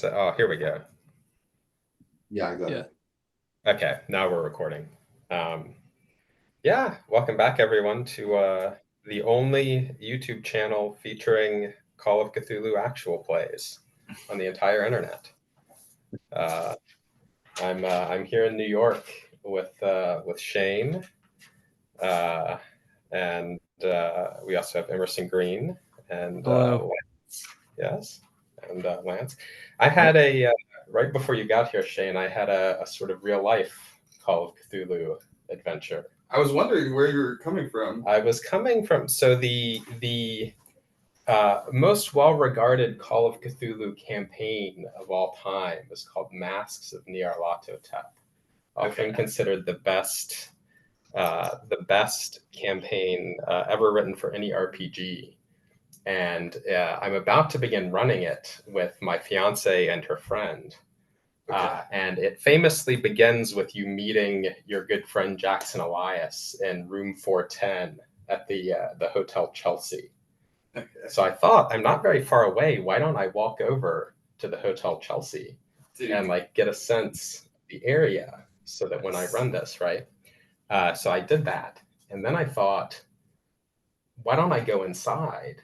Oh, here we go. Yeah, I got it. Okay, now we're recording. Yeah, welcome back everyone to the only YouTube channel featuring Call of Cthulhu actual plays on the entire internet. I'm here in New York with Shane, and we also have Emerson Green and Lance. Yes, and Lance. I had right before you got here, Shane. I had a sort of real life Call of Cthulhu adventure. I was wondering where you were coming from. I was coming from the most well-regarded Call of Cthulhu campaign of all time is called Masks of Nyarlathotep, often considered the best campaign ever written for any RPG. And I'm about to begin running it with my fiance and her friend. And it famously begins with you meeting your good friend Jackson Elias in room 410 at the Hotel Chelsea. Okay. So I thought, I'm not very far away. Why don't I walk over to the Hotel Chelsea and get a sense of the area so that when I run this, right? So I did that. And then I thought, why don't I go inside?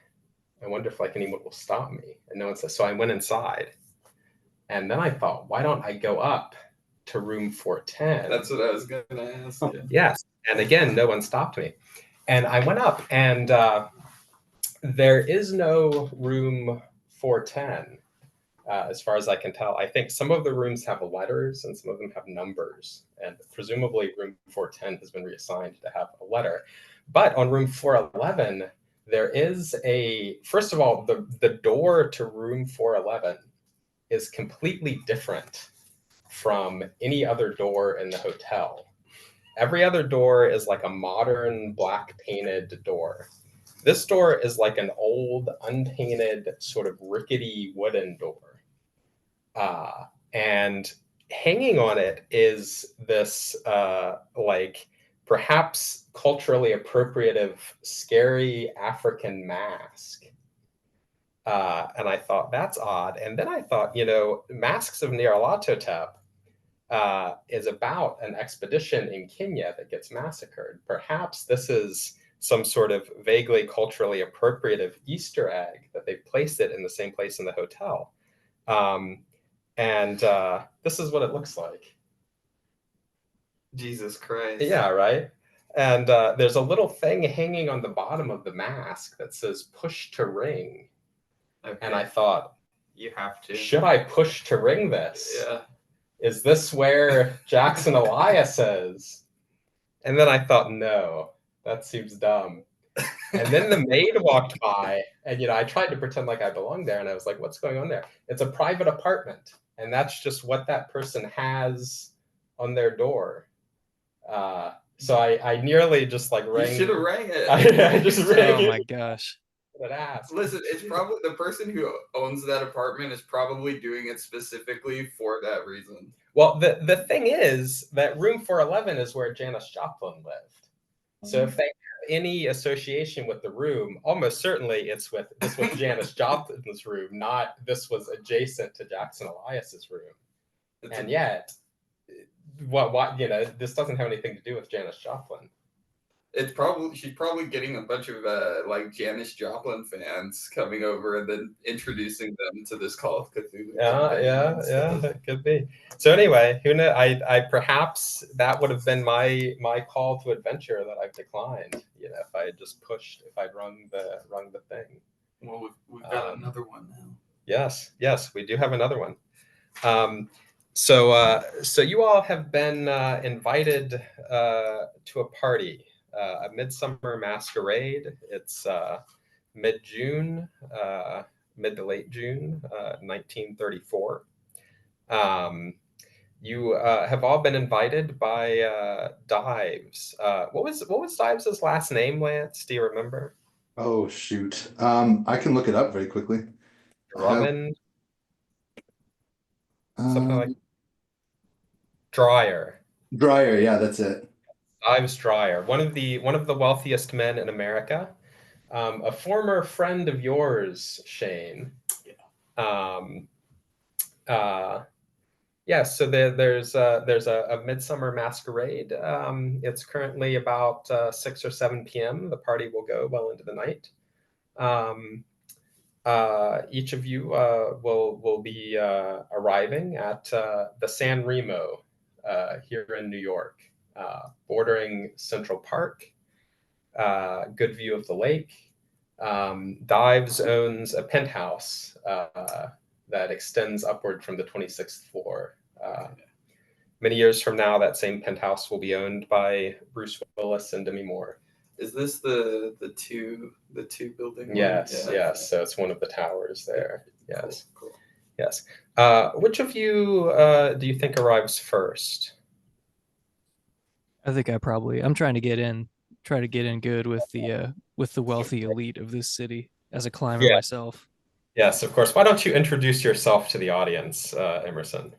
I wonder if anyone will stop me. And no one says, so I went inside. And then I thought, why don't I go up to room 410? That's what I was going to ask you. Yes. And again, no one stopped me. And I went up, and there is no room 410, as far as I can tell. I think some of the rooms have letters and some of them have numbers. And presumably room 410 has been reassigned to have a letter. But on room 411, there is first of all, the door to room 411 is completely different from any other door in the hotel. Every other door is like a modern black painted door. This door is like an old unpainted sort of rickety wooden door. And hanging on it is this perhaps culturally appropriative, scary African mask. And I thought, that's odd. And then I thought, Masks of Nyarlathotep is about an expedition in Kenya that gets massacred. Perhaps this is some sort of vaguely culturally appropriative Easter egg that they placed it in the same place in the hotel. And this is what it looks like. Jesus Christ. Yeah, right? And there's a little thing hanging on the bottom of the mask that says push to ring. Okay. And I thought, you have to. Should I push to ring this? Yeah. Is this where Jackson Elias is? And then I thought, no, that seems dumb. And then the maid walked by, and I tried to pretend like I belonged there, and I was like, what's going on there? It's a private apartment, and that's just what that person has on their door. So I nearly just rang. You should have rang it. I just rang it. Oh my gosh. Listen, it's probably the person who owns that apartment is probably doing it specifically for that reason. Well, the thing is that room 411 is where Janis Joplin lived. So if they have any association with the room, almost certainly this was Janis Joplin's room, not this was adjacent to Jackson Elias's room. And yet, what this doesn't have anything to do with Janis Joplin. She's probably getting a bunch of Janis Joplin fans coming over and then introducing them to this Call of Cthulhu. Yeah, it could be. So anyway, who knows? I perhaps that would have been my call to adventure that I've declined. If I had just pushed, if I'd rung the thing. Well, we've got another one now. Yes, we do have another one. So you all have been invited to a party. A midsummer masquerade. It's mid-June, mid to late June, 1934. You have all been invited by Dives. What was Dives' last name, Lance? Do you remember? Oh shoot! I can look it up very quickly. Drummond, something like Dreyer. Dreyer, yeah, that's it. Ives Dreyer, one of the wealthiest men in America, a former friend of yours, Shane, Yeah, so there's a Midsummer Masquerade. It's currently about 6 or 7 p.m. The party will go well into the night. Each of you will be arriving at the San Remo here in New York, bordering Central Park. Good view of the lake. Dives owns a penthouse that extends upward from the 26th floor. Many years from now, that same penthouse will be owned by Bruce Willis and Demi Moore. Is this the two building? Yes, Yeah. yes. So it's one of the towers there. Yes, Cool. yes. Which of you do you think arrives first? I think I'm trying to get in, good with the wealthy elite of this city as a climber Yeah. myself. Yes, of course. Why don't you introduce yourself to the audience, Emerson?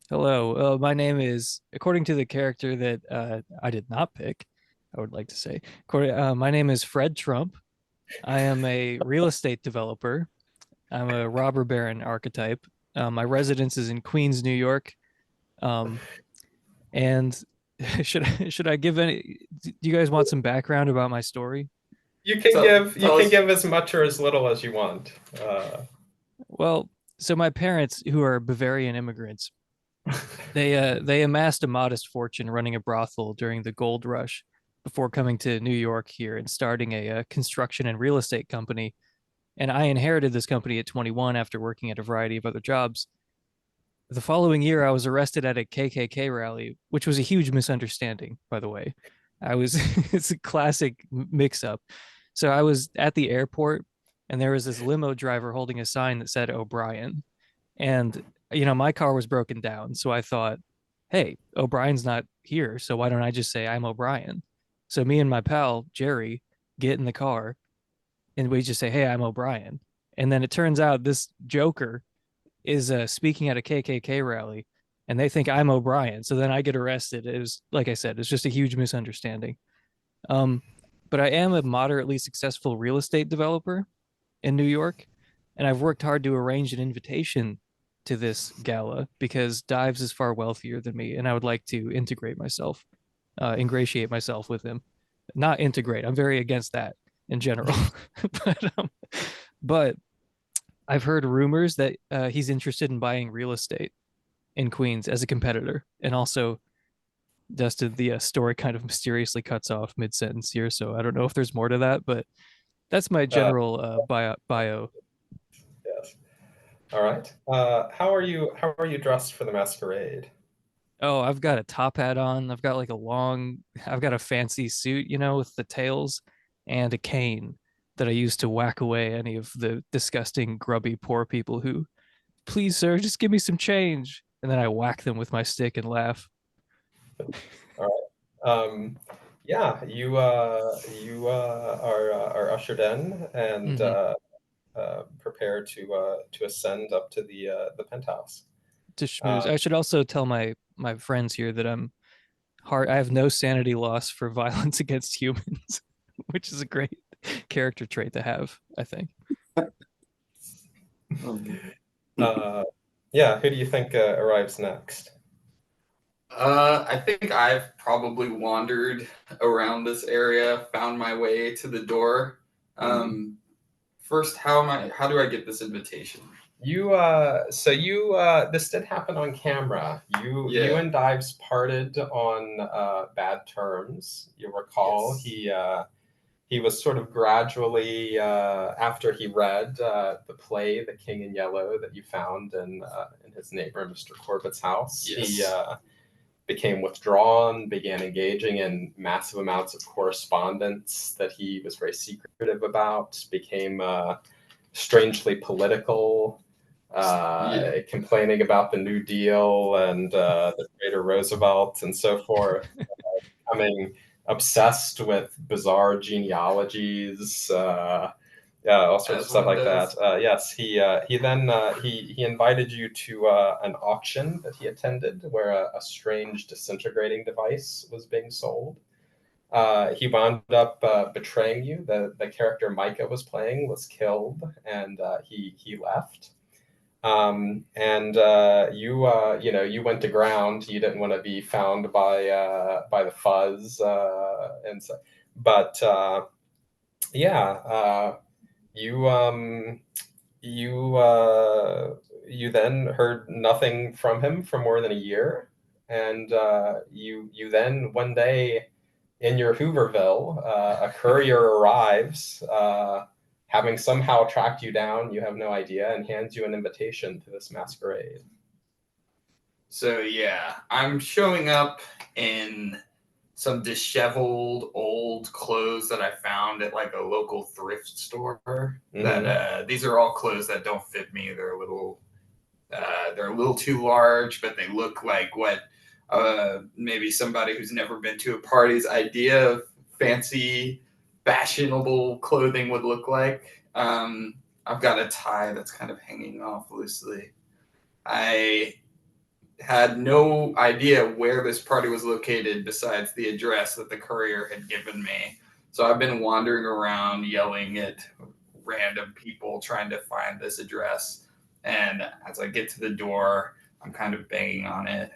Hello, my name is, according to the character that I did not pick, I would like to say, my name is Fred Trump. I am a real estate developer. I'm a robber baron archetype. My residence is in Queens, New York. And should I give any? Do you guys want some background about my story? You can Tell us. give as much or as little as you want. Well, so my parents, who are Bavarian immigrants, they amassed a modest fortune running a brothel during the gold rush before coming to New York here and starting a construction and real estate company. And I inherited this company at 21 after working at a variety of other jobs. The following year, I was arrested at a KKK rally, which was a huge misunderstanding, by the way. It's a classic mix up. So I was at the airport, and there was this limo driver holding a sign that said O'Brien. And, my car was broken down. So I thought, hey, O'Brien's not here. So why don't I just say I'm O'Brien? So me and my pal, Jerry, get in the car and we just say, hey, I'm O'Brien. And then it turns out this Joker is speaking at a KKK rally and they think I'm O'Brien. So then I get arrested. It was, like I said, it's just a huge misunderstanding. But I am a moderately successful real estate developer in New York, and I've worked hard to arrange an invitation to this gala because Dives is far wealthier than me, and I would like to ingratiate myself with him. Not integrate. I'm very against that in general. but I've heard rumors that he's interested in buying real estate in Queens as a competitor, and also Dustin, the story kind of mysteriously cuts off mid-sentence here, so I don't know if there's more to that, but that's my general bio. Yes. All right. How are you dressed for the masquerade? Oh, I've got a top hat on. I've got I've got a fancy suit, with the tails and a cane that I use to whack away any of the disgusting, grubby, poor people who, please, sir, just give me some change. And then I whack them with my stick and laugh. All right. Yeah, you are ushered in and prepare to ascend up to the penthouse. To schmooze. I should also tell my friends here that I have no sanity loss for violence against humans, which is a great character trait to have, I think. Yeah, who do you think arrives next? I think I've probably wandered around this area, found my way to the door. First, how do I get this invitation? This did happen on camera. You and Dives parted on bad terms. You recall. Yes. He was sort of gradually, after he read the play The King in Yellow that you found in his neighbor Mr. Corbett's house. Yes. He became withdrawn, began engaging in massive amounts of correspondence that he was very secretive about, became strangely political, complaining about the New Deal and the Trader Roosevelt and so forth, becoming obsessed with bizarre genealogies, all sorts of stuff like that. Yes, he invited you to an auction that he attended where a strange disintegrating device was being sold. He wound up betraying you. The character Micah was playing was killed, and he left. And you went to ground. You didn't want to be found by the fuzz, and so, but yeah, you you you then heard nothing from him for more than a year, and you then one day in your Hooverville, a courier arrives, having somehow tracked you down. You have no idea, and hands you an invitation to this masquerade. So yeah, I'm showing up in some disheveled old clothes that I found at like a local thrift store. Mhm. That these are all clothes that don't fit me. They're a little too large, but they look like what maybe somebody who's never been to a party's idea of fancy, fashionable clothing would look like. I've got a tie that's kind of hanging off loosely. I had no idea where this party was located besides the address that the courier had given me. So I've been wandering around yelling at random people trying to find this address. And as I get to the door, I'm kind of banging on it.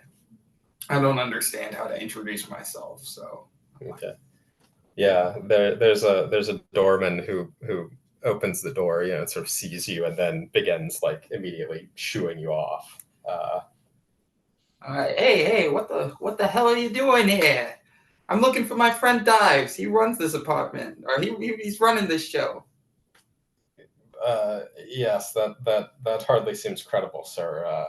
I don't understand how to introduce myself, so Okay. Yeah, there's a doorman who opens the door, and sort of sees you, and then begins like immediately shooing you off. hey, what the hell are you doing here? I'm looking for my friend Dives. He runs this apartment, or he's running this show. Yes, that hardly seems credible, sir.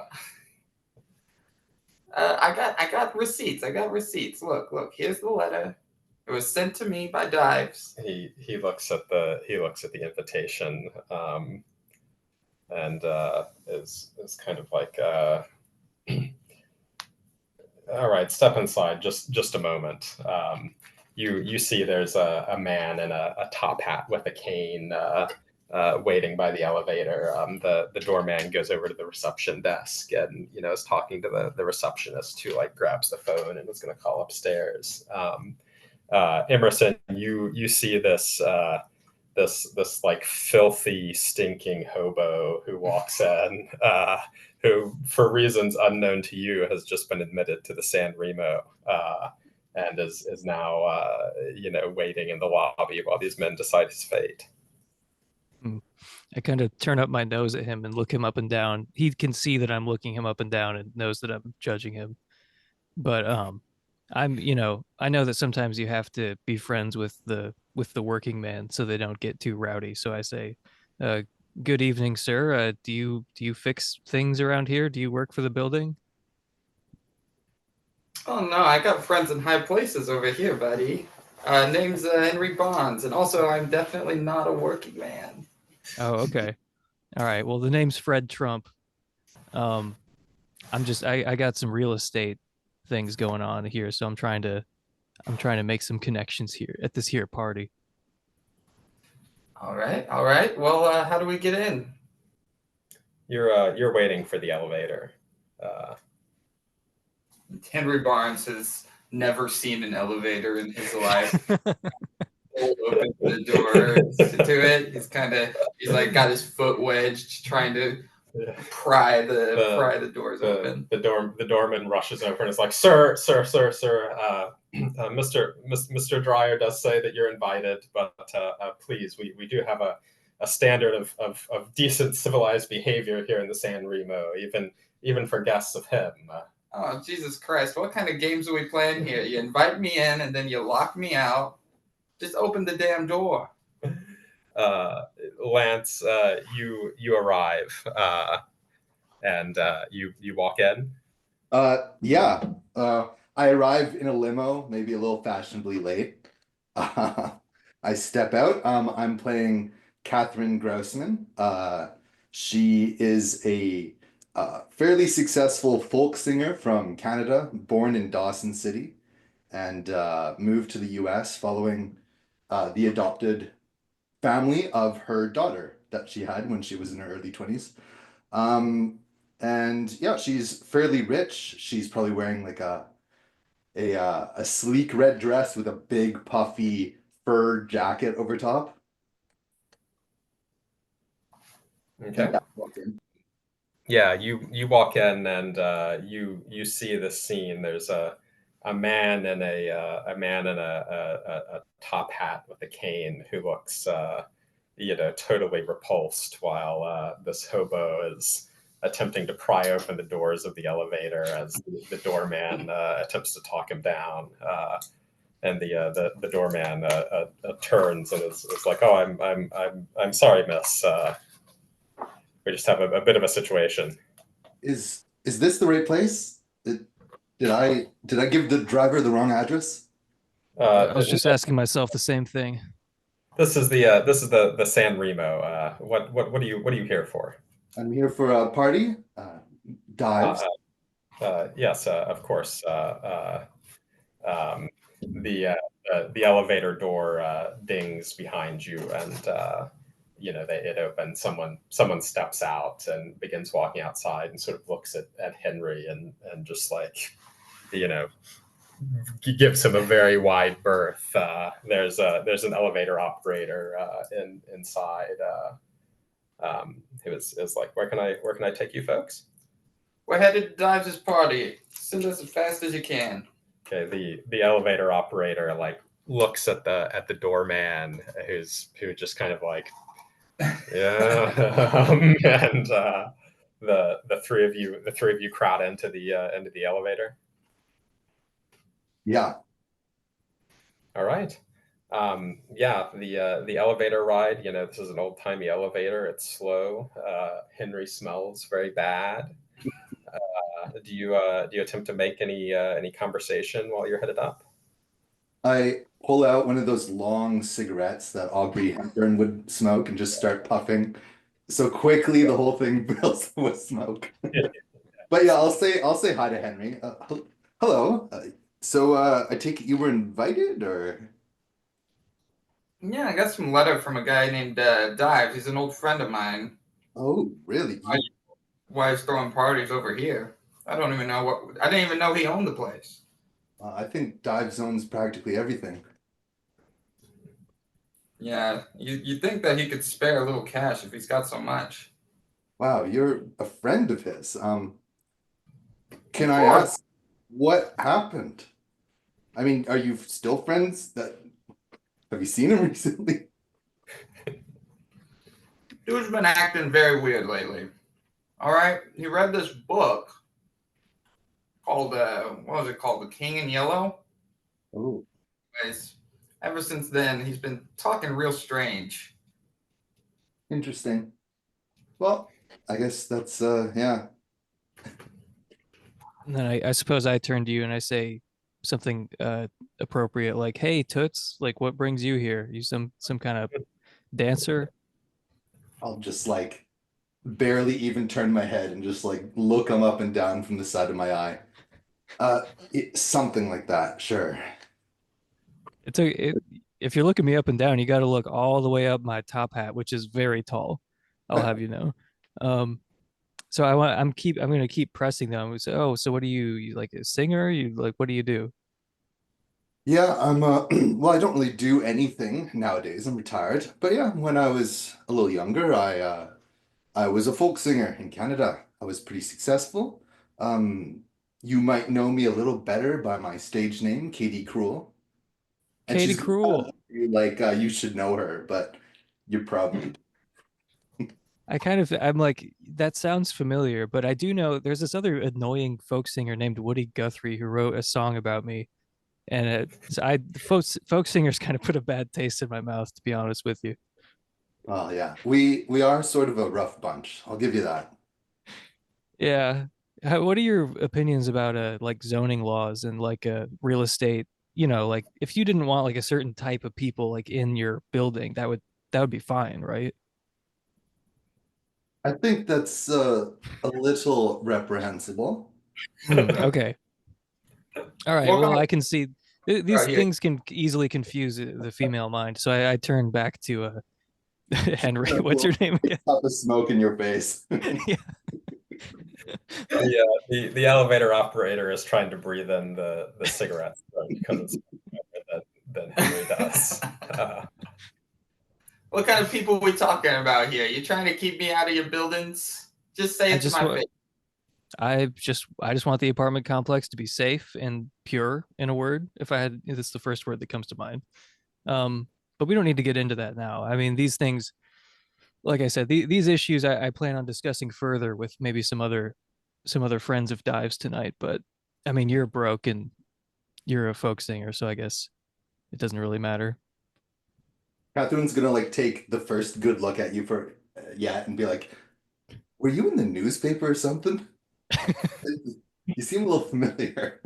I got receipts. I got receipts. Look, here's the letter. It was sent to me by Dives. He looks at the invitation, and is kind of like, all right, step inside, just a moment. You see there's a man in a top hat with a cane, waiting by the elevator. The doorman goes over to the reception desk and is talking to the receptionist, who like grabs the phone and is going to call upstairs. Emerson, you see this like filthy, stinking hobo who walks in, who, for reasons unknown to you, has just been admitted to the San Remo, and is now waiting in the lobby while these men decide his fate. I kind of turn up my nose at him and look him up and down. He can see that I'm looking him up and down and knows that I'm judging him. But I know that sometimes you have to be friends with the working man so they don't get too rowdy. So I say, uh, "Good evening, sir. Do you fix things around here? Do you work for the building?" Oh no, I got friends in high places over here, buddy. Name's Henry Bonds, and also I'm definitely not a working man. Oh, okay. All right. Well, the name's Fred Trump. Um, I got some real estate things going on here, so I'm trying to make some connections here at this here party. All right, all right. Well, how do we get in? You're waiting for the elevator. Uh, Henry Barnes has never seen an elevator in his life. Opens the door to it. He's like got his foot wedged, trying to pry the doors open. The doorman rushes over and is like, "Sir, Mr. Dryer does say that you're invited, but please, we do have a standard of decent, civilized behavior here in the San Remo, even for guests of him." Oh, Jesus Christ! What kind of games are we playing here? You invite me in and then you lock me out. Just open the damn door. Lance, you arrive, and you walk in. Yeah. I arrive in a limo, maybe a little fashionably late. I step out. I'm playing Catherine Grossman. She is a fairly successful folk singer from Canada, born in Dawson City, and moved to the US following the adopted family of her daughter that she had when she was in her early 20s. Um, and yeah, she's fairly rich. She's probably wearing like a sleek red dress with a big puffy fur jacket over top. Okay. Yeah, walk in. Yeah, you walk in and you see this scene. There's a man in a top hat with a cane who looks totally repulsed while this hobo is attempting to pry open the doors of the elevator as the doorman attempts to talk him down. And the doorman turns and is like, "Oh, I'm sorry, miss. We just have a bit of a situation." Is this the right place? Did I give the driver the wrong address? I was just asking myself the same thing. This is the San Remo. What are you here for? I'm here for a party. Dives. Yes, of course. Um, the elevator door dings behind you, and it opens. Someone steps out and begins walking outside, and sort of looks at Henry and just like you know gives him a very wide berth. There's an elevator operator inside. Who is like, where can I take you folks? We're headed to Dives' party. Send us as fast as you can. Okay, the elevator operator like looks at the doorman who just kind of like yeah and the three of you crowd into the elevator. Yeah. All right. Yeah, the elevator ride, this is an old-timey elevator. It's slow. Henry smells very bad. Do you attempt to make any conversation while you're headed up? I pull out one of those long cigarettes that Aubrey Hepburn would smoke and just start puffing. So quickly the whole thing fills with smoke. But yeah, I'll say hi to Henry. Hello. I take it you were invited, or? Yeah, I got some letter from a guy named Dives. He's an old friend of mine. Oh, really? Why he's throwing parties over here? I don't even know what. I didn't even know he owned the place. I think Dive owns practically everything. Yeah, you think that he could spare a little cash if he's got so much. Wow, you're a friend of his. Can Of I course. ask what happened? I mean, are you still friends? Have you seen him recently? Dude's been acting very weird lately. All right, he read this book called what was it called? The King in Yellow. Oh, Anyways, ever since then, he's been talking real strange. interesting. Well, I guess that's yeah. And then I suppose I turn to you and I say something appropriate, like, "Hey, Toots, like, what brings you here? You some kind of dancer?" I'll just like barely even turn my head and just like look him up and down from the side of my eye. Something like that, sure. If you're looking me up and down, you got to look all the way up my top hat, which is very tall. I'll have you know. Um, so I'm gonna keep pressing them. We say, "Oh, so what do you like a singer? You like what do you do?" Yeah, I'm well, I don't really do anything nowadays. I'm retired. But yeah, when I was a little younger, I was a folk singer in Canada. I was pretty successful. Um, you might know me a little better by my stage name, Katie Cruel. And Katie she's Cruel. like you should know her, but you probably I'm like, that sounds familiar, but I do know there's this other annoying folk singer named Woody Guthrie who wrote a song about me. And the folk singers kind of put a bad taste in my mouth, to be honest with you. well, yeah. We are sort of a rough bunch. I'll give you that. Yeah. What are your opinions about like zoning laws and like real estate? You know, like if you didn't want like a certain type of people like in your building, that would be fine, right? I think that's a little reprehensible. Okay. All right. What Well, kind I can see these of here? things can easily confuse the female mind. So I turn back to Henry. What's your name again? Pop a smoke in your face. Yeah. The elevator operator is trying to breathe in the cigarette smoke because it's better than Henry does. What kind of people we talking about here? You trying to keep me out of your buildings? Just say I it to just my want face. I just want the apartment complex to be safe and pure, in a word. If I had, that's the first word that comes to mind. But we don't need to get into that now. I mean, these things, like I said, these issues I plan on discussing further with maybe some other friends of Dives tonight. But I mean, you're broke and you're a folk singer, so I guess it doesn't really matter. Catherine's gonna like take the first good look at you for yeah and be like, "Were you in the newspaper or something? You seem a little familiar."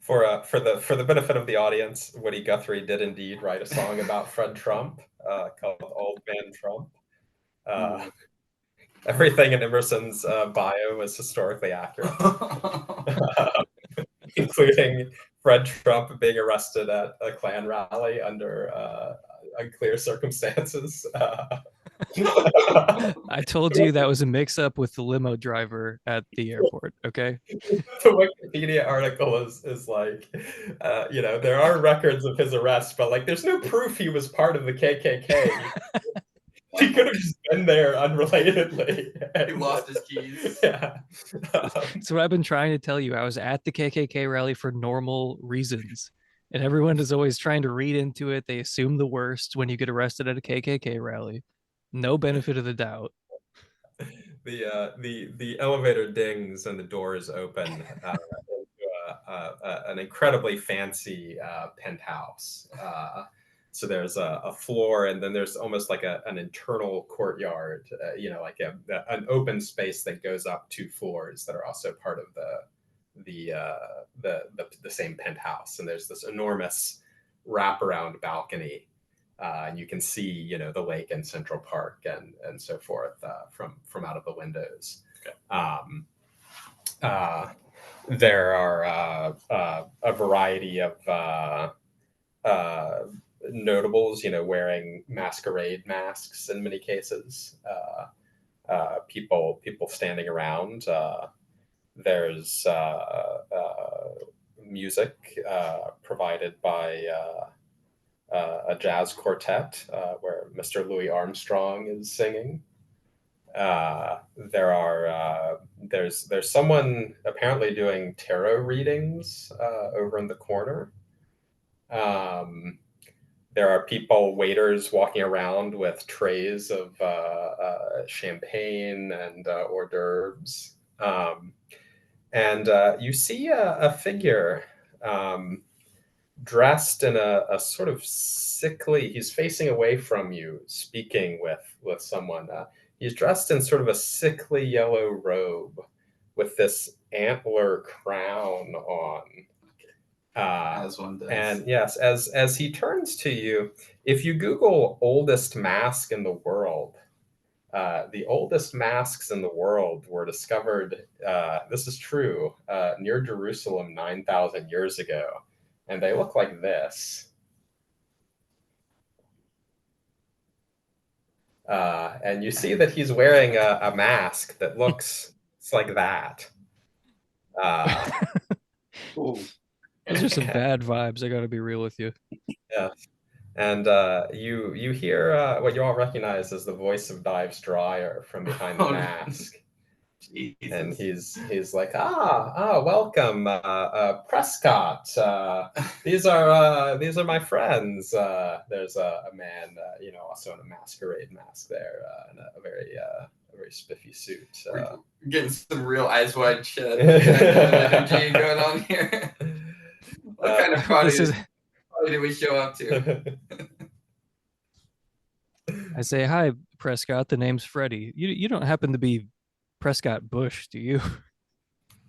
For the benefit of the audience, Woody Guthrie did indeed write a song about Fred Trump called "Old Man Trump." Uh, Everything in Emerson's bio is historically accurate, including Fred Trump being arrested at a Klan rally under unclear circumstances. I told you that was a mix-up with the limo driver at the airport. Okay. The Wikipedia article is like, there are records of his arrest, but like, there's no proof he was part of the KKK. He could have just been there unrelatedly. He lost his keys. Yeah. So I've been trying to tell you, I was at the KKK rally for normal reasons. And everyone is always trying to read into it. They assume the worst when you get arrested at a KKK rally. No benefit of the doubt. The elevator dings and the doors open into an incredibly fancy penthouse. So there's a floor, and then there's almost like an internal courtyard, like an open space that goes up 2 floors that are also part of the same penthouse. And there's this enormous wraparound balcony, and you can see, the lake and Central Park and so forth from out of the windows. Okay. There are a variety of notables, wearing masquerade masks in many cases. People standing around. There's music provided by a jazz quartet where Mr. Louis Armstrong is singing. There's someone apparently doing tarot readings over in the corner. There are waiters walking around with trays of champagne and hors d'oeuvres. And you see a figure dressed in a sort of sickly, he's facing away from you, speaking with someone. He's dressed in sort of a sickly yellow robe with this antler crown on. As one does. And yes, as he turns to you, if you Google oldest mask in the world, the oldest masks in the world were discovered, this is true, near Jerusalem 9,000 years ago. And they look like this. And you see that he's wearing a mask that looks like that. Those are some bad vibes. I got to be real with you. Yeah. And you hear what you all recognize as the voice of Dives Dryer from behind the mask. Jesus. And he's like, welcome, Prescott. These are my friends. There's a man, also in a masquerade mask there, in a very spiffy suit. Getting some real eyes wide shut energy going on here. What kind of party did we show up to? I say, hi, Prescott. The name's Freddie. You don't happen to be Prescott Bush, do you?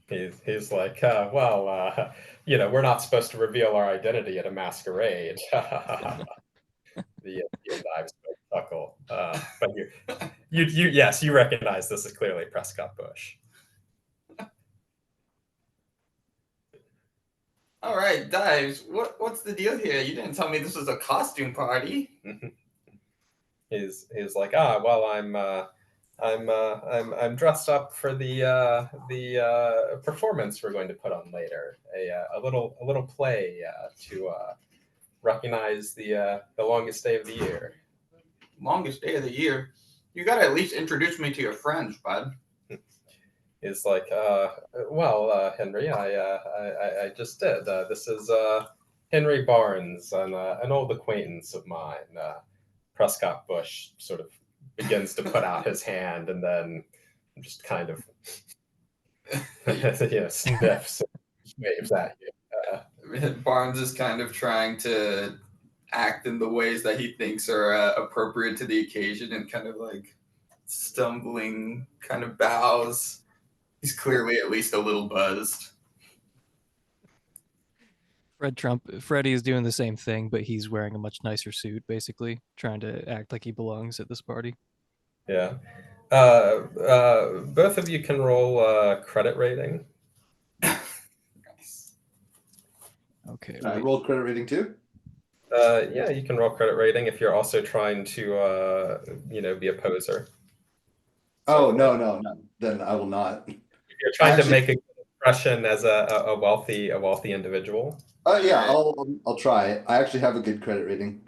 He's like, we're not supposed to reveal our identity at a masquerade. The Dives chuckle. But you recognize this is clearly Prescott Bush. All right, Dives. What's the deal here? You didn't tell me this was a costume party. He's like, I'm dressed up for the performance we're going to put on later. A little play to recognize the longest day of the year. longest day of the year. You gotta at least introduce me to your friends, bud. He's like, Henry, I just did. This is Henry Barnes, an old acquaintance of mine. Prescott Bush sort of begins to put out his hand and then just kind of sniffs and waves at you. Barnes is kind of trying to act in the ways that he thinks are appropriate to the occasion and kind of like stumbling kind of bows. He's clearly at least a little buzzed. Freddie is doing the same thing, but he's wearing a much nicer suit, basically, trying to act like he belongs at this party. Yeah. Both of you can roll credit rating. Nice. Okay. Can I roll credit rating too? Yeah, you can roll credit rating if you're also trying to, be a poser. Oh, no. Then I will not. If you're trying to Actually- make a good impression as a wealthy individual. Yeah, I'll try it. I actually have a good credit rating.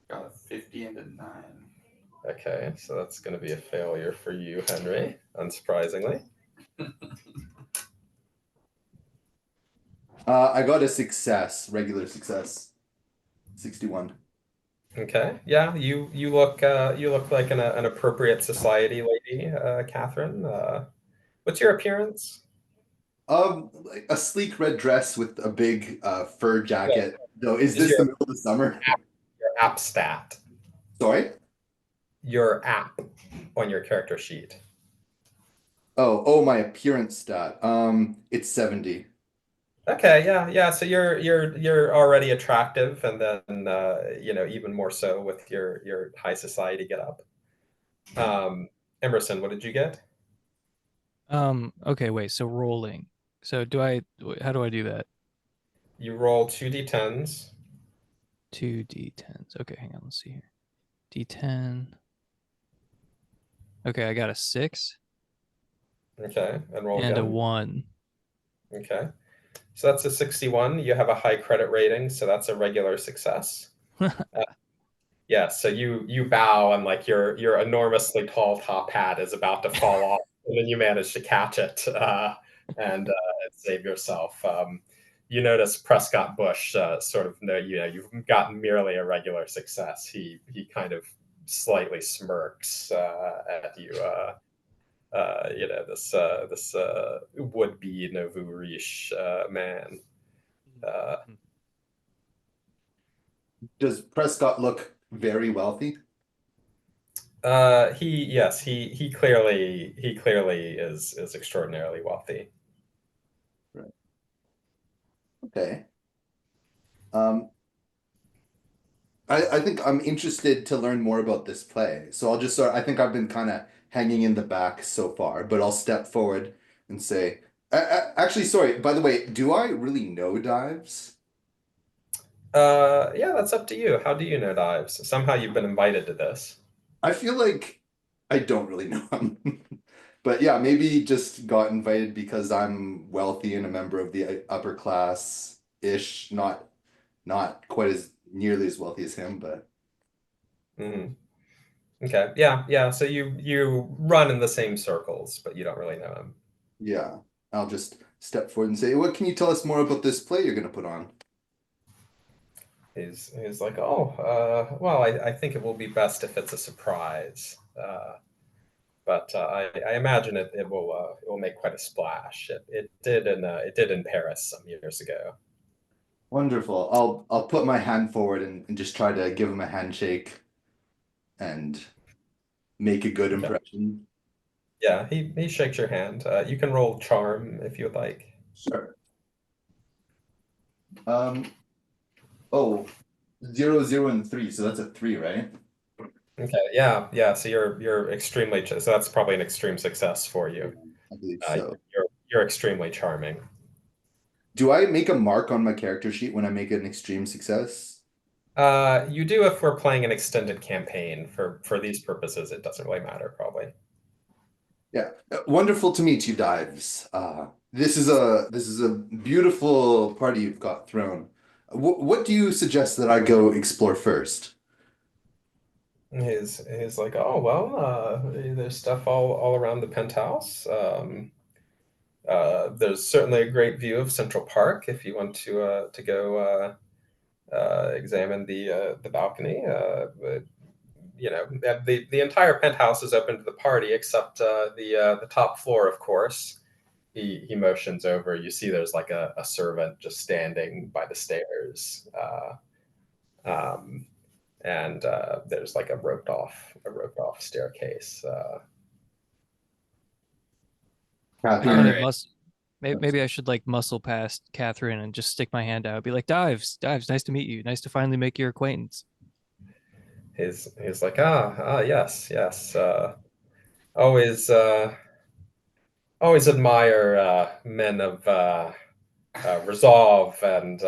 Got a 50 and a 9. Okay, so that's going to be a failure for you, Henry, unsurprisingly. I got a success, regular success, 61. Okay, yeah, you look like an appropriate society lady, Catherine. What's your appearance? Like a sleek red dress with a big fur jacket. Though, is this the middle of the summer? Your app stat. Sorry? Your app on your character sheet. Oh, my appearance stat. It's 70. Okay, yeah. So you're already attractive, and then even more so with your high society get up. Emerson, what did you get? Okay, wait, so rolling. So how do I do that? You roll 2d10s. 2d10s. Okay, hang on, let's see here. D10. Okay, I got a 6 Okay, and roll and a again. 1. Okay, so that's a 61. You have a high credit rating, so that's a regular success. Yeah, so you bow and like your enormously tall top hat is about to fall off, and then you manage to catch it and save yourself. You notice Prescott Bush sort of you've gotten merely a regular success. He kind of slightly smirks at you. This would be nouveau riche man. Does Prescott look very wealthy? He clearly is extraordinarily wealthy. Right. Okay. I think I'm interested to learn more about this play. So I'll just I think I've been kind of hanging in the back so far, but I'll step forward and say, actually, sorry, by the way, do I really know dives? Yeah, that's up to you. How do you know dives? Somehow you've been invited to this. I feel like I don't really know him. But yeah, maybe just got invited because I'm wealthy and a member of the upper class-ish, not quite as nearly as wealthy as him, but Mhm. Okay, yeah. So you run in the same circles, but you don't really know him. yeah, I'll just step forward and say, "What can you tell us more about this play you're going to put on?" He's like, well, I think it will be best if it's a surprise. But I imagine it will make quite a splash. It did in Paris some years ago. Wonderful. I'll put my hand forward and just try to give him a handshake and make a good Okay. impression. Yeah, he shakes your hand. You can roll charm if you'd like. Sure. Oh, 0, 0, and 3, so that's a 3, right? Okay, yeah. So you're extremely so that's probably an extreme success for you. I believe so. You're extremely charming. Do I make a mark on my character sheet when I make an extreme success? You do if we're playing an extended campaign. For these purposes, it doesn't really matter, probably. Yeah. Wonderful to meet you, Dives. This is a beautiful party you've got thrown. What do you suggest that I go explore first? He's like, oh well, there's stuff all around the penthouse. There's certainly a great view of Central Park if you want to go examine the balcony. But, you know, the entire penthouse is open to the party except the top floor, of course. He motions over. You see, there's like a servant just standing by the stairs, um, and there's like a roped off staircase. All I'm gonna Catherine, right. must. Maybe I should like muscle past Catherine and just stick my hand out. Be like, Dives, nice to meet you. Nice to finally make your acquaintance. He's like, yes, yes. Always always admire men of resolve and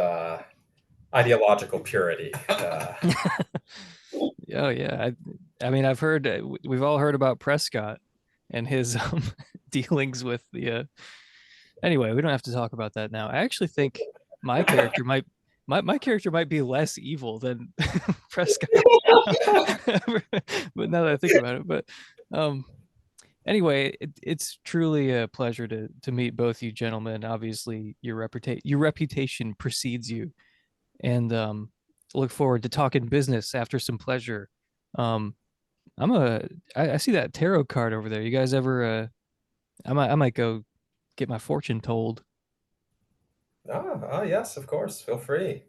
ideological purity. Oh yeah, I mean I've heard we've all heard about Prescott and his dealings with the. Anyway, we don't have to talk about that now. I actually think my character might my character might be less evil than Prescott. But now that I think about it, but um, anyway, it's truly a pleasure to meet both you gentlemen. Obviously, your reputation precedes you, and look forward to talking business after some pleasure. Um, I see that tarot card over there. You guys ever I might go get my fortune told. Yes, of course. Feel free.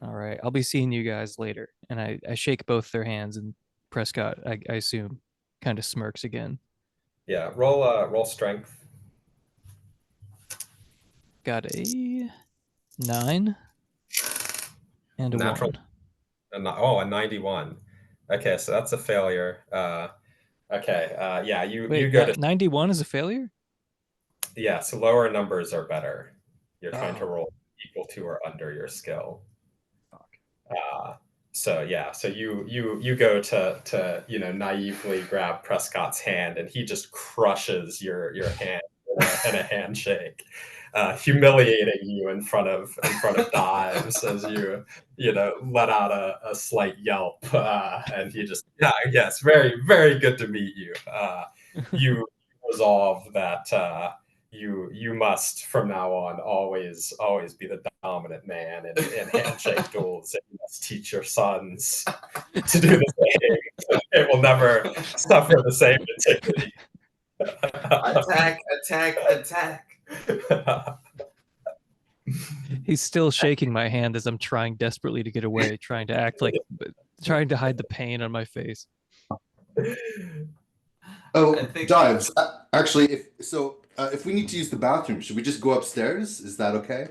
All right, I'll be seeing you guys later. And I shake both their hands, and Prescott, I assume, kind of smirks again. Yeah, roll strength. Got a 9 and a Natural. 1. A 91. Okay, so that's a failure. Okay, yeah, you Wait, go to 91 is a failure? yeah. So lower numbers are better. You're trying to Oh, roll equal to or under your skill. fuck. Uh, so yeah, so you go to naively grab Prescott's hand, and he just crushes your hand in a handshake, humiliating you in front of Dives as you let out a slight yelp, and he just yes, very very good to meet you. You resolve that. You must from now on always be the dominant man in handshake duels, and you must teach your sons to do the same. So they will never suffer the same indignity. Attack, attack, attack. He's still shaking my hand as I'm trying desperately to get away, trying to hide the pain on my face. I oh, think Dives. Actually, if we need to use the bathroom, should we just go upstairs? Is that okay?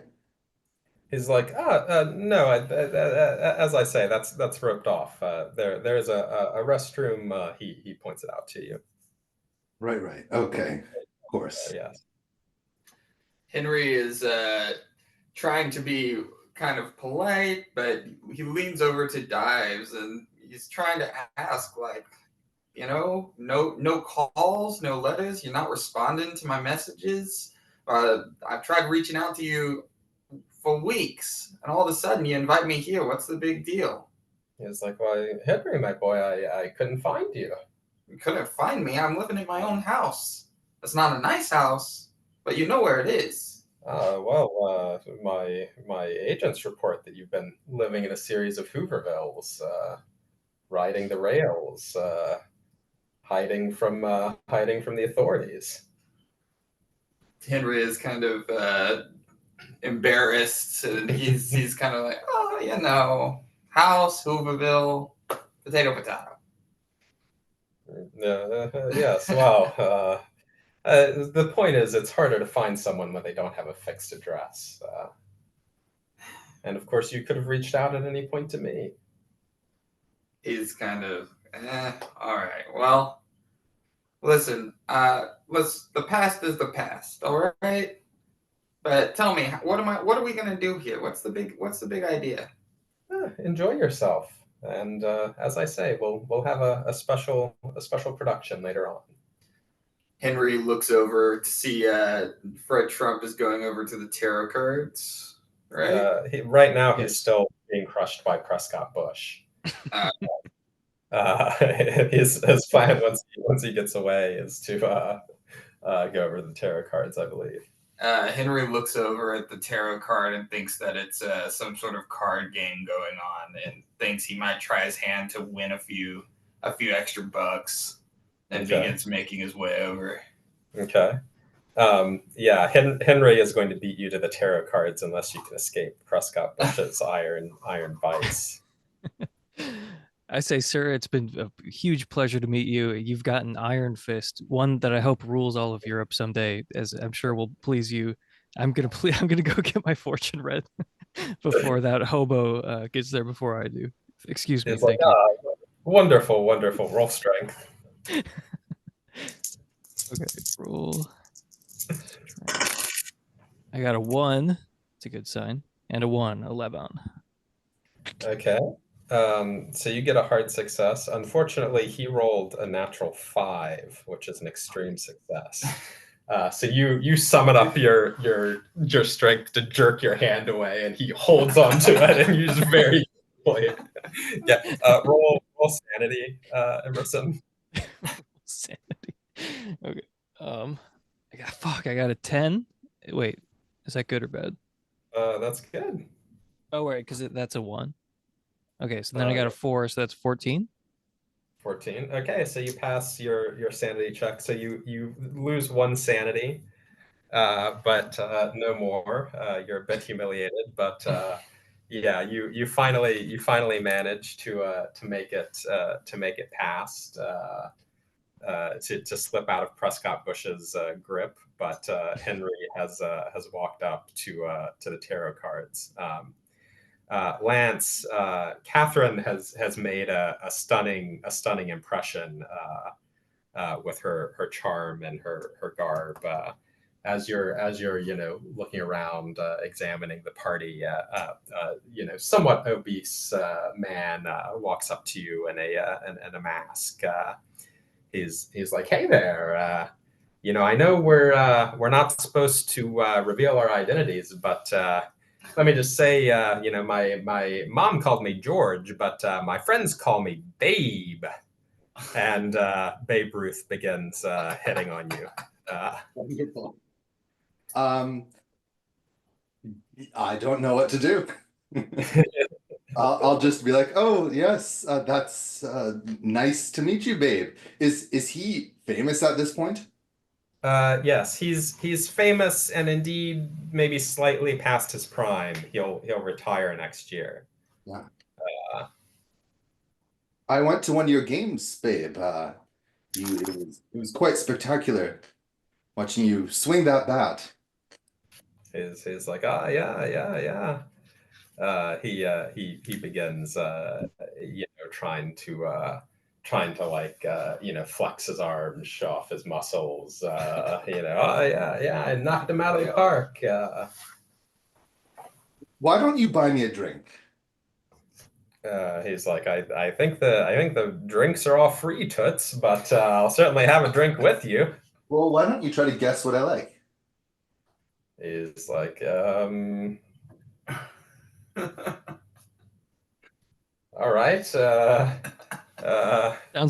He's like, no, as I say, that's roped off. There's a restroom. He points it out to you. Right, right. Okay. Of course. Yes. Henry is trying to be kind of polite, but he leans over to Dives and he's trying to ask, like, no calls, no letters. You're not responding to my messages. I've tried reaching out to you for weeks, and all of a sudden you invite me here. What's the big deal? He's like, well, Henry, my boy, I couldn't find you. You couldn't find me. I'm living in my own house. It's not a nice house, but you know where it is. My agents report that you've been living in a series of Hoovervilles, riding the rails, hiding from the authorities. Henry is kind of embarrassed, and he's kind of like, house, Hooverville, potato, potato. Yes, well, the point is, it's harder to find someone when they don't have a fixed address. And of course, you could have reached out at any point to me. He's kind of, all right. Well, listen, the past is the past, all right? But tell me, what are we gonna do here? What's the big idea? Enjoy yourself, and as I say, we'll have a special production later on. Henry looks over to see Fred Trump is going over to the tarot cards. right? Right now, he's still being crushed by Prescott Bush. Uh, His plan once he gets away is to go over the tarot cards, I believe. Henry looks over at the tarot card and thinks that it's some sort of card game going on, and thinks he might try his hand to win a few extra bucks, and begins making his way over. Okay. Henry is going to beat you to the tarot cards unless you can escape Prescott Bush's iron vice. I say, sir, it's been a huge pleasure to meet you. You've got an iron fist, one that I hope rules all of Europe someday, as I'm sure will please you. I'm gonna go get my fortune read before that hobo gets there before I do. Excuse me. It's like, Thank you. wonderful, wonderful. Roll strength. Okay, roll strength. I got a 1. It's a good sign. And a 1, 11. Okay. So you get a hard success. Unfortunately, he rolled a natural 5, which is an extreme success. So you summon up your strength to jerk your hand away, and he holds onto it, and you just very quickly. Yeah. Roll sanity, Emerson. Sanity. Okay. I got a 10. Wait, is that good or bad? That's good. Oh wait, because that's a 1. Okay, so then I got a 4, so that's 14. 14. Okay, so you pass your sanity check. So you lose 1 sanity, but no more. You're a bit humiliated, but yeah, you finally manage to make it past. To slip out of Prescott Bush's grip, but Henry has walked up to the tarot cards. Lance, Catherine has made a stunning impression with her charm and her garb. As you're looking around, examining the party, somewhat obese man walks up to you in a mask. He's like, "Hey there, I know we're not supposed to reveal our identities, but let me just say, my mom called me George, but my friends call me Babe." And Babe Ruth begins hitting on you. Wonderful. I don't know what to do. I'll just be like, "Oh yes, that's nice to meet you, Babe." Is he famous at this point? Yes, he's famous and indeed maybe slightly past his prime. He'll retire next year. Yeah. I went to one of your games, Babe. It was quite spectacular watching you swing that bat. He's like, yeah. He begins trying to like flex his arms, show off his muscles. Oh yeah, I knocked him out of the park. Why don't you buy me a drink? He's like, I think the drinks are all free, Toots, but I'll certainly have a drink with you. Well, why don't you try to guess what I like? He's like, all right. Sounds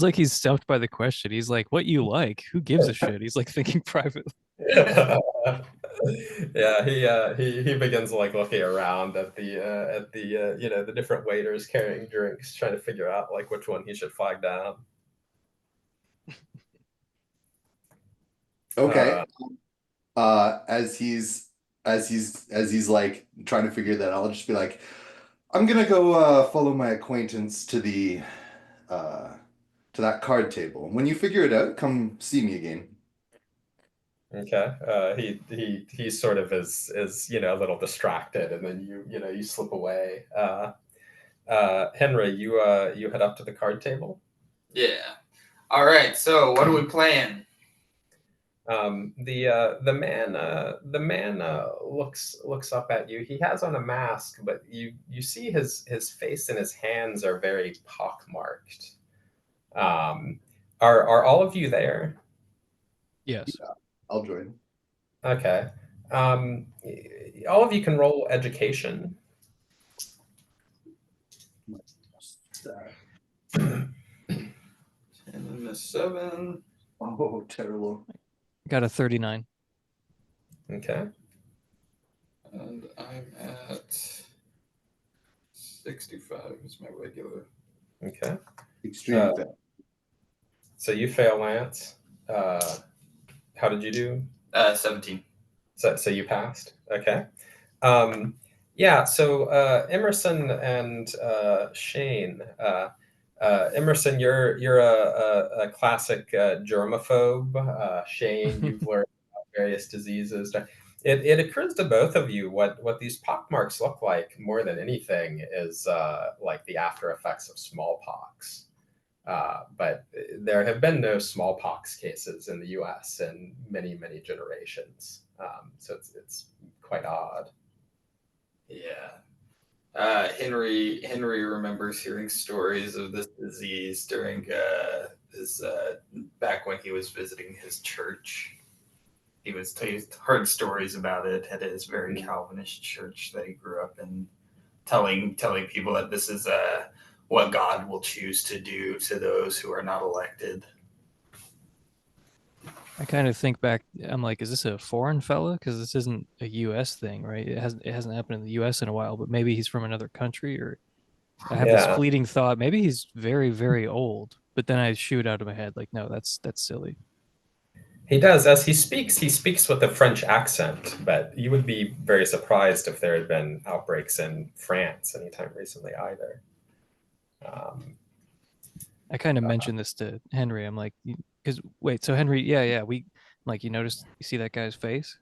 like he's stumped by the question. He's like, "What you like? Who gives a shit?" He's like thinking privately. Yeah, he begins like looking around at the different waiters carrying drinks, trying to figure out like which one he should flag down. Okay. As he's like trying to figure that out, I'll just be like, "I'm gonna go follow my acquaintance to that card table. When you figure it out, come see me again." Okay. He sort of is a little distracted, and then you slip away. Henry, you head up to the card table. Yeah. All right. So what are we playing? The man looks up at you. He has on a mask, but you see his face and his hands are very pockmarked. Are all of you there? Yes. I'll join. Okay. All of you can roll education. And then a 7. Oh, terrible. Got a 39. Okay. And I'm at 65 is my regular. Okay. Extreme fail. So you fail, Lance. How did you do? 17. So you passed. Okay. Yeah. So Emerson and Shane. Emerson, you're a classic germaphobe. Shane, you've learned about various diseases. It occurs to both of you what these pockmarks look like more than anything is like the after effects of smallpox. But there have been no smallpox cases in the U.S. in many, many generations. So it's quite odd. Yeah. Henry remembers hearing stories of this disease during his back when he was visiting his church. He heard stories about it at his very Calvinist church that he grew up in, telling people that this is what God will choose to do to those who are not elected. I kind of think back. I'm like, is this a foreign fella? Because this isn't a U.S. thing, right? It hasn't happened in the U.S. in a while. But maybe he's from another country, or I have this Yeah, fleeting thought. Maybe he's very, very old. But then I shoot out of my head, like, no, that's silly. he does. As he speaks with a French accent, but you would be very surprised if there had been outbreaks in France anytime recently either. I kind of mentioned this to Henry. I'm like, because wait, so Henry, yeah, like, you see that guy's face?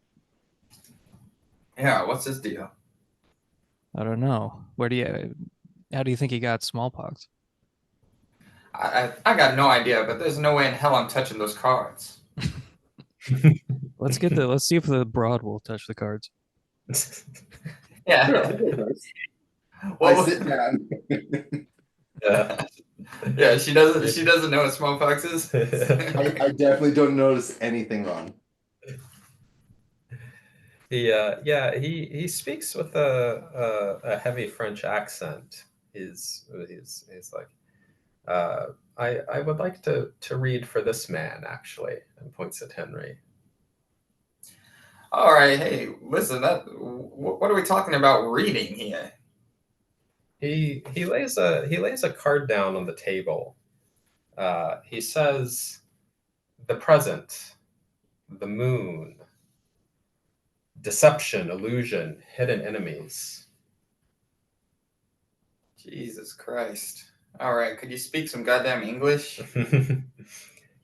Yeah, what's his deal? I don't know. How do you think he got smallpox? I got no idea, but there's no way in hell I'm touching those cards. Let's see if the broad will touch the cards. Yeah. Sure, I'll go first. Well, I sit down. Yeah. yeah, she doesn't know what smallpox is. I definitely don't notice anything wrong. He speaks with a heavy French accent. He's like, I would like to read for this man actually, and points at Henry. All right, hey, listen, what are we talking about reading here? He lays a card down on the table. He says, "The present, the moon, deception, illusion, hidden enemies." Jesus Christ. All right, could you speak some goddamn English?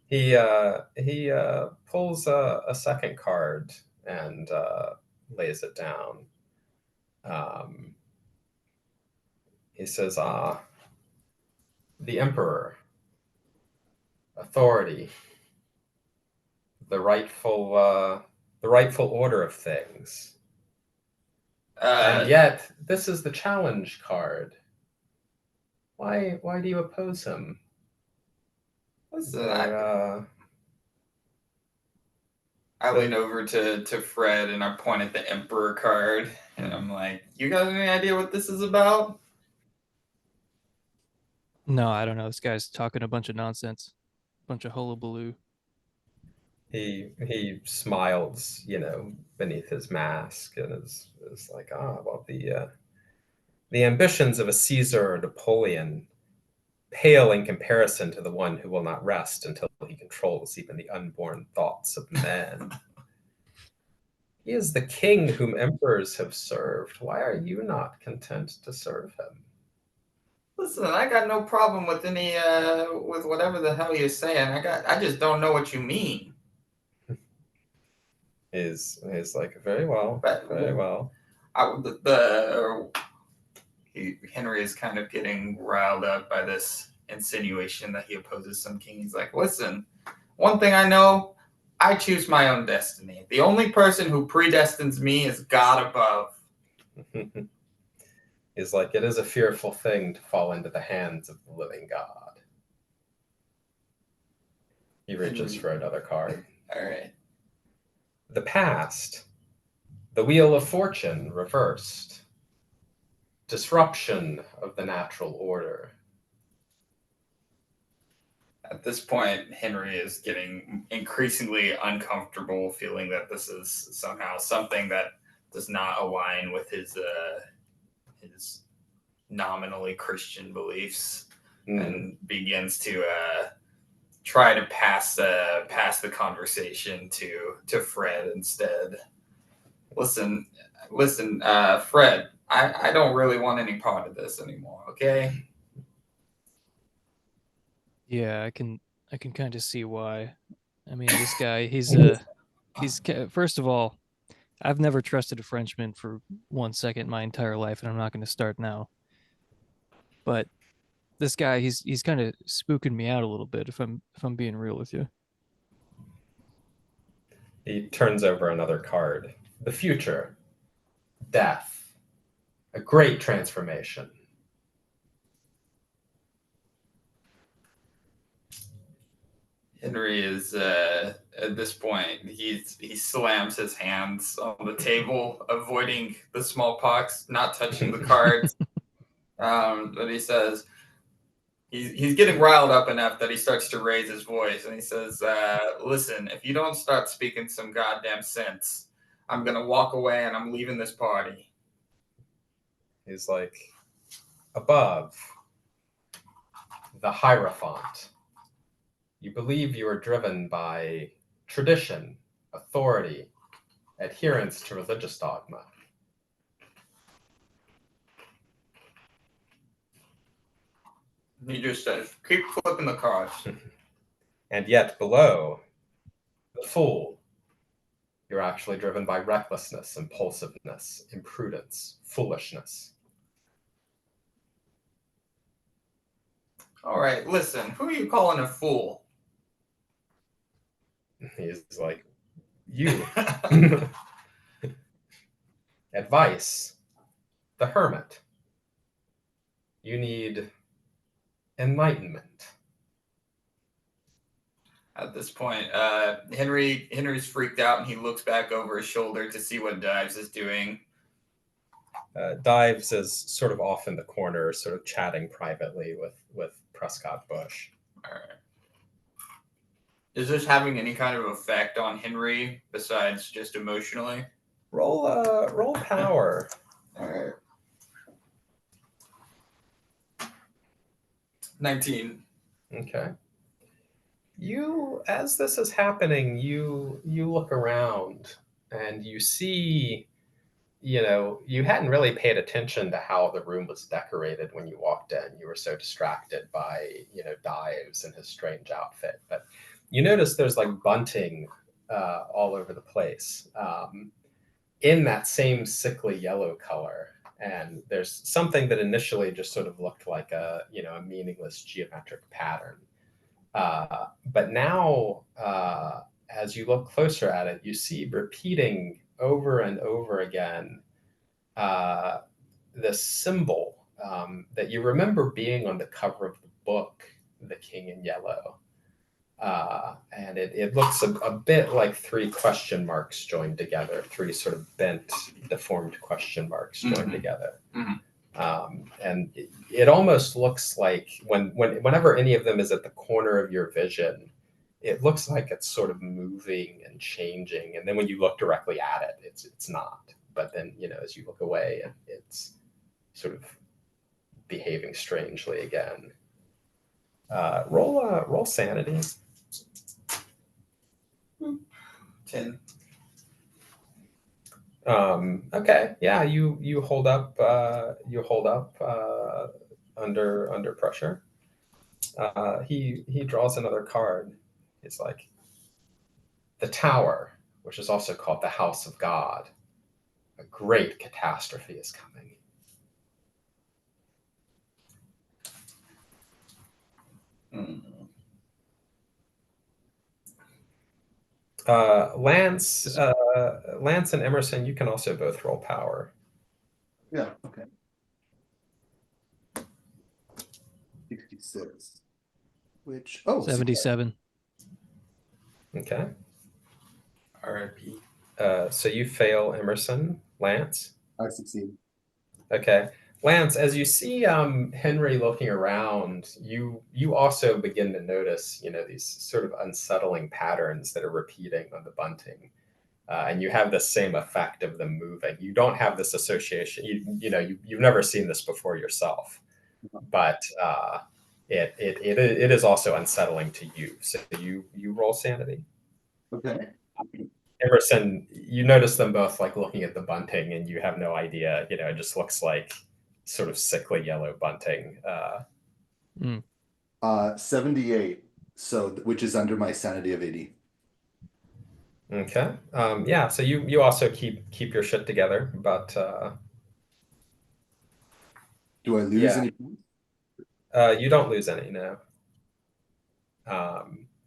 He pulls a second card and lays it down. He says, the emperor, authority, the rightful order of things. And yet, this is the challenge card. Why do you oppose him? Listen, I lean over to Fred and I point at the Emperor card and I'm like, you got any idea what this is about? No, I don't know. This guy's talking a bunch of nonsense, bunch of hullabaloo. He smiles, beneath his mask, and is like, well, the ambitions of a Caesar or Napoleon pale in comparison to the one who will not rest until he controls even the unborn thoughts of men. He is the king whom emperors have served. Why are you not content to serve him? Listen, I got no problem with with whatever the hell you're saying. I just don't know what you mean. He's like, very well, But very well. Henry is kind of getting riled up by this insinuation that he opposes some king. He's like, listen, one thing I know, I choose my own destiny. The only person who predestines me is God above. He's like, it is a fearful thing to fall into the hands of the living God. He reaches for another card. All right. The past, The wheel of fortune reversed. Disruption of the natural order. At this point, Henry is getting increasingly uncomfortable, feeling that this is somehow something that does not align with his nominally Christian beliefs, and begins to try to pass the conversation to Fred instead. Listen, Fred. I don't really want any part of this anymore. Okay. Yeah, I can kind of see why. I mean, this guy, he's first of all, I've never trusted a Frenchman for 1 second in my entire life, and I'm not going to start now. But this guy, he's kind of spooking me out a little bit, if I'm being real with you. He turns over another card. The future. Death. A great transformation. Henry is at this point he slams his hands on the table, avoiding the smallpox, not touching the cards. But he says he's getting riled up enough that he starts to raise his voice, and he says, "Listen, if you don't start speaking some goddamn sense, I'm gonna walk away and I'm leaving this party." He's like, above, the Hierophant. You believe you are driven by tradition, authority, adherence to religious dogma. He just says, "Keep flipping the cards." And yet below, the Fool. You're actually driven by recklessness, impulsiveness, imprudence, foolishness. All right, listen, who are you calling a fool? He's like, you. Advice. The Hermit. You need enlightenment. At this point, Henry's freaked out, and he looks back over his shoulder to see what Dives is doing. Dives is sort of off in the corner, sort of chatting privately with Prescott Bush. All right. Is this having any kind of effect on Henry besides just emotionally? Roll power. All right. 19. Okay. You, as this is happening, you look around and you see, you hadn't really paid attention to how the room was decorated when you walked in. You were so distracted by, Dives and his strange outfit. But you notice there's like bunting all over the place in that same sickly yellow color. And there's something that initially just sort of looked like a meaningless geometric pattern. But now, as you look closer at it, you see repeating over and over again this symbol that you remember being on the cover of the book, The King in Yellow. And it looks a bit like 3 question marks joined together, 3 sort of bent, deformed question marks joined together. And it almost looks like whenever any of them is at the corner of your vision, it looks like it's sort of moving and changing. And then when you look directly at it, it's not. But then, as you look away, it's sort of behaving strangely again. Roll sanity. 10. Okay, yeah, you hold up under pressure. He draws another card. It's like the Tower, which is also called the House of God. A great catastrophe is coming. Lance and Emerson, you can also both roll power. Yeah, okay. 66. 77. Okay. RIP. So you fail, Emerson. Lance? I succeed. Okay. Lance, as you see Henry looking around, you also begin to notice, these sort of unsettling patterns that are repeating on the bunting. And you have the same effect of them moving. You don't have this association. You've never seen this before yourself, but it is also unsettling to you. So you roll sanity. Okay. Emerson, you notice them both like looking at the bunting, and you have no idea. It just looks like sort of sickly yellow bunting. 78. So which is under my sanity of 80. Okay. Yeah. So you also keep your shit together, but Do I lose yeah, any points? you don't lose any. No.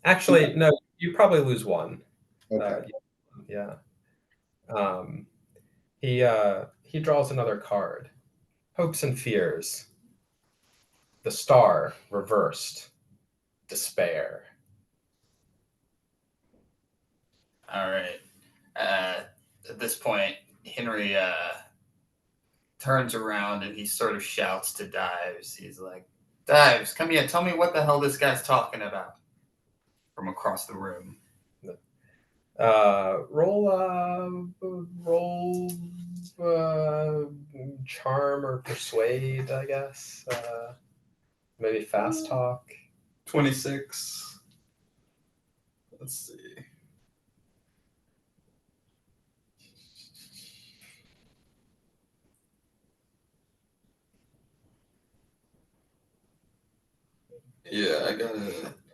Actually, no. You probably lose one. Okay. Yeah. He draws another card. Hopes and fears. The star reversed. Despair. All right. At this point, Henry turns around and he sort of shouts to Dives. He's like, Dives, come here. Tell me what the hell this guy's talking about from across the room. Roll charm or persuade, I guess. Maybe fast talk. 26. Let's see. Yeah,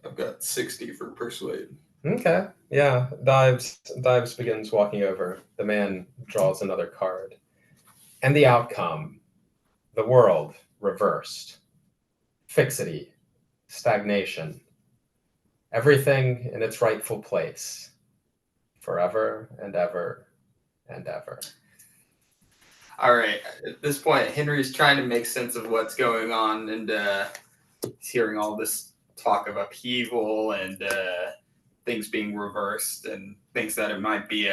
I've got 60 for persuade. Okay. Yeah. Dives begins walking over. The man draws another card. And the outcome, the world reversed. Fixity, stagnation, everything in its rightful place, forever and ever and ever. All right. At this point, Henry's trying to make sense of what's going on, and he's hearing all this talk of upheaval and things being reversed, and thinks that it might be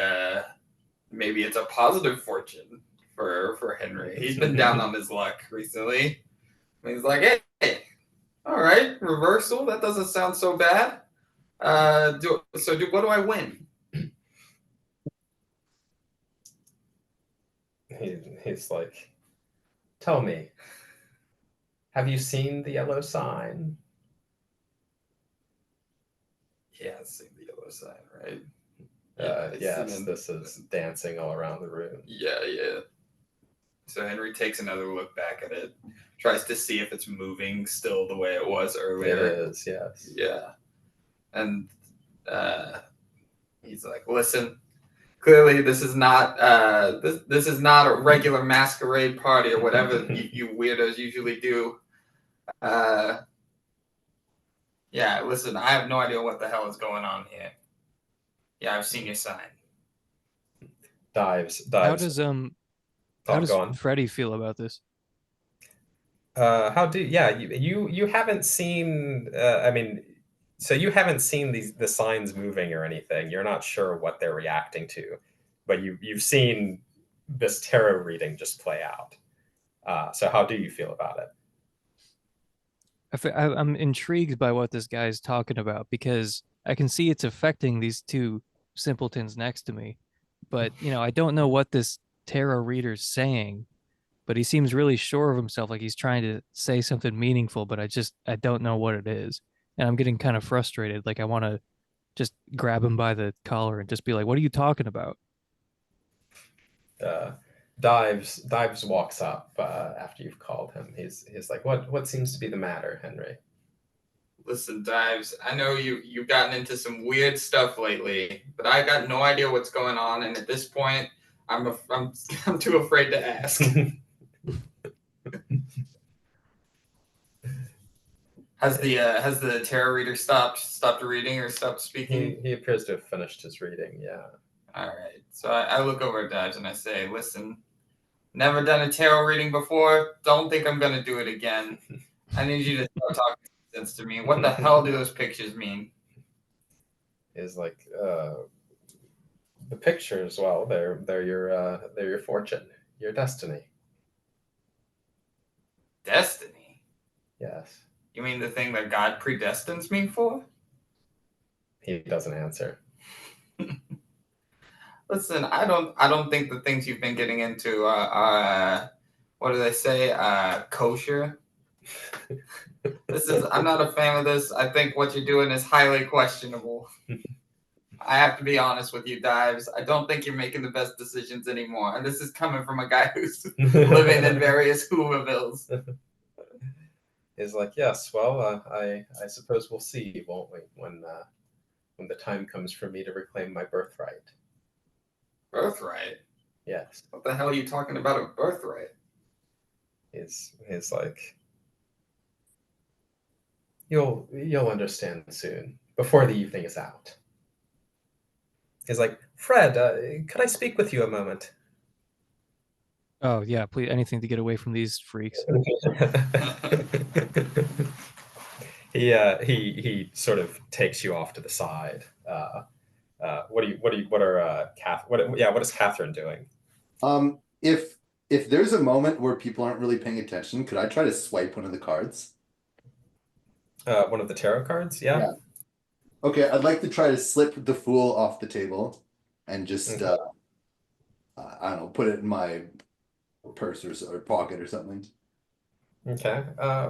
maybe it's a positive fortune for Henry. He's been down on his luck recently. He's like, hey, all right, reversal. That doesn't sound so bad. What do I win? He's like, tell me, have you seen the yellow sign? Yeah, I've seen the yellow sign, right? Yes, this is dancing all around the room. Yeah. So Henry takes another look back at it, tries to see if it's moving still the way it was earlier. It is, yes. Yeah. And he's like, listen, clearly this is not this is not a regular masquerade party or whatever you weirdos usually do. Yeah, listen, I have no idea what the hell is going on here. Yeah, I've seen your sign. Dives. How does go on. Freddie feel about this? You haven't seen so you haven't seen the signs moving or anything. You're not sure what they're reacting to, but you've seen this tarot reading just play out. So how do you feel about it? I'm intrigued by what this guy's talking about because I can see it's affecting these two simpletons next to me, but I don't know what this tarot reader's saying, but he seems really sure of himself, like he's trying to say something meaningful, but I don't know what it is, and I'm getting kind of frustrated. Like I want to just grab him by the collar and just be like, "What are you talking about?" Dives walks up after you've called him. He's like, what seems to be the matter, Henry? Listen, Dives, I know you've gotten into some weird stuff lately, but I got no idea what's going on, and at this point, I'm too afraid to ask. Has the tarot reader stopped reading or stopped speaking? He appears to have finished his reading. Yeah. All right. So I look over at Dives and I say, "Listen, never done a tarot reading before. Don't think I'm gonna do it again. I need you to start talking sense to me. What the hell do those pictures mean?" Is like The pictures, well, they're your fortune, your destiny. Destiny? Yes. You mean the thing that God predestines me for? He doesn't answer. Listen, I don't think the things you've been getting into are what do they say? Kosher. I'm not a fan of this. I think what you're doing is highly questionable. I have to be honest with you, Dives. I don't think you're making the best decisions anymore. And this is coming from a guy who's living in various Hoovervilles. He's like, yes, well, I suppose we'll see, won't we, when the time comes for me to reclaim my birthright. Birthright? Yes. What the hell are you talking about a birthright? He's like, you'll understand soon, before the evening is out. He's like, Fred, could I speak with you a moment? Oh yeah, please, anything to get away from these freaks. He sort of takes you off to the side. What is Catherine doing? If there's a moment where people aren't really paying attention, could I try to swipe one of the cards? One of the tarot cards? Yeah. Okay, I'd like to try to slip the Fool off the table and just I don't know, put it in my purse or pocket or something. Okay.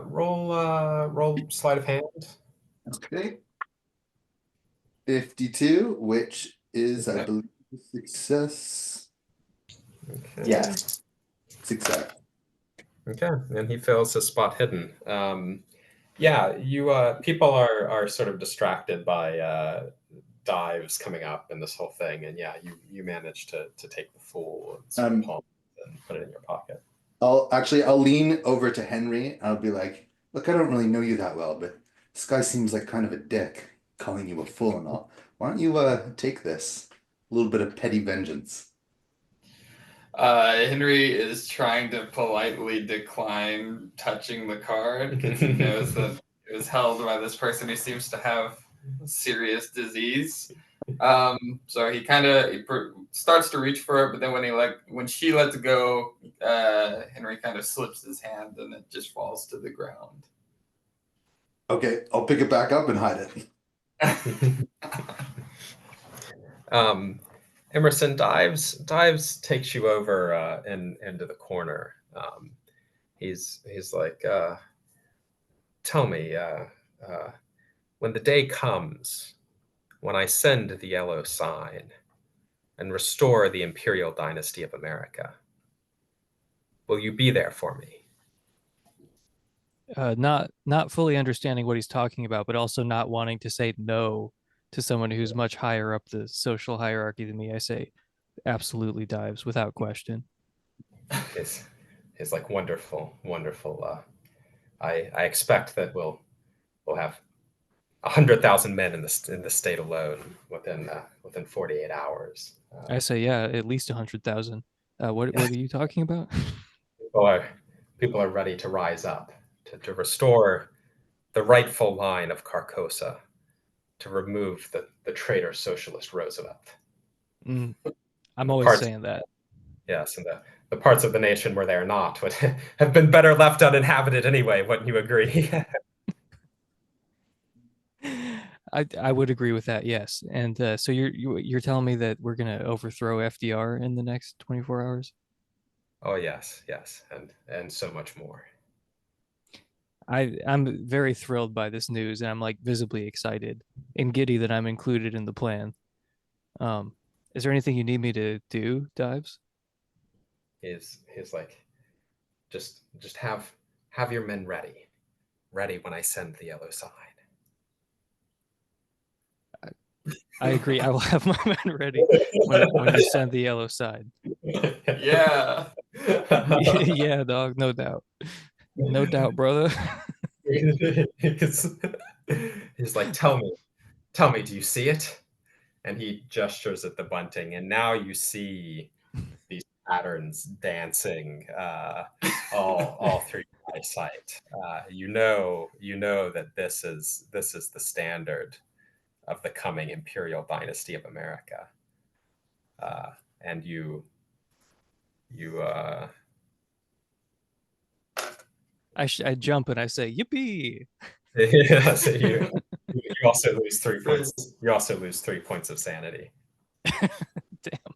Roll sleight of hand. Okay. 52, which is, I believe, success. Okay. Yeah, success. Okay, and he fails his spot hidden. Yeah, you people are sort of distracted by dives coming up and this whole thing, and yeah, you manage to take the Fool and sort of palm it and put it in your pocket. I'll lean over to Henry. I'll be like, look, I don't really know you that well, but this guy seems like kind of a dick, calling you a fool and all. Why don't you take this? A little bit of petty vengeance. Henry is trying to politely decline touching the card because he knows that it was held by this person who seems to have serious disease. So he starts to reach for it, but then when she lets go, Henry kind of slips his hand and it just falls to the ground. Okay, I'll pick it back up and hide it. Emerson dives takes you over into the corner. He's like, tell me, when the day comes, when I send the yellow sign and restore the imperial dynasty of America, will you be there for me? Not fully understanding what he's talking about, but also not wanting to say no to someone who's much higher up the social hierarchy than me. I say absolutely, Dives, without question. It's like wonderful. I expect that we'll have 100,000 men in the state alone within 48 hours. I say, yeah, at least 100,000. What are you talking about? People are ready to rise up to restore the rightful line of Carcosa, to remove the traitor socialist Roosevelt. I'm always saying that. Yes, and the parts of the nation where they are not would have been better left uninhabited anyway. Wouldn't you agree? I would agree with that. Yes, and so you're telling me that we're gonna overthrow FDR in the next 24 hours? Oh yes, and so much more. I'm very thrilled by this news, and I'm like visibly excited and giddy that I'm included in the plan. Is there anything you need me to do, Dives? He's like, just have your men ready when I send the yellow sign. I agree. I will have my men ready when you send the yellow sign. Yeah. Yeah, dog, no doubt. No doubt, brother. he's like, tell me, do you see it? And he gestures at the bunting, and now you see these patterns dancing all through your eyesight. You know that this is the standard of the coming imperial dynasty of America. and you I jump and I say, "Yippee!" yeah, so you also lose 3 points. You also lose 3 points of sanity. Damn.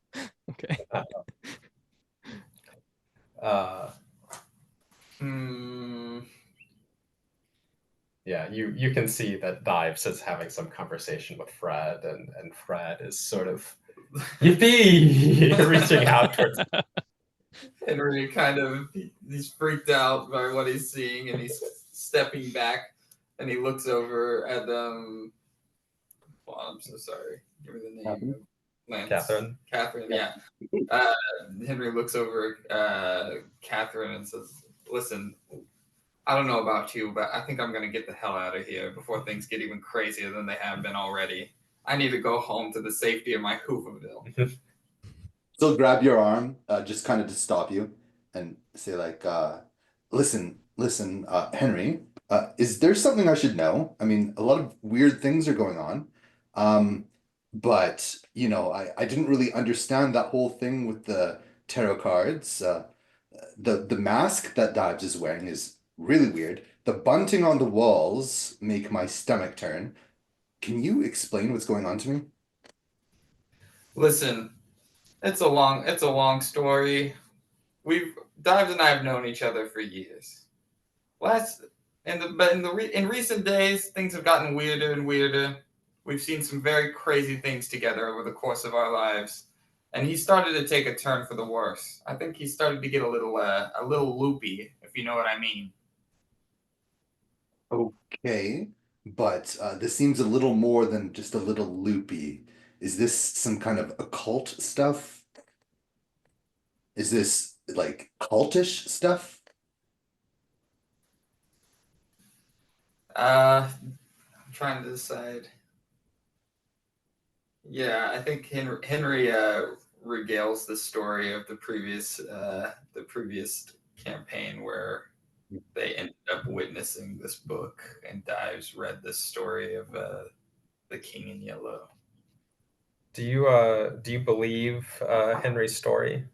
Okay. Uh, Hmm. yeah, you can see that Dives is having some conversation with Fred, and Fred is sort of yippee reaching out towards. Henry he's freaked out by what he's seeing, and he's stepping back, and he looks over at well, I'm so sorry. Give me the name. Catherine? Lance. Catherine. Yeah. Henry looks over Catherine and says, "Listen, I don't know about you, but I think I'm gonna get the hell out of here before things get even crazier than they have been already. I need to go home to the safety of my Hooverville." So grab your arm, just kind of to stop you, and say like, listen, Henry, is there something I should know? I mean, a lot of weird things are going on. But I didn't really understand that whole thing with the tarot cards. The mask that Dodge is wearing is really weird. The bunting on the walls make my stomach turn. Can you explain what's going on to me? Listen, it's a long story. Dives and I have known each other for years. In recent days, things have gotten weirder and weirder. We've seen some very crazy things together over the course of our lives, and he started to take a turn for the worse. I think he started to get a little loopy, if you know what I mean. Okay, but this seems a little more than just a little loopy. Is this some kind of occult stuff? Is this like cultish stuff? I'm trying to decide. Yeah, I think Henry regales the story of the previous campaign where they ended up witnessing this book, and Dives read this story of the King in Yellow. Do you believe Henry's story?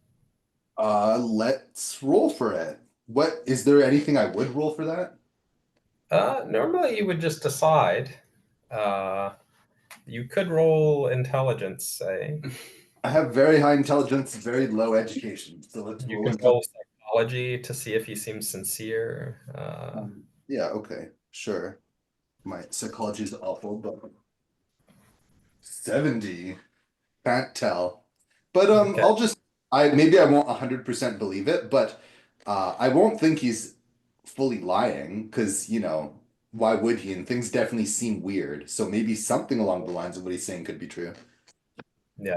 Let's roll for it. What is there anything I would roll for that? Normally you would just decide. You could roll intelligence, say. I have very high intelligence, very low education. So let's You roll could into roll psychology to see if he seems sincere. yeah, okay, sure. My psychology is awful, but 70. Can't tell. But Okay. maybe I won't 100% believe it, but I won't think he's fully lying because, why would he? And things definitely seem weird. So maybe something along the lines of what he's saying could be true. Yeah.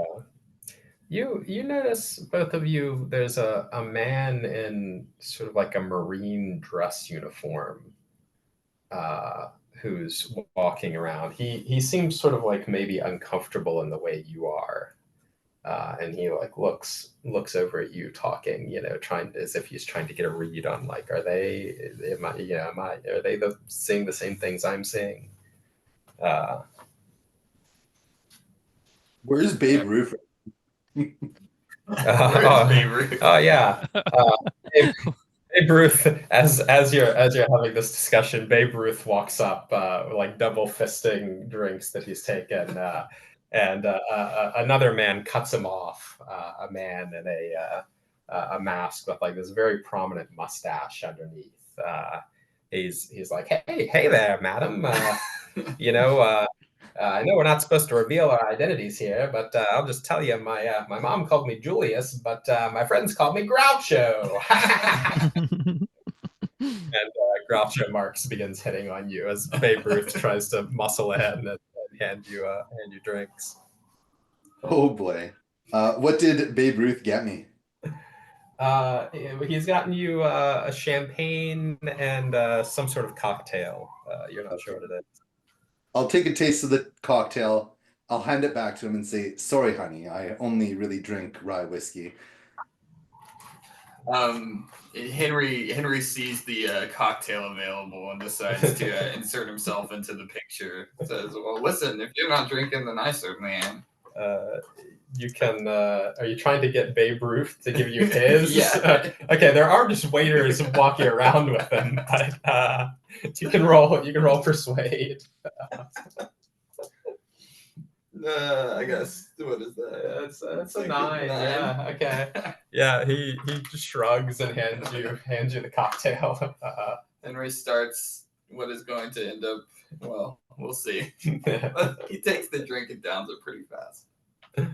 You notice, both of you, there's a man in sort of like a marine dress uniform who's walking around. He seems sort of like maybe uncomfortable in the way you are. And he like looks over at you talking, trying as if he's trying to get a read on like, are they seeing the same things I'm seeing? Where's Babe Ruth? Where's Babe Ruth? Oh yeah. Babe Ruth, as you're having this discussion, Babe Ruth walks up, like double fisting drinks that he's taken, and another man cuts him off. A man in a mask with like this very prominent mustache underneath. He's like, hey there, madam. I know we're not supposed to reveal our identities here, but I'll just tell you, my mom called me Julius, but my friends called me Groucho. And Groucho Marx begins hitting on you as Babe Ruth tries to muscle ahead and hand you drinks. Oh boy. What did Babe Ruth get me? He's gotten you a champagne and some sort of cocktail. You're not sure what it is. I'll take a taste of the cocktail. I'll hand it back to him and say, sorry, honey, I only really drink rye whiskey. Henry sees the cocktail available and decides to insert himself into the picture. Says, "Well, listen, if you're not drinking, then I certainly am." you can. Are you trying to get Babe Ruth to give you his? Yeah. Okay, there are just waiters walking around with them, but you can roll. You can roll persuade. I guess what is that? It's a like 9. Yeah. Okay. Yeah. He just shrugs and hands you the cocktail. Henry starts what is going to end up. Well, we'll see. He takes the drink and downs it pretty fast. I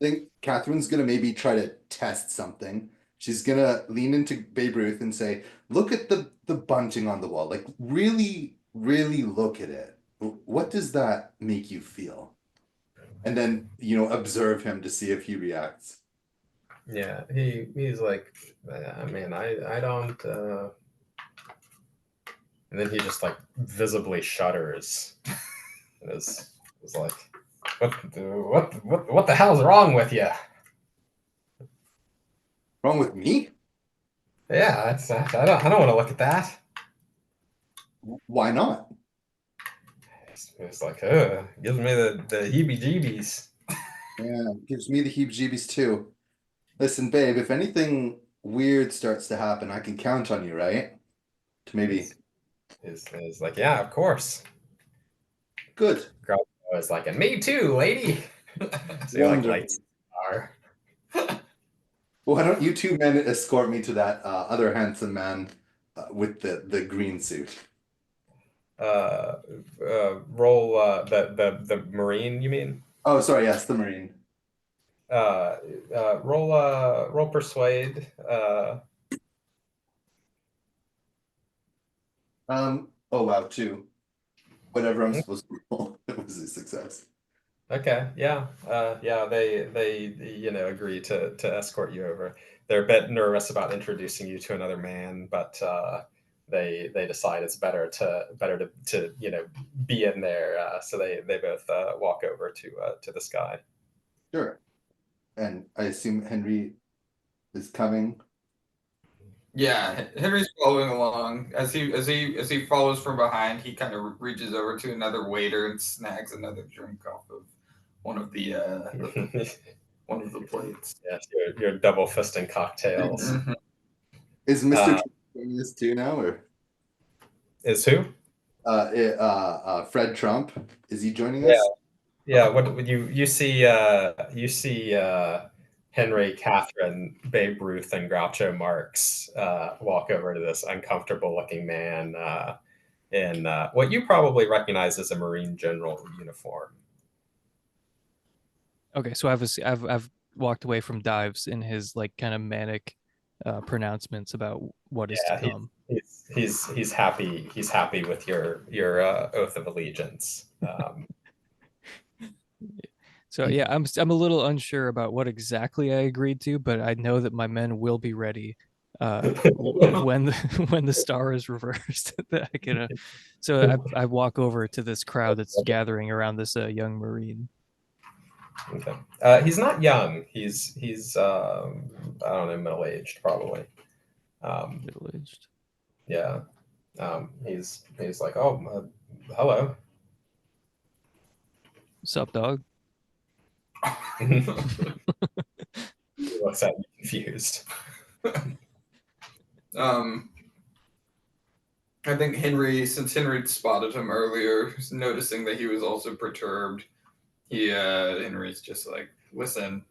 think Catherine's gonna maybe try to test something. She's gonna lean into Babe Ruth and say, "Look at the bunting on the wall. Like really, really look at it. What does that make you feel?" And then, observe him to see if he reacts. Yeah. He's like, man, I don't. And then he just like visibly shudders. And is like, what the hell's wrong with you? Wrong with me? Yeah, I don't want to look at that. Why not? It's like, gives me the heebie-jeebies. Yeah, gives me the heebie-jeebies too. Listen, babe, if anything weird starts to happen, I can count on you, right? To maybe. Is like, yeah, of course. Good. Girl was like, and me too, lady. So he like lights the car. Why don't you two men escort me to that other handsome man with the green suit? Roll the Marine, you mean? Oh, sorry, yes, the Marine. Roll persuade. Oh wow, 2. Whatever I'm supposed to roll, it was a success. Okay, yeah, yeah. They agree to escort you over. They're a bit nervous about introducing you to another man, but they decide it's better to be in there. So they both walk over to this guy. Sure. And I assume Henry is coming. Yeah, Henry's following along. As he follows from behind, he kind of reaches over to another waiter and snags another drink off of one of the one of the plates. Yes, you're double fisting cocktails. Mhm. Is Mr. Trump doing this too now, or Is who? Fred Trump? Is he joining Yeah. us? Yeah, what would you see? You see Henry, Catherine, Babe Ruth, and Groucho Marx walk over to this uncomfortable-looking man in what you probably recognize as a Marine general uniform. Okay, so I've walked away from Dives in his like kind of manic pronouncements about what is to Yeah, come. he's happy. He's happy with your oath of allegiance. So yeah, I'm a little unsure about what exactly I agreed to, but I know that my men will be ready when the star is reversed. That I can, so I walk over to this crowd that's gathering around this young Marine. Okay. He's not young. He's I don't know, middle aged probably. Middle aged. Yeah. He's like, oh, hello. Sup, dog? He looks at me confused. I think since Henry spotted him earlier, noticing that he was also perturbed, Henry's just like, listen,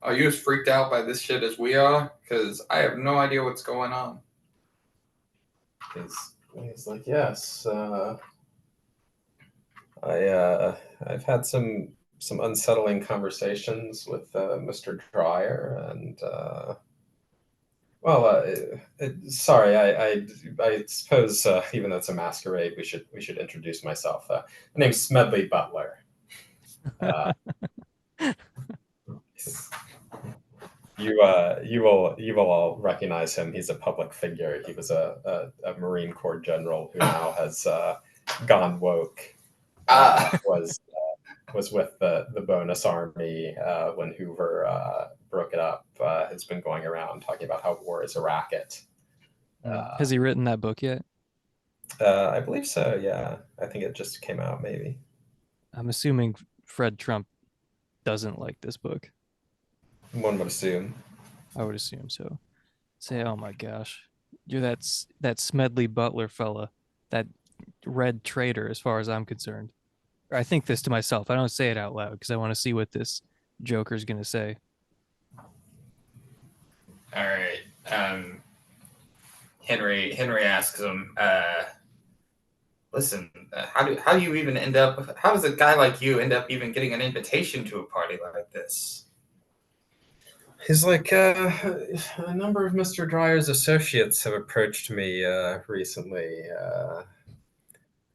are you as freaked out by this shit as we are? Because I have no idea what's going on. He's like, yes. I've had some unsettling conversations with Mr. Dreyer, and well, sorry, I suppose even though it's a masquerade, we should introduce myself. My name's Smedley Butler. You will all recognize him. He's a public figure. He was a Marine Corps general who now has gone woke. Was with the bonus army when Hoover broke it up. Has been going around talking about how war is a racket. Has he written that book yet? I believe so. Yeah, I think it just came out. Maybe. I'm assuming Fred Trump doesn't like this book. One would assume. I would assume so. Say, oh my gosh, you're that Smedley Butler fella, that red traitor, as far as I'm concerned. Or I think this to myself. I don't say it out loud because I want to see what this Joker's gonna say. All right. Henry asks him, listen, how do you even end up? How does a guy like you end up even getting an invitation to a party like this? He's like, a number of Mr. Dryer's associates have approached me recently,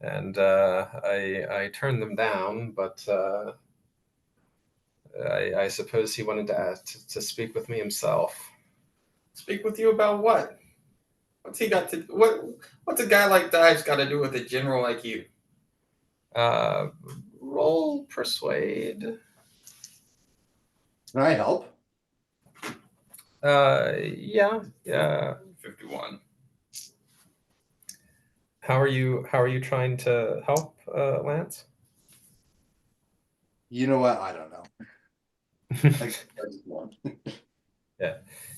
and I turned them down, but I suppose he wanted to speak with me himself. Speak with you about what? What's he got to what's a guy like Dives got to do with a general like you? Roll persuade. Can I help? Yeah. 51. How are you trying to help, Lance? You know what? I don't know.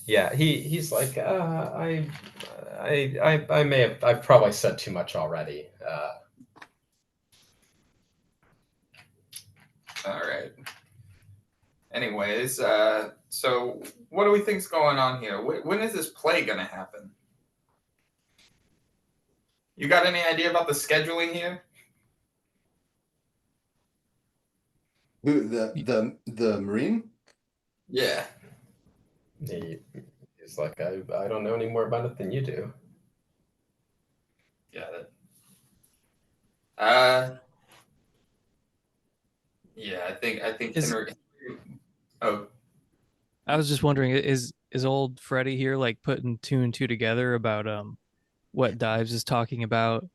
Yeah. He's like, I may have, I've probably said too much already. All right. Anyways, so what do we think's going on here? When is this play going to happen? You got any idea about the scheduling here? Who the Marine? Yeah. He's like, I don't know any more about it than you do. Got it. Yeah, I think Henry. Oh, I was just wondering, is old Freddy here like putting two and two together about what Dives is talking about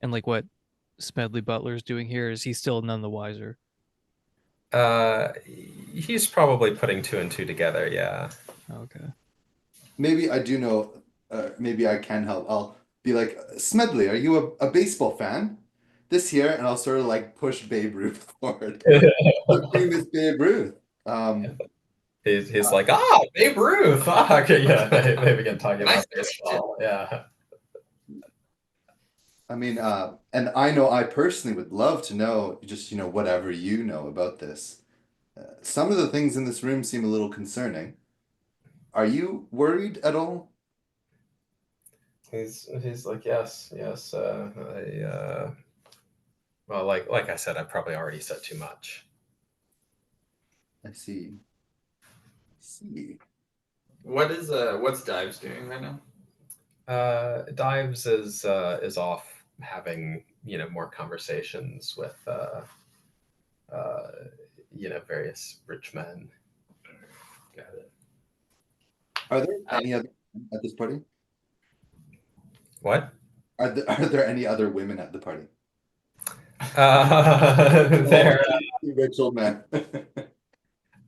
and like what Smedley Butler's doing here? Is he still none the wiser? He's probably putting two and two together. Yeah. Okay. Maybe I do know. Maybe I can help. I'll be like, Smedley, are you a baseball fan? This here, and I'll sort of like push Babe Ruth forward. The famous Babe Ruth. He's like, Babe Ruth. Okay, yeah. They begin talking about baseball. Yeah. I mean, and I know I personally would love to know just, whatever you know about this. Some of the things in this room seem a little concerning. Are you worried at all? He's like, yes. Well, like I said, I probably already said too much. I see. what's Dives doing right now? Dives is off having more conversations with various rich men. Got it. Are there any other women at this party? What? Are there any other women at the party? They're Rich old man.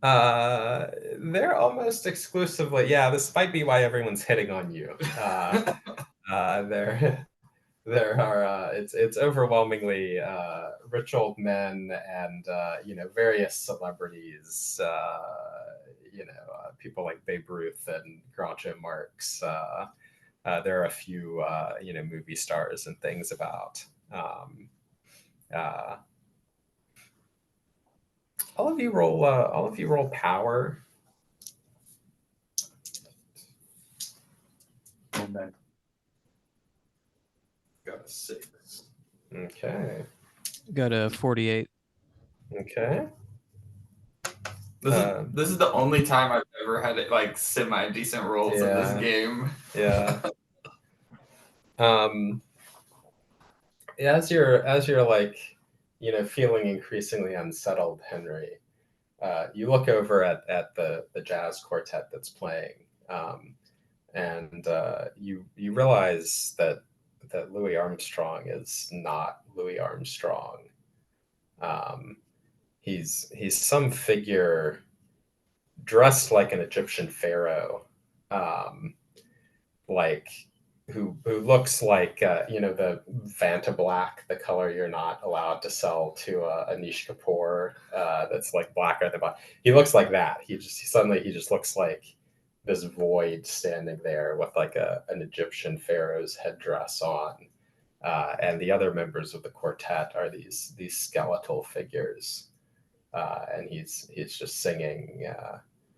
they're almost exclusively, yeah. This might be why everyone's hitting on you. There are it's overwhelmingly rich old men and various celebrities. People like Babe Ruth and Groucho Marx. There are a few movie stars and things about. All of you roll power. Oh, man. Got a 6. Okay. Got a 48. Okay. This is the only time I've ever had like semi decent rolls in this game. Yeah. As you're like, feeling increasingly unsettled, Henry, you look over at the jazz quartet that's playing, and you realize that Louis Armstrong is not Louis Armstrong. He's some figure dressed like an Egyptian pharaoh, like who looks like the Vanta Black, the color you're not allowed to sell to Anish Kapoor, that's like blacker at the bottom. He looks like that. He just looks like this void standing there with like an Egyptian pharaoh's headdress on. And the other members of the quartet are these skeletal figures, and he's just singing.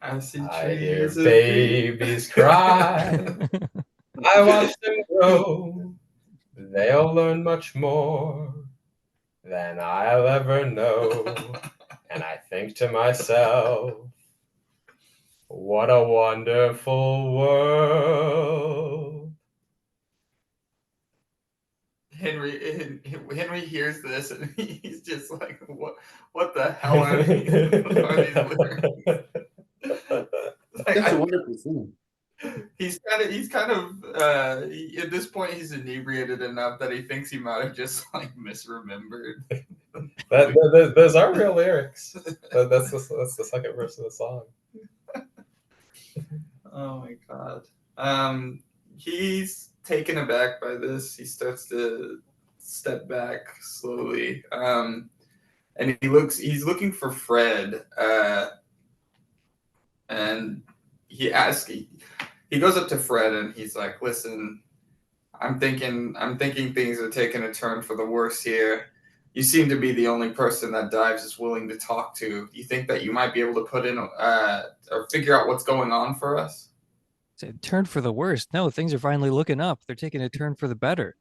I see I hear trees of babies cry. I watch them grow. They'll learn much more than I'll ever know. And I think to myself, what a wonderful world. Henry hears this and he's just like, what the hell are these lyrics? Like, That's a wonderful scene. he's kind of at this point he's inebriated enough that he thinks he might have just like misremembered. Those are real lyrics. That's the second verse of the song. Oh my god. He's taken aback by this. He starts to step back slowly. And he's looking for Fred. And he goes up to Fred and he's like, listen, I'm thinking things are taking a turn for the worse here. You seem to be the only person that Dives is willing to talk to. You think that you might be able to put in or figure out what's going on for us? Turn for the worst. No, things are finally looking up. They're taking a turn for the better.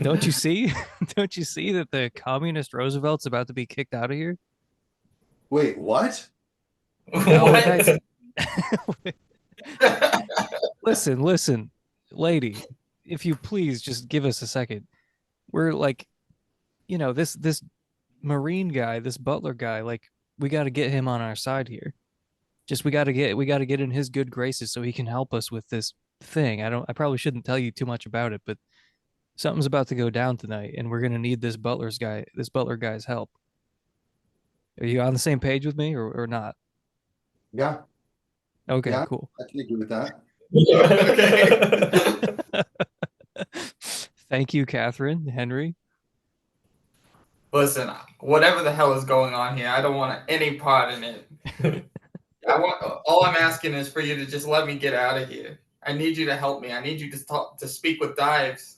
Don't you see? Don't you see that the communist Roosevelt's about to be kicked out of here? Wait, what? What? Listen, lady, if you please just give us a second. We're like, this Marine guy, this butler guy, like we got to get him on our side here. Just we got to get in his good graces so he can help us with this thing. I probably shouldn't tell you too much about it, but something's about to go down tonight and we're going to need this butler guy's help. Are you on the same page with me or not? Yeah. Okay, Yeah. cool. I can agree with that. Thank you, Catherine, Henry. Listen, whatever the hell is going on here, I don't want any part in it. All I'm asking is for you to just let me get out of here. I need you to help me. I need you to speak with Dives.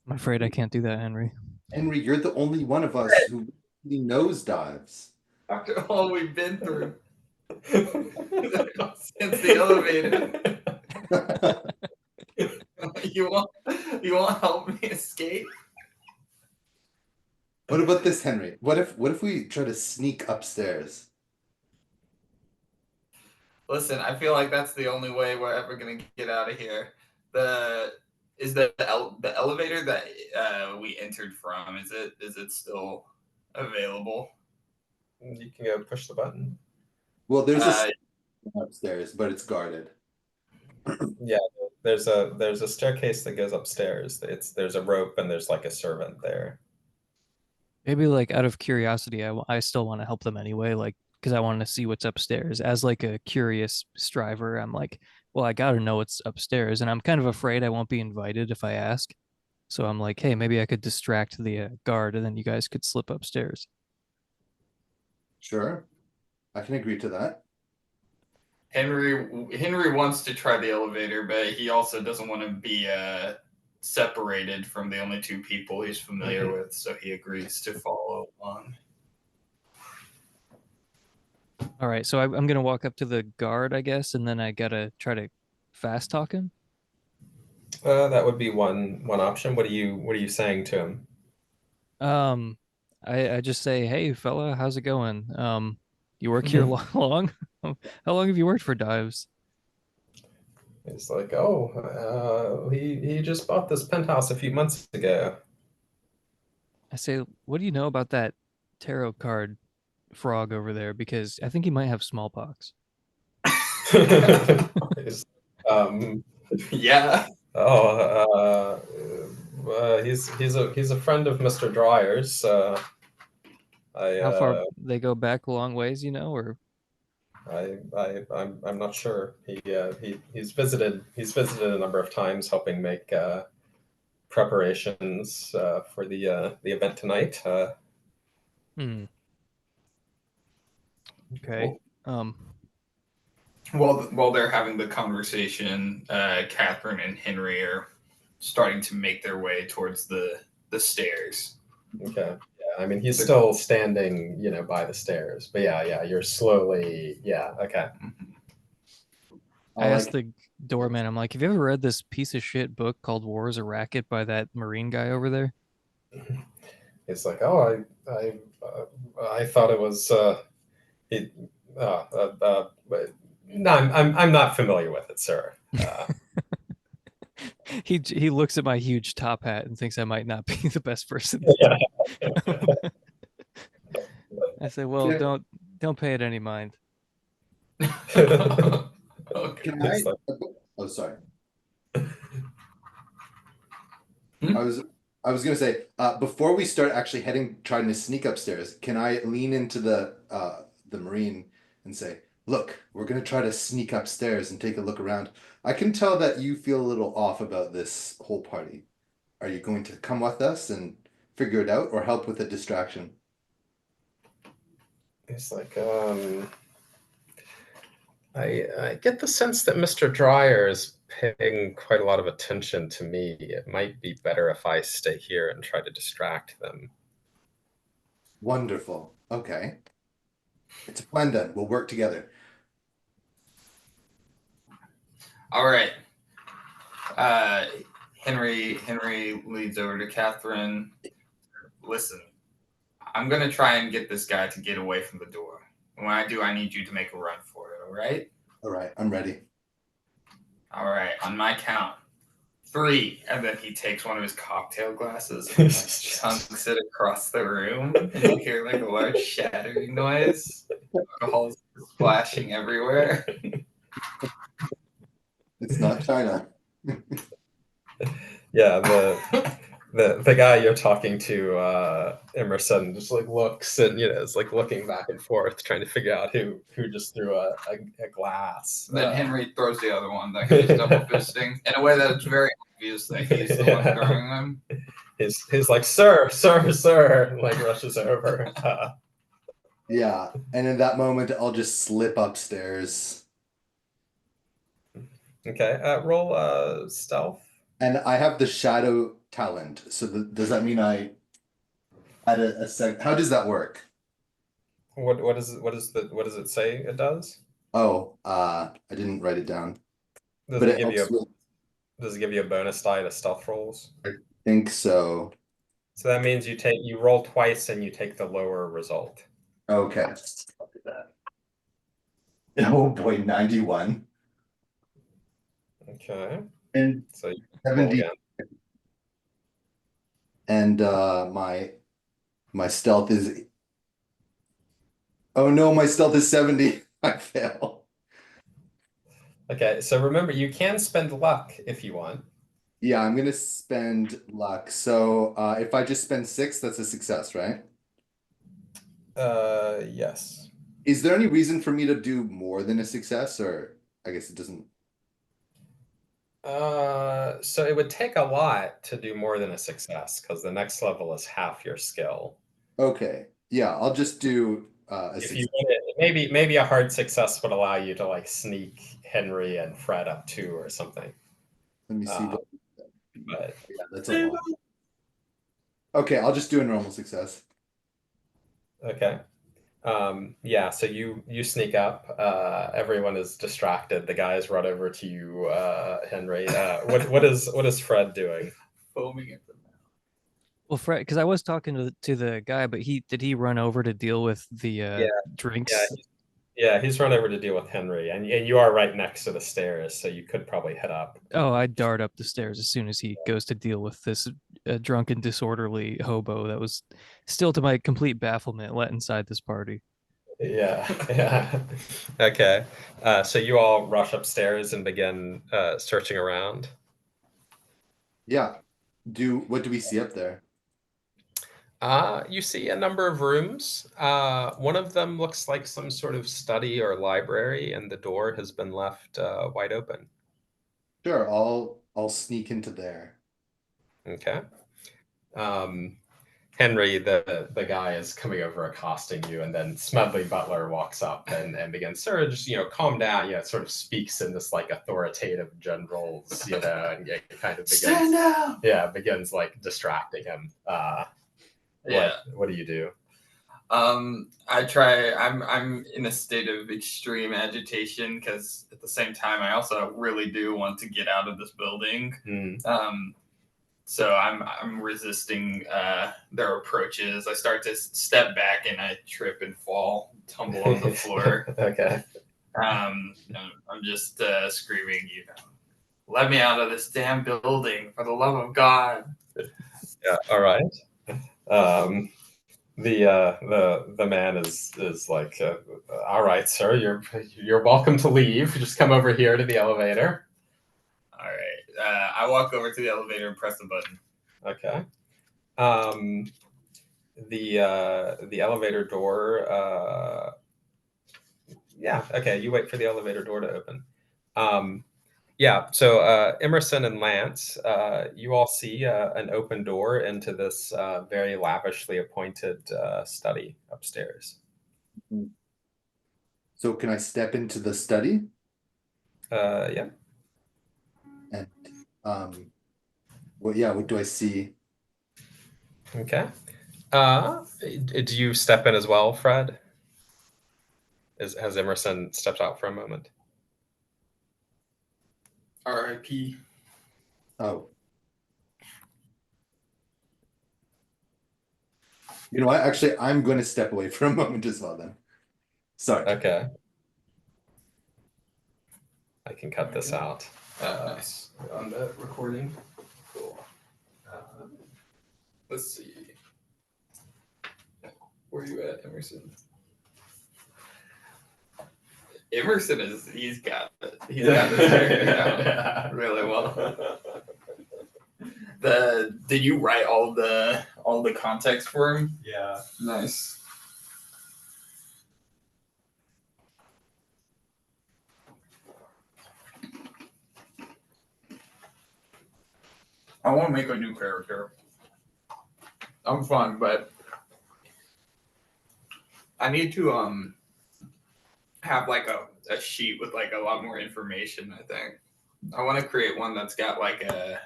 I'm afraid I can't do that, Henry. Henry, you're the only one of us who really knows Dives. After all we've been through since the elevator, you won't help me escape? What about this, Henry? What if we try to sneak upstairs? Listen, I feel like that's the only way we're ever gonna get out of here. The elevator that we entered from, is it still available? You can go push the button. Well, there's a upstairs, but it's guarded. Yeah, there's a staircase that goes upstairs. There's a rope and there's like a servant there. Maybe like out of curiosity, I still want to help them anyway, like because I want to see what's upstairs. As like a curious striver, I'm like, well, I got to know what's upstairs, and I'm kind of afraid I won't be invited if I ask. So I'm like, hey, maybe I could distract the guard, and then you guys could slip upstairs. Sure. I can agree to that. Henry wants to try the elevator, but he also doesn't want to be separated from the only two people he's familiar with, so he agrees to follow along. All right, so I'm gonna walk up to the guard, I guess, and then I gotta try to fast talk him. That would be one option. What are you saying to him? I just say, hey, fella, how's it going? You work here long? How long have you worked for Dives? It's like, he just bought this penthouse a few months ago. I say, what do you know about that tarot card frog over there? Because I think he might have smallpox. Yeah. He's a friend of Mr. Dryer's. How far they go back a long ways, or I'm not sure. He's visited a number of times, helping make preparations for the event tonight. Okay. While they're having the conversation, Catherine and Henry are starting to make their way towards the stairs. Okay. Yeah. I mean, he's still standing, by the stairs. But yeah. You're slowly. Yeah. Okay. I asked the doorman, I'm like, have you ever read this piece of shit book called War is a Racket by that Marine guy over there? It's like, oh, I thought it was. But no, I'm not familiar with it, sir. He looks at my huge top hat and thinks I might not be the best person. Yeah. I say, well, don't pay it any mind. Okay. Can I? Oh, sorry. I was gonna say, before we start actually trying to sneak upstairs, can I lean into the Marine and say, "Look, we're gonna try to sneak upstairs and take a look around. I can tell that you feel a little off about this whole party. Are you going to come with us and figure it out, or help with a distraction?" It's like, I get the sense that Mr. Dreyer is paying quite a lot of attention to me. It might be better if I stay here and try to distract them. Wonderful. Okay. It's a plan then. We'll work together. All right. Henry leads over to Catherine. Listen, I'm gonna try and get this guy to get away from the door. When I do, I need you to make a run for it. All right? All right, I'm ready. All right. On my count, 3, and then he takes one of his cocktail glasses and chunks it across the room, and you hear like a large shattering noise. Alcohol splashing everywhere. It's not China. Yeah, the guy you're talking to, Emerson, just like looks and is like looking back and forth, trying to figure out who just threw a glass. Then Henry throws the other one that he's double fisting in a way that it's very obvious that he's the one throwing them. He's like, sir, and like rushes over. Yeah, and in that moment, I'll just slip upstairs. Okay, roll stealth. And I have the shadow talent, so does that mean I add a sec? How does that work? What does it say it does? Oh, I didn't write it down. Does But it give you a bonus die to stealth rolls? I think so. So that means you roll twice and you take the lower result. Okay. I'll do that. Oh boy, 91. Okay. And so 70. And my stealth is. Oh no, my stealth is 70. I fail. Okay, so remember, you can spend luck if you want. Yeah, I'm gonna spend luck. So if I just spend 6, that's a success, right? Yes. Is there any reason for me to do more than a success, or I guess it doesn't? So it would take a lot to do more than a success because the next level is half your skill. Okay. Yeah, I'll just do a If success. you maybe a hard success would allow you to like sneak Henry and Fred up too or something. Let me see. But yeah, that's a lot. Okay, I'll just do a normal success. Okay. Yeah, so you sneak up. Everyone is distracted. The guys run over to you, Henry. What is Fred doing? Foaming at the mouth. Well, Fred, because I was talking to the guy, but did he run over to deal with the drinks? Yeah, he's run over to deal with Henry, and you are right next to the stairs, so you could probably head up. Oh, I dart up the stairs as soon as he goes to deal with this drunken, disorderly hobo that was still, to my complete bafflement, let inside this party. Yeah. Okay. So you all rush upstairs and begin searching around. Yeah. What do we see up there? You see a number of rooms. One of them looks like some sort of study or library, and the door has been left wide open. Sure, I'll sneak into there. Okay. Um, Henry, the guy, is coming over accosting you, and then Smedley Butler walks up and begins, sir, just calm down. Sort of speaks in this like authoritative generals, and kind of begins, Stand down. Begins like distracting him. Yeah. What do you do? I try. I'm in a state of extreme agitation because at the same time I also really do want to get out of this building. So I'm resisting their approaches. I start to step back and I trip and fall, tumble on the floor. Okay. I'm just screaming, let me out of this damn building for the love of God. Yeah. All right. The man is like, all right, sir, you're welcome to leave. Just come over here to the elevator. All right. I walk over to the elevator and press the button. Okay. The elevator door. Yeah. Okay. You wait for the elevator door to open. So Emerson and Lance, you all see an open door into this very lavishly appointed study upstairs. So can I step into the study? Yeah. And what do I see? Okay. Do you step in as well, Fred? Has Emerson stepped out for a moment? R.I.P. Oh. You know what? Actually, I'm going to step away for a moment as well then. Sorry. Okay. I can cut this out. Nice. On the recording. Cool. Let's see. Where are you at, Emerson? Emerson he's got this figured out really well. Did you write all the context for him? Yeah. Nice. I want to make a new character. I'm fine, but I need to have like a sheet with like a lot more information. I think I want to create one that's got like a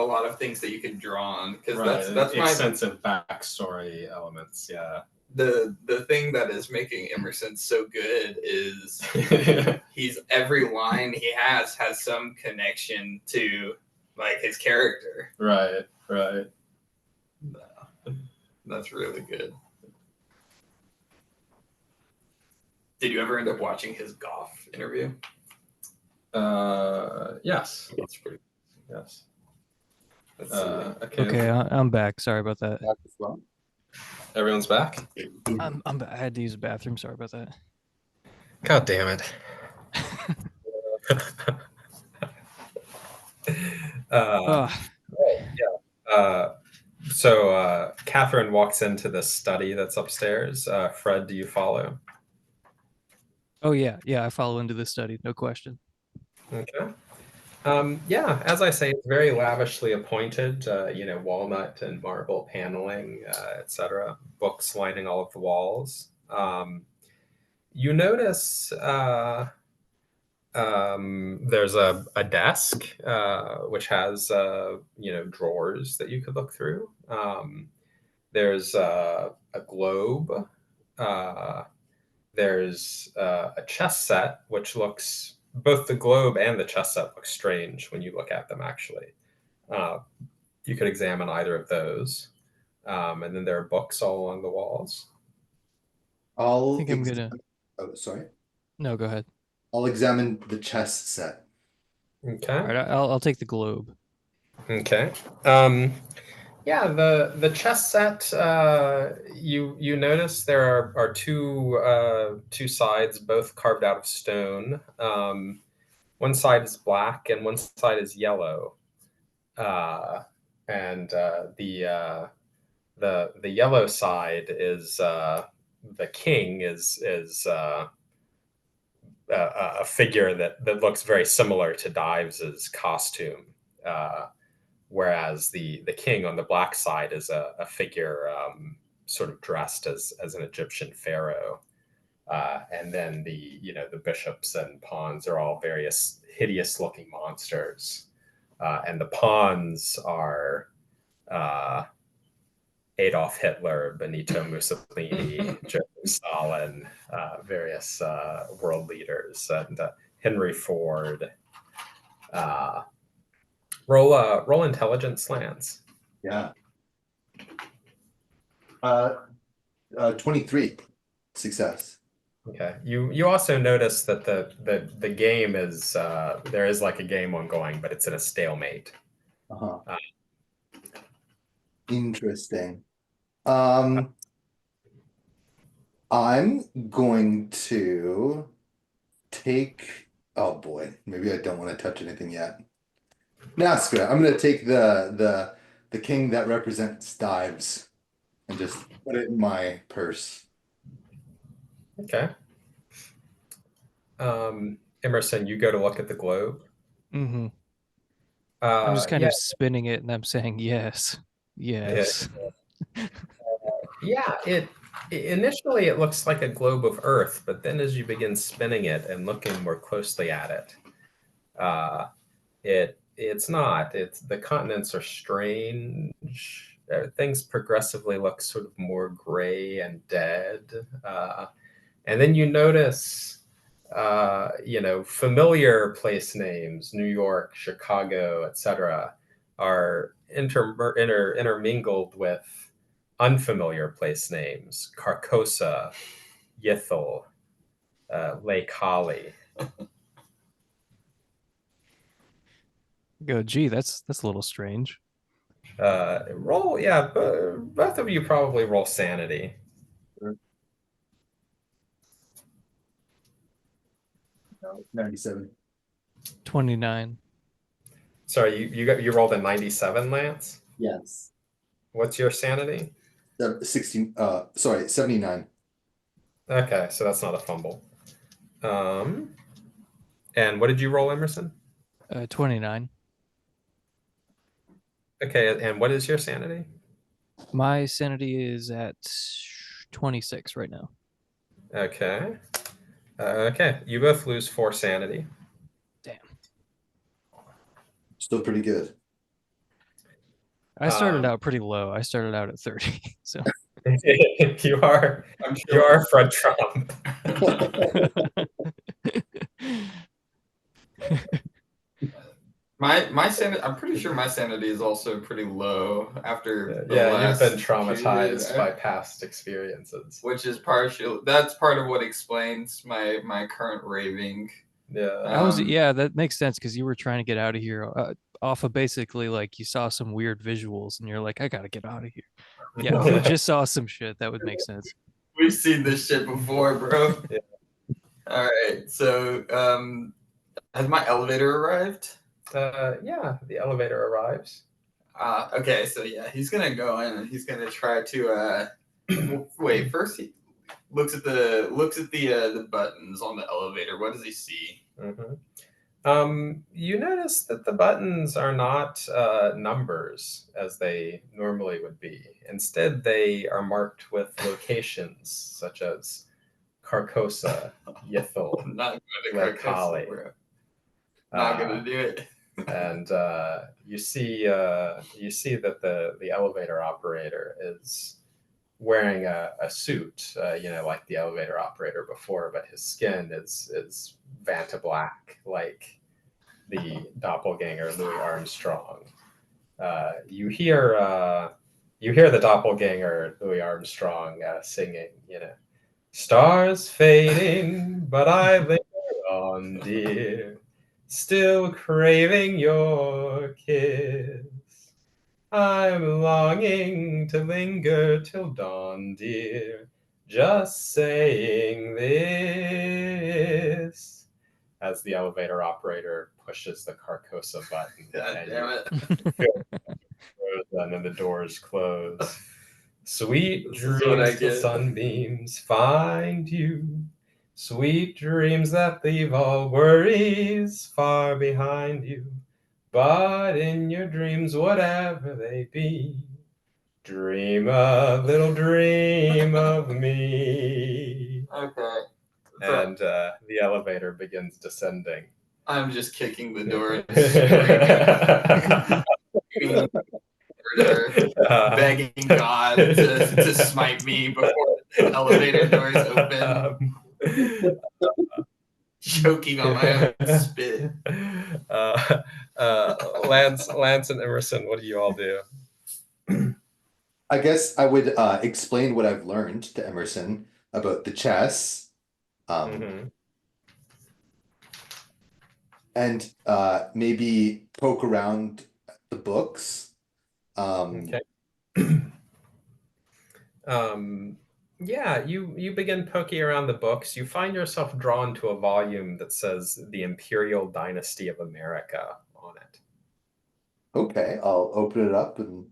lot of things that you can draw on because that's my sense of backstory elements. Yeah. The thing that is making Emerson so good is he's every line he has some connection to like his character. Right. That's really good. Did you ever end up watching his Goff interview? Yes. That's pretty. Yes. Let's see. Okay, I'm back. Sorry about that. Back as well. Everyone's back. I had to use the bathroom. Sorry about that. God damn it. So Catherine walks into the study that's upstairs. Fred, do you follow? Oh yeah, I follow into the study, no question. Okay. As I say, it's very lavishly appointed. Walnut and marble paneling, etc. Books lining all of the walls. You notice there's a desk which has drawers that you could look through. There's a globe. There's a chess set which looks, both the globe and the chess set look strange when you look at them. Actually, you could examine either of those, and then there are books all along the walls. I think I'm gonna. Oh, sorry. No, go ahead. I'll examine the chess set. Okay. All right, I'll take the globe. Okay. The chess set. You notice there are two sides, both carved out of stone. One side is black and one side is yellow. And the yellow side is the king is a figure that looks very similar to Dives's costume, whereas the king on the black side is a figure sort of dressed as an Egyptian pharaoh. And then the bishops and pawns are all various hideous looking monsters, and the pawns are Adolf Hitler, Benito Mussolini, Joseph Stalin, various world leaders, and Henry Ford. Roll intelligence slants. Yeah. 23 success. Okay. You also notice that the game is there is like a game ongoing, but it's in a stalemate. Uh-huh. Interesting. I'm going to take. Oh boy, maybe I don't want to touch anything yet. Nah, screw it. I'm going to take the king that represents Dives and just put it in my purse. Okay. Emerson, you go to look at the globe. Mm-hmm. I'm just kind Yeah, of spinning it, and I'm saying yes, yes. yeah. Initially it looks like a globe of Earth, but then as you begin spinning it and looking more closely at it, it's not. It's the continents are strange. Things progressively look sort of more gray and dead, and then you notice familiar place names, New York, Chicago, etc., are intermingled with unfamiliar place names, Carcosa, Yithel, Lake Holly. Go, gee, that's a little strange. Roll, yeah, both of you probably roll sanity. 97. 29. Sorry, you rolled a 97, Lance. Yes. What's your sanity? 16. Sorry, 79. Okay, so that's not a fumble. And what did you roll, Emerson? 29. Okay, and what is your sanity? My sanity is at 26 right now. Okay. Okay, you both lose 4 sanity. Damn. Still pretty good. I started out pretty low. I started out at 30. So you are I'm you sure. are Fred Trump. My sanity. I'm pretty sure my sanity is also pretty low after the Yeah, last you've been traumatized period, by past experiences. which is partial. That's part of what explains my current raving. Yeah. Yeah, that makes sense because you were trying to get out of here off of basically like you saw some weird visuals and you're like, I gotta get out of here. Yeah, if you just saw some shit, that would make sense. We've seen this shit before, bro. Yeah. All right. So, has my elevator arrived? Yeah, the elevator arrives. Okay. So yeah, he's gonna go in and he's gonna try to. Wait. First, he looks at the buttons on the elevator. What does he see? You notice that the buttons are not numbers as they normally would be. Instead, they are marked with locations such as Carcosa, Yithel, I'm not going to Lake Holly. Not gonna do it. And you see that the elevator operator is wearing a suit, like the elevator operator before, but his skin is Vanta black, like the doppelganger Louis Armstrong. You hear the doppelganger Louis Armstrong singing, stars fading, but I linger on, dear, still craving your kiss. I'm longing to linger till dawn, dear, just saying this. As the elevator operator pushes the Carcosa button. God damn it. And then the doors close. Sweet This is what I dreams till get. sunbeams find you. Sweet dreams that leave all worries far behind you. But in your dreams, whatever they be, little dream of me. Okay. So And the elevator begins descending. I'm just kicking the door and screaming begging God to smite me before the elevator doors open. Choking on my own spit. Lance and Emerson, what do you all do? I guess I would explain what I've learned to Emerson about the chess, and maybe poke around the books. Okay. Yeah, you begin poking around the books. You find yourself drawn to a volume that says "The Imperial Dynasty of America" on it. Okay, I'll open it up and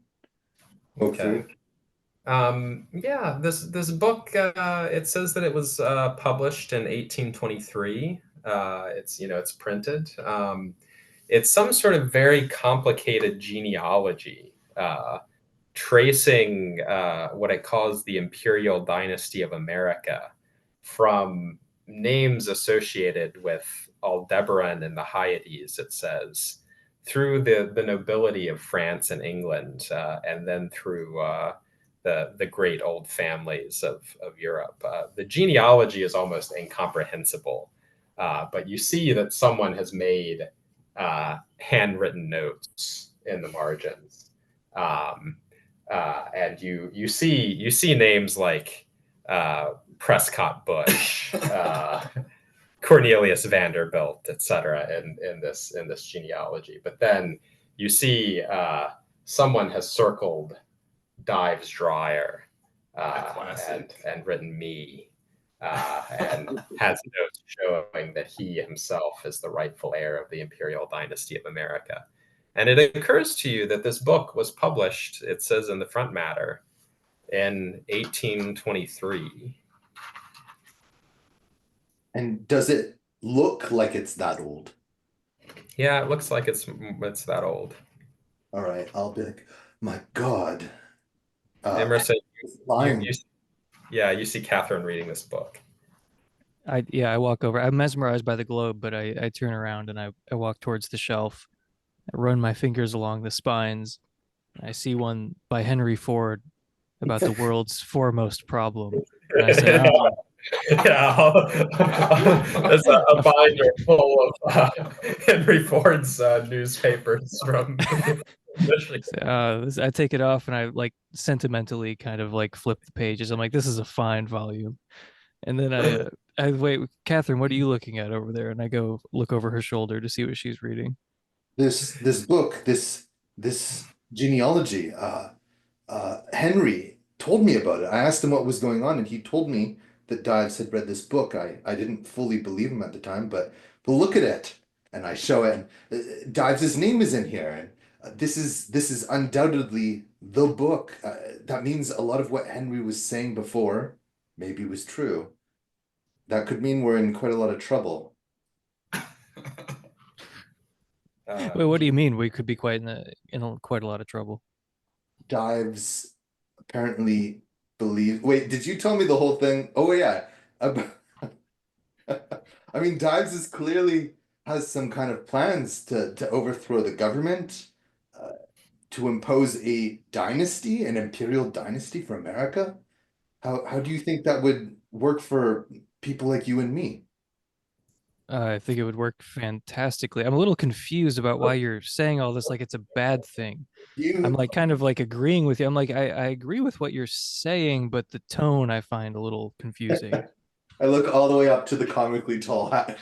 look Okay. through. Yeah, this book it says that it was published in 1823. It's printed. It's some sort of very complicated genealogy, tracing what it calls the Imperial Dynasty of America from names associated with Aldebaran and the Hyades, it says, through the nobility of France and England, and then through the great old families of Europe. The genealogy is almost incomprehensible, but you see that someone has made handwritten notes in the margins. And you see names like Prescott Bush, Cornelius Vanderbilt, etc. in this genealogy. But then you see someone has circled Dives Dryer and written me. And has notes showing that he himself is the rightful heir of the Imperial Dynasty of America. And it occurs to you that this book was published, it says in the front matter, in 1823. And does it look like it's that old? Yeah, it looks like it's that old. All right, I'll be like, my God. Emerson, Fine. you see Catherine reading this book. I walk over. I'm mesmerized by the globe, but I turn around and I walk towards the shelf. I run my fingers along the spines. I see one by Henry Ford about the world's foremost problem. And I say, Yeah, there's a binder full of Henry Ford's newspapers from I take it off and I like sentimentally kind of like flip the pages. I'm like, this is a fine volume. And then I wait, Catherine, what are you looking at over there? And I go look over her shoulder to see what she's reading. This book, this genealogy, Henry told me about it. I asked him what was going on, and he told me that Dives had read this book. I didn't fully believe him at the time, but look at it. And I show it, and Dives's name is in here. And this is undoubtedly the book. That means a lot of what Henry was saying before maybe was true. That could mean we're in quite a lot of trouble. Wait, what do you mean? We could be quite in quite a lot of trouble. Dives apparently believe. Wait, did you tell me the whole thing? Oh yeah. I mean, Dives is clearly has some kind of plans to overthrow the government, to impose a dynasty, an imperial dynasty for America. How do you think that would work for people like you and me? I think it would work fantastically. I'm a little confused about why you're saying all this like it's a bad thing. I'm like kind of like agreeing with you. I'm like, I agree with what you're saying, but the tone I find a little confusing. I look all the way up to the comically tall hat.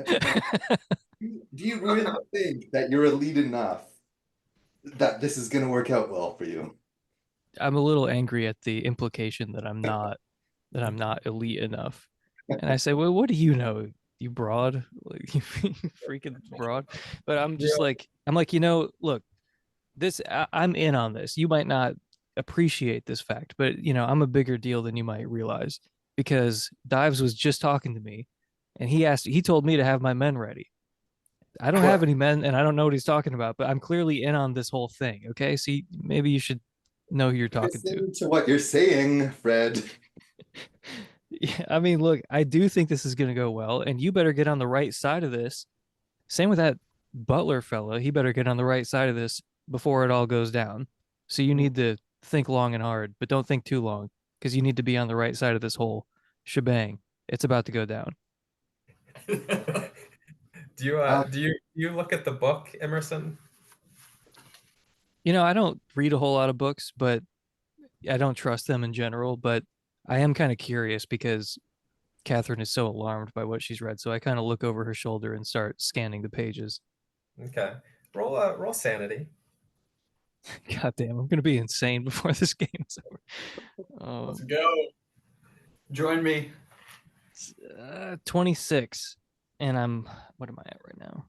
Do you really think that you're elite enough that this is going to work out well for you? I'm a little angry at the implication that I'm not elite enough. And I say, well, what do you know? You broad, like, you freaking broad. But I'm just like, look, I'm in on this. You might not appreciate this fact, but I'm a bigger deal than you might realize because Dives was just talking to me and he told me to have my men ready. I don't have What? any men and I don't know what he's talking about, but I'm clearly in on this whole thing. Okay. So maybe you should know who you're talking to. Listen to what you're saying, Fred. Yeah, I mean, look, I do think this is going to go well, and you better get on the right side of this. Same with that Butler fella. He better get on the right side of this before it all goes down. So you need to think long and hard, but don't think too long because you need to be on the right side of this whole shebang. It's about to go down. Do you look at the book, Emerson? I don't read a whole lot of books, but I don't trust them in general. But I am kind of curious because Catherine is so alarmed by what she's read. So I kind of look over her shoulder and start scanning the pages. Okay. Roll sanity. God damn, I'm gonna be insane before this game is over. Let's go. Join me. 26, and what am I at right now?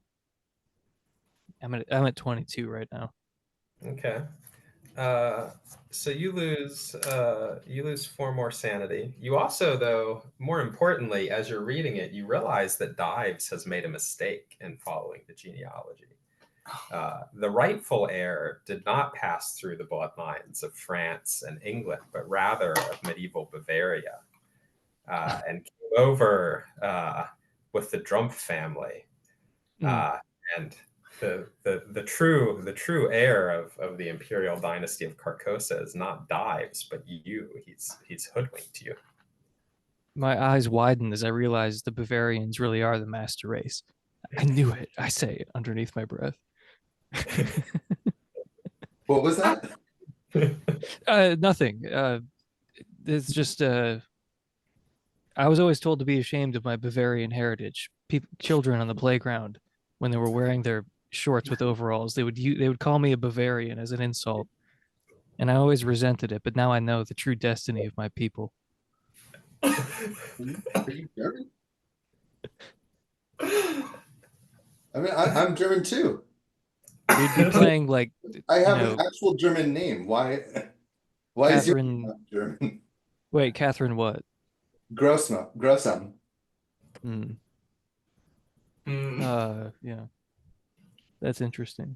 I'm at 22 right now. Okay. So you lose 4 more sanity. You also, though, more importantly, as you're reading it, you realize that Dives has made a mistake in following the genealogy. The rightful heir did not pass through the bloodlines of France and England, but rather of medieval Bavaria, and came over with the Drumpf family, and the true heir of the imperial dynasty of Carcosa is not Dives, but you. He's hoodwinked you. My eyes widen as I realize the Bavarians really are the master race. I knew it, I say underneath my breath. What was that? Nothing. It's just I was always told to be ashamed of my Bavarian heritage. Children on the playground, when they were wearing their shorts with overalls, they would call me a Bavarian as an insult, and I always resented it. But now I know the true destiny of my people. Are you German? I mean, I'm German too. We'd be playing like I have an actual German name. Why is your Catherine. name not German? Wait, Catherine, what? Grossam. Yeah, that's interesting.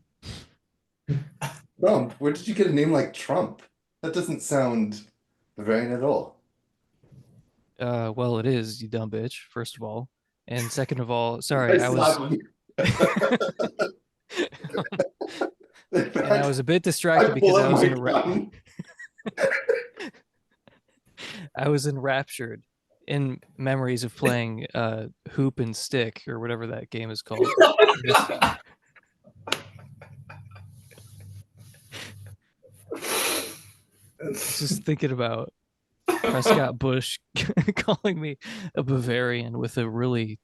Trump. Where did you get a name like Trump? That doesn't sound Bavarian at all. Well, it is, you dumb bitch, first of all. And second of all, sorry, I was and I was a bit distracted because I was I was enraptured in memories of playing hoop and stick or whatever that game is called. Just thinking about Prescott Bush calling me a Bavarian with a really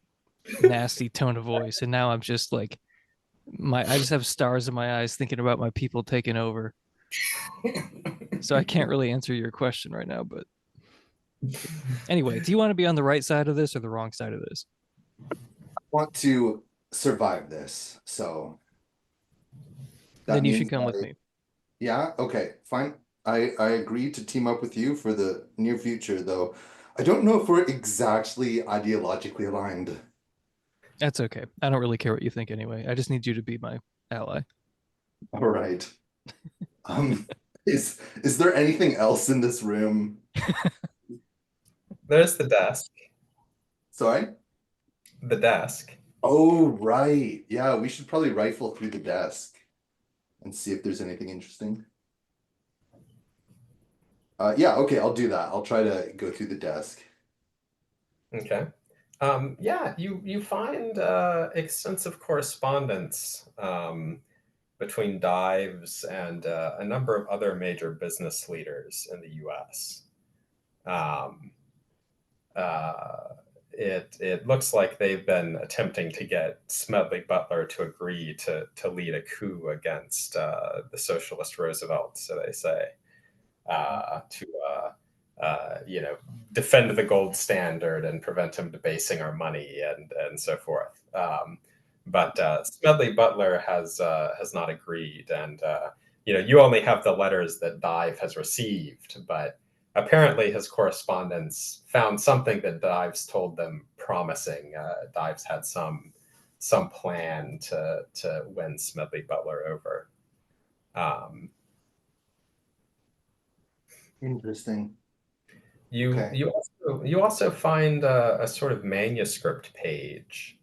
nasty tone of voice, and now I'm just like I just have stars in my eyes thinking about my people taking over. So I can't really answer your question right now, but anyway, do you want to be on the right side of this or the wrong side of this? I want to survive this, so then you should come with me. Yeah, okay, fine. I agree to team up with you for the near future, though I don't know if we're exactly ideologically aligned. That's okay. I don't really care what you think anyway. I just need you to be my ally. All right. Is there anything else in this room? There's the desk. Sorry? The desk. Oh, right. Yeah, we should probably rifle through the desk and see if there's anything interesting. Yeah, okay, I'll do that. I'll try to go through the desk. Okay. Yeah, you find extensive correspondence between Dives and a number of other major business leaders in the U.S. It looks like they've been attempting to get Smedley Butler to agree to lead a coup against the socialist Roosevelt, so they say, to defend the gold standard and prevent him debasing our money and so forth. But Smedley Butler has not agreed, and you only have the letters that Dive has received, but apparently his correspondents found something that Dive's told them promising. Dive's had some plan to win Smedley Butler over. Interesting. You Okay. you also find a sort of manuscript page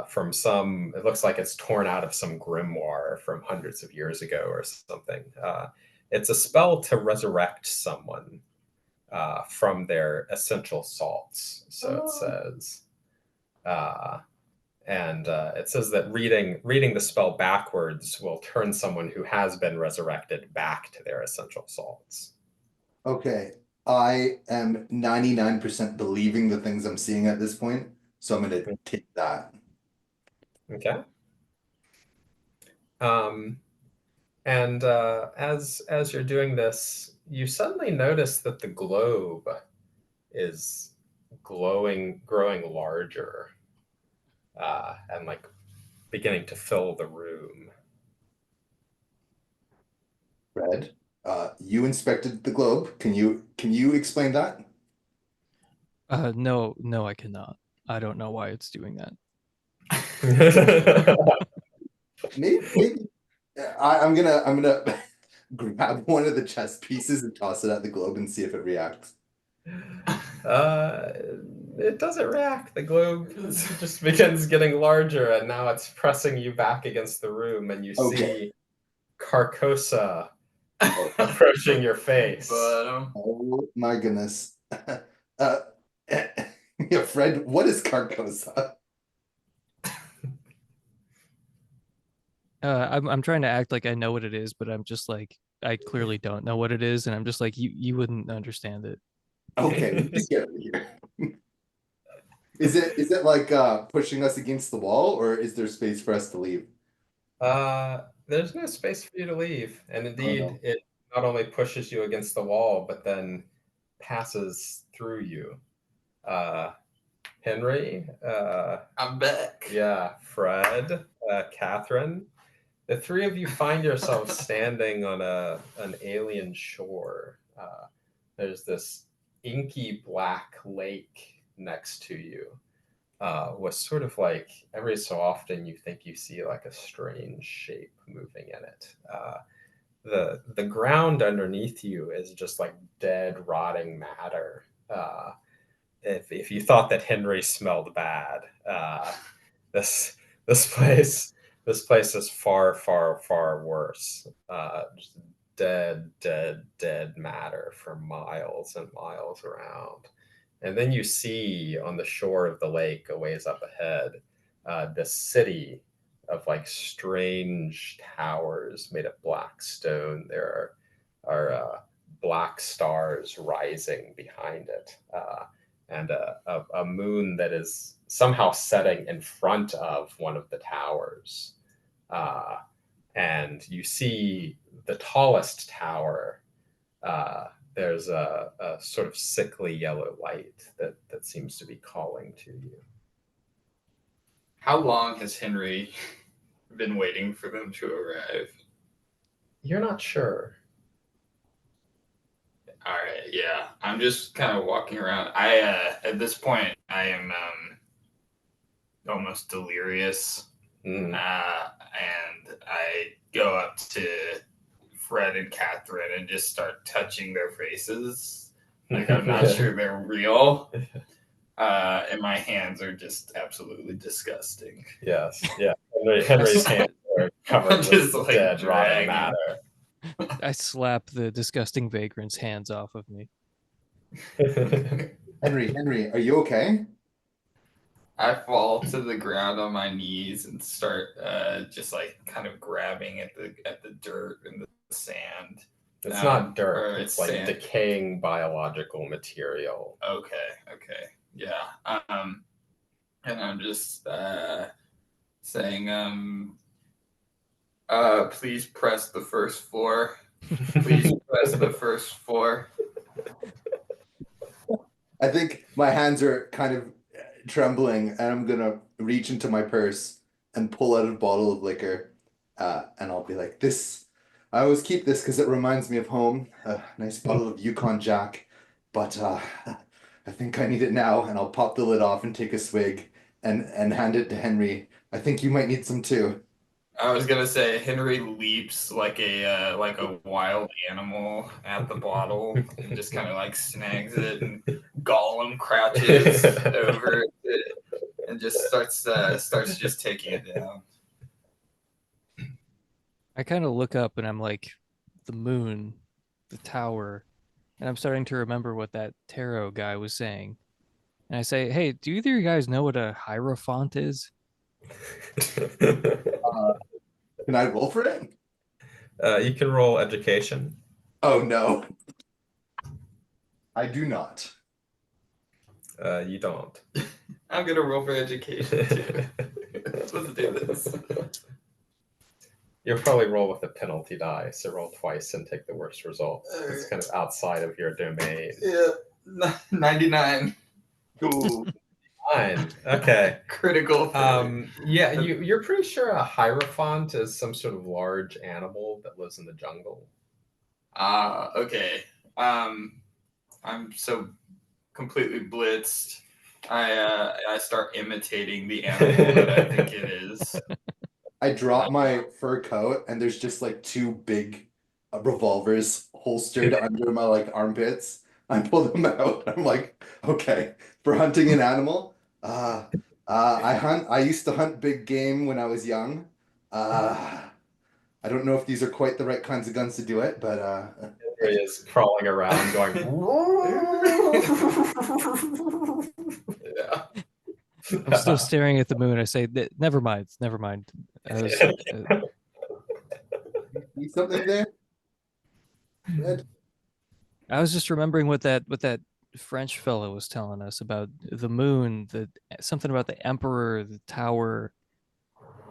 from some. It looks like it's torn out of some grimoire from hundreds of years ago or something. It's a spell to resurrect someone from their essential salts. So it says, and it says that reading the spell backwards will turn someone who has been resurrected back to their essential salts. Okay. I am 99% believing the things I'm seeing at this point, so I'm gonna take that. Okay. And as you're doing this, you suddenly notice that the globe is growing larger, and like beginning to fill the room. Red, you inspected the globe. Can you explain that? No, I cannot. I don't know why it's doing that. Maybe I'm gonna grab one of the chess pieces and toss it at the globe and see if it reacts. It doesn't react. The globe just begins getting larger, and now it's pressing you back against the room, and you see Carcosa approaching your face. Oh my goodness. Yeah, Fred, what is Carcosa? I'm trying to act like I know what it is, but I'm just like I clearly don't know what it is, and I'm just like you wouldn't understand it. Okay, just get out of here. Is it like pushing us against the wall, or is there space for us to leave? There's no space for you to leave, and indeed, no. it not only pushes you against the wall, but then passes through you. Henry, I'm back. yeah, Fred, Catherine, the three of you find yourselves standing on an alien shore. There's this inky black lake next to you. Was sort of like every so often you think you see like a strange shape moving in it. The ground underneath you is just like dead, rotting matter. If you thought that Henry smelled bad, this this place is far, far, far worse. Just dead matter for miles and miles around. And then you see on the shore of the lake, a ways up ahead, this city of like strange towers made of black stone. There are black stars rising behind it, and a moon that is somehow setting in front of one of the towers. And you see the tallest tower. There's a sort of sickly yellow light that seems to be calling to you. How long has Henry been waiting for them to arrive? You're not sure. All right, yeah. I'm just kind of walking around. I at this point I am almost delirious, and I go up to Fred and Catherine and just start touching their faces. Like I'm not sure they're real. And my hands are just absolutely disgusting. Yes, yeah. Henry's hands are covered Just, with like, dead, rotting dragging. matter. I slap the disgusting vagrant's hands off of me. Henry, are you okay? I fall to the ground on my knees and start just like kind of grabbing at the dirt and the sand. It's not dirt. or It's like sand. decaying biological material. Okay, yeah. And I'm just saying, please press the first floor. Please press the first floor. I think my hands are kind of trembling, and I'm gonna reach into my purse and pull out a bottle of liquor, and I'll be like, "This, I always keep this because it reminds me of home. A nice bottle of Yukon Jack, but I think I need it now, and I'll pop the lid off and take a swig and hand it to Henry. I think you might need some too. I was gonna say Henry leaps like a wild animal at the bottle and just kind of like snags it, and Gollum crouches over it and just starts just taking it down. I kind of look up and I'm like, the moon, the tower, and I'm starting to remember what that tarot guy was saying. And I say, hey, do either of you guys know what a hierophant is? Can I roll for it? You can roll education. Oh no, I do not. You don't. I'm gonna roll for education too. Let's do this. You'll probably roll with a penalty die, so roll twice and take the worst result. It's Alright. kind of outside of your domain. Yeah, 99 Ooh. Fine. Okay. critical. Yeah, you're pretty sure a hierophant is some sort of large animal that lives in the jungle. Okay. I'm so completely blitzed. I start imitating the animal that I think it is. I drop my fur coat, and there's just like two big revolvers holstered under my like armpits. I pull them out. I'm like, okay, for hunting an animal. I used to hunt big game when I was young. I don't know if these are quite the right kinds of guns to do it, but Henry is crawling around going, Yeah. I'm still staring at the moon. I say, never mind, never mind. I was, see something there? Red? I was just remembering what that French fellow was telling us about the moon, something about the emperor, the tower,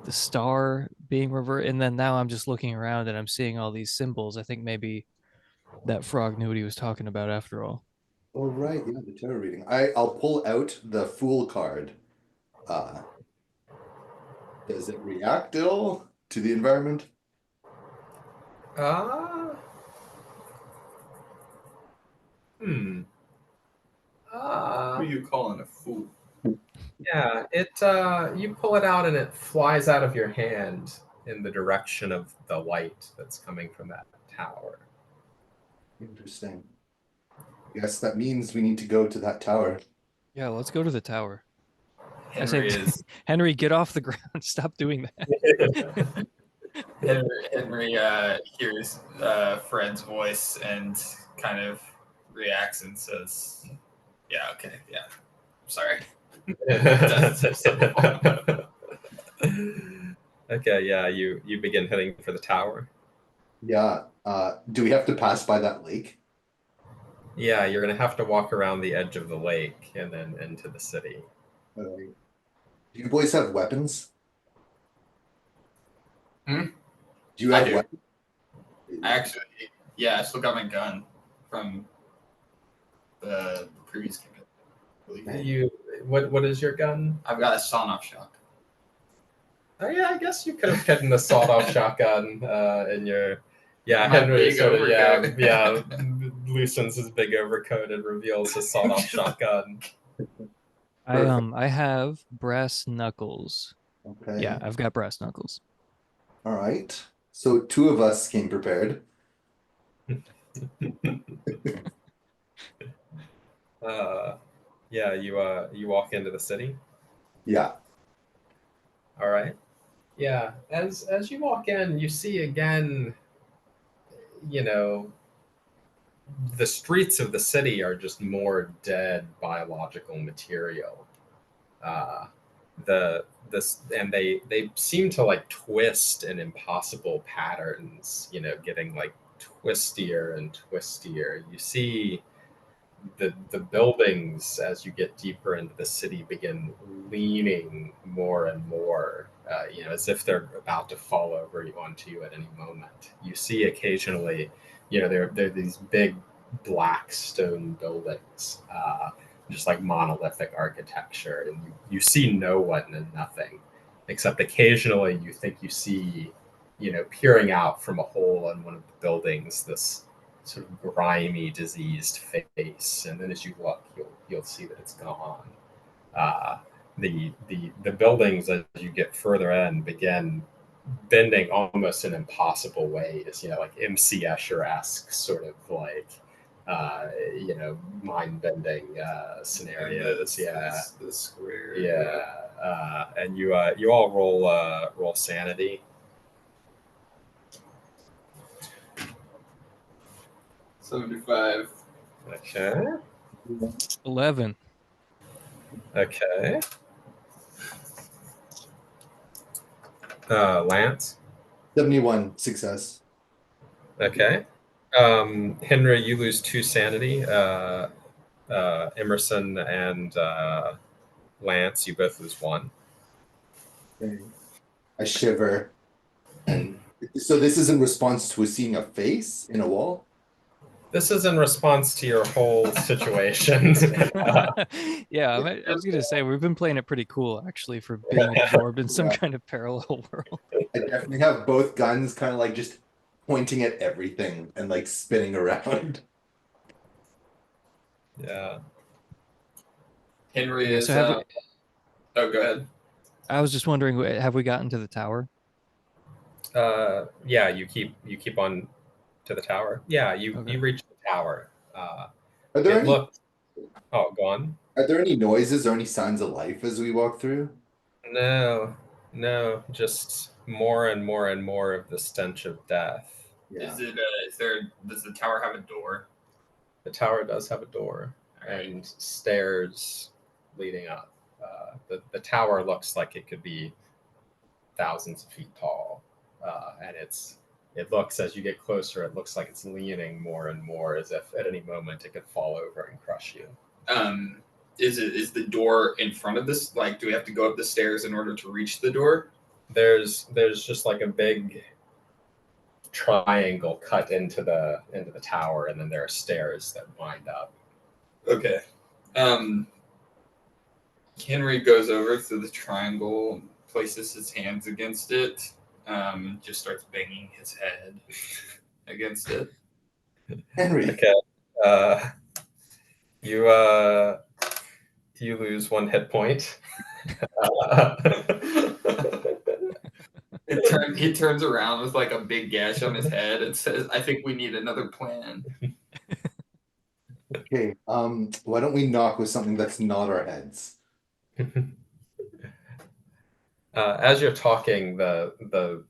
the star being reversed, and then now I'm just looking around and I'm seeing all these symbols. I think maybe that frog knew what he was talking about after all. Oh right, yeah, the tarot reading. I'll pull out the Fool card. Uh, does it react at all to the environment? uh, hmm. Who are you calling a fool? Yeah, you pull it out and it flies out of your hand in the direction of the light that's coming from that tower. Interesting. Yes, that means we need to go to that tower. Yeah, let's go to the tower. Henry I say, is Henry, get off the ground. Stop doing that. Henry hears Fred's voice and kind of reacts and says, "Yeah, okay, yeah, sorry." Okay, yeah, you begin heading for the tower. Yeah. Do we have to pass by that lake? Yeah, you're gonna have to walk around the edge of the lake and then into the city. Do you boys have weapons? Hmm? Do you I have do. weapons? I still got my gun from the previous campaign. I believe. What is your gun? I've got a sawn-off shotgun. Oh yeah, I guess you could have hidden the sawed-off shotgun in your. Yeah, My Henry big sort of overcoat. loosens his big overcoat and reveals his sawed-off shotgun. I have brass knuckles. Okay. Yeah, I've got brass knuckles. All right. So two of us came prepared. Yeah, you walk into the city. Yeah. All right. Yeah, as you walk in, you see again, you know, the streets of the city are just more dead biological material. Uh, and they seem to like twist in impossible patterns. You know, getting like twistier and twistier. You see the buildings as you get deeper into the city begin leaning more and more, as if they're about to fall over onto you at any moment. You see occasionally, there are these big black stone buildings, just like monolithic architecture, and you see no one and nothing, except occasionally you think you see, peering out from a hole in one of the buildings, this sort of grimy, diseased face, and then as you look, you'll see that it's gone. The buildings, as you get further in, begin bending almost in impossible ways, like MC Escher-esque sort of like mind bending scenarios. The square. Yeah. And you all roll sanity. 75. Okay. 11. Okay. Lance. 71 success. Okay. Henry, you lose 2 sanity. Emerson and Lance, you both lose 1. I shiver. And so this is in response to seeing a face in a wall? This is in response to your whole situation. Yeah, I was gonna say we've been playing it pretty cool actually for being absorbed in some kind of parallel world. I definitely have both guns kind of like just pointing at everything and like spinning around. Yeah. Henry Yeah, is. so Oh, go ahead. I was just wondering, have we gotten to the tower? Yeah, you keep on to the tower. Yeah, you reach the tower. Are there any Oh, go on. Are there any noises or any signs of life as we walk through? No, just more and more and more of the stench of death. Yeah. Does the tower have a door? The tower does have a door Right. and stairs leading up. The tower looks like it could be thousands of feet tall, and it looks, as you get closer, it looks like it's leaning more and more, as if at any moment it could fall over and crush you. Is the door in front of this? Like, do we have to go up the stairs in order to reach the door? There's just like a big triangle cut into the tower, and then there are stairs that wind up. Okay. Henry goes over to the triangle, places his hands against it, just starts banging his head against it. Henry. Okay. You lose 1 hit point. He turns around with like a big gash on his head and says, "I think we need another plan." Okay, why don't we knock with something that's not our heads? As you're talking, the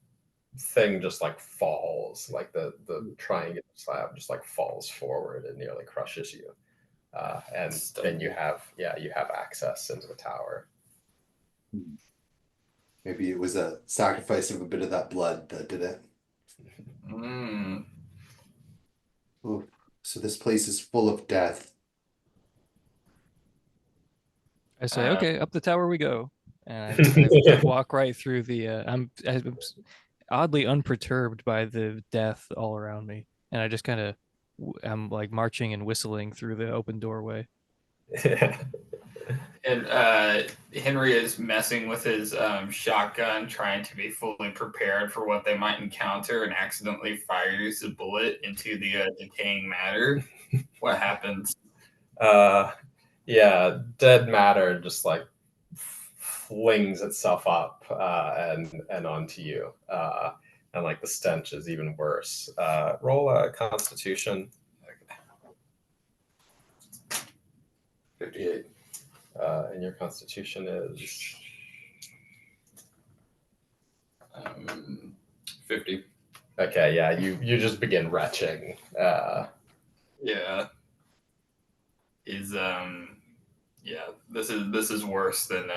thing just like falls, like the triangular slab just like falls forward and nearly crushes you. And then you have access into the tower. Maybe it was a sacrifice of a bit of that blood that did it. Ooh, so this place is full of death. I say, okay, up the tower we go, and I walk right through the. I'm oddly unperturbed by the death all around me, and I just kind of, I'm like marching and whistling through the open doorway. And Henry is messing with his shotgun, trying to be fully prepared for what they might encounter, and accidentally fires a bullet into the decaying matter. What happens? Yeah, dead matter just like flings itself up and onto you, and like the stench is even worse. Roll a Constitution. 58. And your Constitution is 50. Okay. Yeah, you just begin retching. Yeah. This is worse than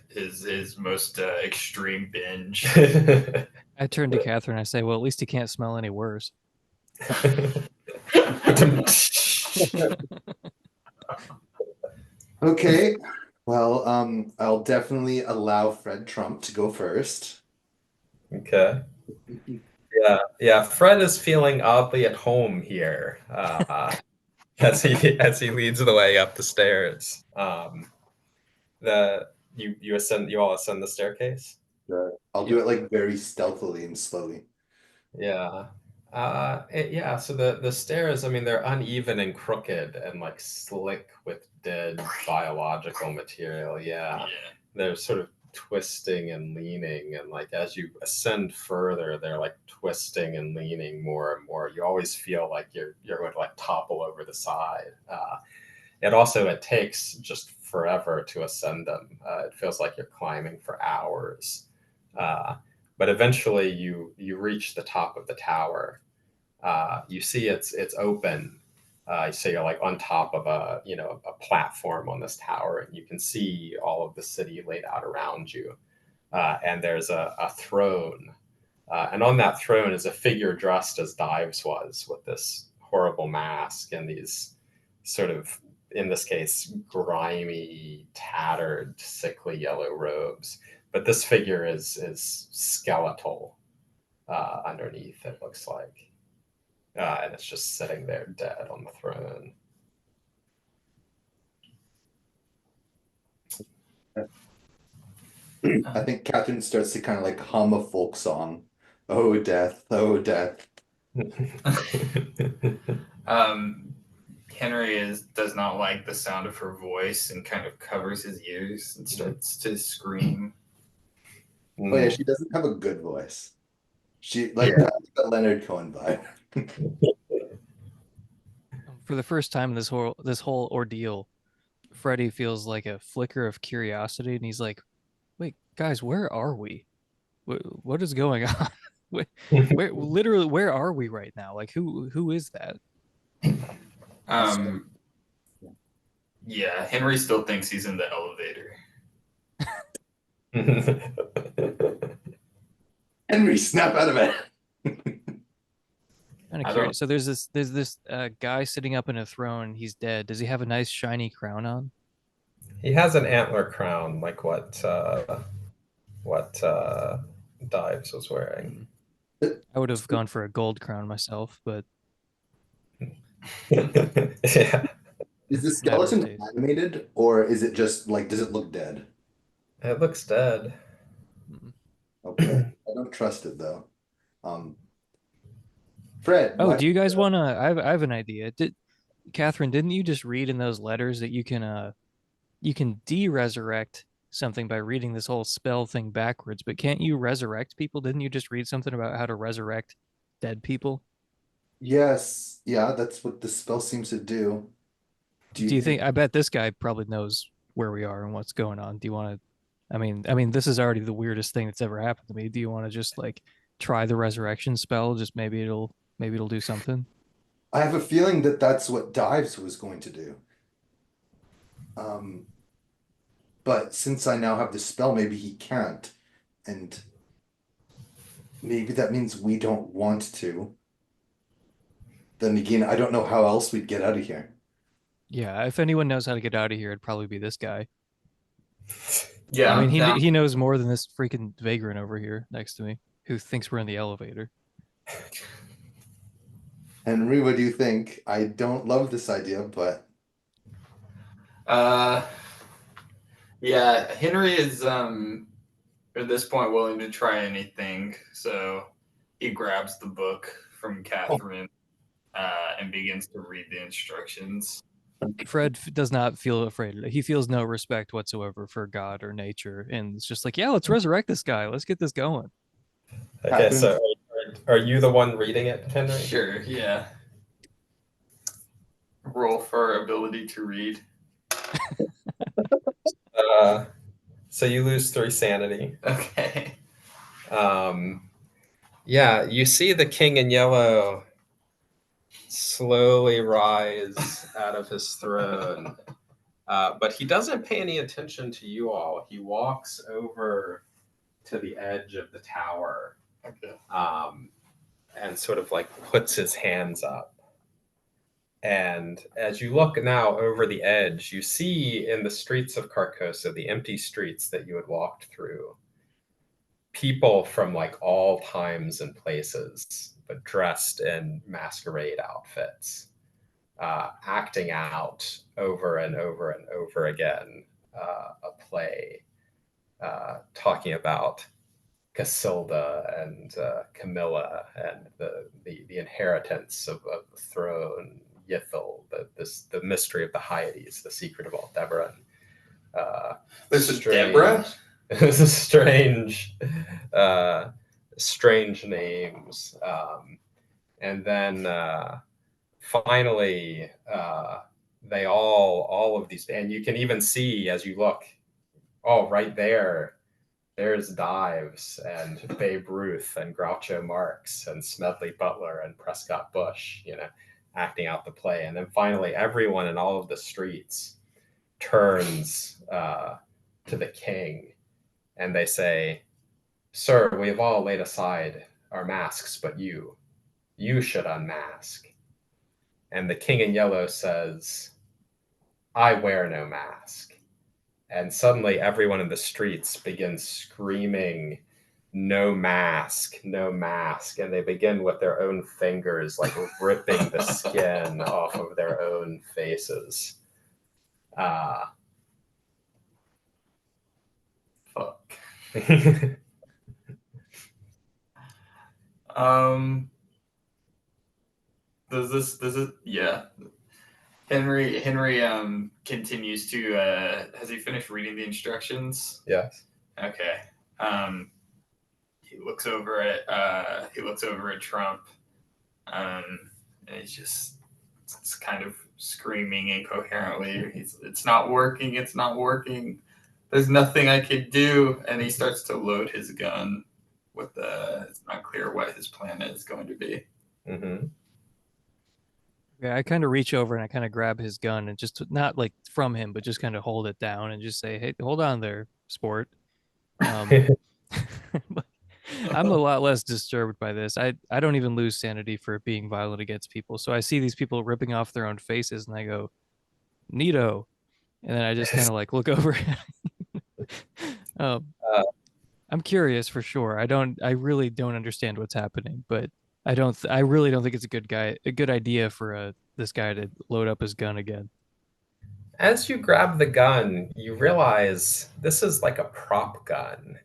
his most extreme binge. I turn to Catherine. I say, well, at least he can't smell any worse. Okay, well, I'll definitely allow Fred Trump to go first. Okay. Yeah. Fred is feeling oddly at home here, as he leads the way up the stairs. You all ascend the staircase. Sure. I'll do it like very stealthily and slowly. Yeah. Yeah, so the stairs, I mean, they're uneven and crooked and like slick with dead biological material. Yeah. They're sort of twisting and leaning, and like as you ascend further, they're like twisting and leaning more and more. You always feel like you're going to like topple over the side. It takes just forever to ascend them. It feels like you're climbing for hours. Uh, but eventually you reach the top of the tower. You see it's open. So you're like on top of a platform on this tower, and you can see all of the city laid out around you. And there's a throne, and on that throne is a figure dressed as Dives was, with this horrible mask and these sort of, in this case, grimy, tattered, sickly yellow robes. But this figure is skeletal underneath, it looks like. And it's just sitting there dead on the throne. I think Catherine starts to kind of like hum a folk song. Oh, death, oh, death. Henry does not like the sound of her voice and kind of covers his ears and starts to scream. Oh yeah, she doesn't have a good voice. She like a Leonard Cohen vibe. For the first time in this whole ordeal, Freddy feels like a flicker of curiosity, and he's like, "Wait, guys, where are we? What is going on? Literally, where are we right now? Like, who is that?" Um, yeah, Henry still thinks he's in the elevator. Henry, snap out of it. Kind of curious. So there's this guy sitting up in a throne. He's dead. Does he have a nice shiny crown on? He has an antler crown, like what Dives was wearing. I would have gone for a gold crown myself, but Yeah, Is the matter of skeleton taste. animated or is it just like does it look dead? it looks dead. Mm. Okay. I don't trust it though. Um Fred, Oh, why do you guys want to? I have an idea. Catherine, didn't you just read in those letters that you can de-resurrect something by reading this whole spell thing backwards, but can't you resurrect people? Didn't you just read something about how to resurrect dead people? Yes, yeah, that's what the spell seems to do. Do you Do you think think? I bet this guy probably knows where we are and what's going on. Do you want to? I mean, this is already the weirdest thing that's ever happened to me. Do you want to just like try the resurrection spell? Just maybe it'll do something. I have a feeling that that's what Dives was going to do. Um, but since I now have the spell, maybe he can't. And maybe that means we don't want to. Then again, I don't know how else we'd get out of here. Yeah, if anyone knows how to get out of here, it'd probably be this guy. Yeah, I mean, I'm he down. he knows more than this freaking vagrant over here next to me who thinks we're in the elevator. Henry, what do you think? I don't love this idea, but Uh, yeah, Henry is at this point willing to try anything. So he grabs the book from oh, Catherine and begins to read the instructions. Fred does not feel afraid. He feels no respect whatsoever for God or nature, and it's just like, yeah, let's resurrect this guy. Let's get this going. Okay, Catherine, so are you the one reading it, Henry? Sure, yeah. Roll for ability to read. Uh, so you lose 3 sanity. Okay. Yeah, you see the king in yellow slowly rise out of his throne, but he doesn't pay any attention to you all. He walks over to the edge of the tower, Okay. and sort of like puts his hands up. And as you look now over the edge, you see in the streets of Carcosa, the empty streets that you had walked through, people from like all times and places, but dressed in masquerade outfits, acting out over and over and over again a play talking about Casilda and Camilla and the inheritance of the throne, Yithel, the mystery of the Hyades, the secret of Aldebaran. This is Deborah? This is strange, strange names. And then finally, they all of these, and you can even see as you look, oh, right there, there's Dives and Babe Ruth and Groucho Marx and Smedley Butler and Prescott Bush, acting out the play. And then finally, everyone in all of the streets turns to the king and they say, "Sir, we have all laid aside our masks, but you should unmask." And the king in yellow says, "I wear no mask." And suddenly everyone in the streets begins screaming, "No mask, no mask." And they begin with their own fingers, like ripping the skin off of their own faces. Fuck. Does this yeah. Henry continues to has he finished reading the instructions? Yes. Okay. He looks over at Trump. And it's kind of screaming incoherently. It's not working, it's not working. There's nothing I could do. And he starts to load his gun with it's not clear what his plan is going to be. Mm-hmm. Yeah, I kind of reach over and I kind of grab his gun and just not like from him, but just kind of hold it down and just say, "Hey, hold on there, sport." I'm a lot less disturbed by this. I don't even lose sanity for being violent against people. So I see these people ripping off their own faces and I go, "Neato." And then I just kind of like look over. I'm curious for sure. I really don't understand what's happening, but I really don't think it's a good idea for this guy to load up his gun again. As you grab the gun, you realize this is like a prop gun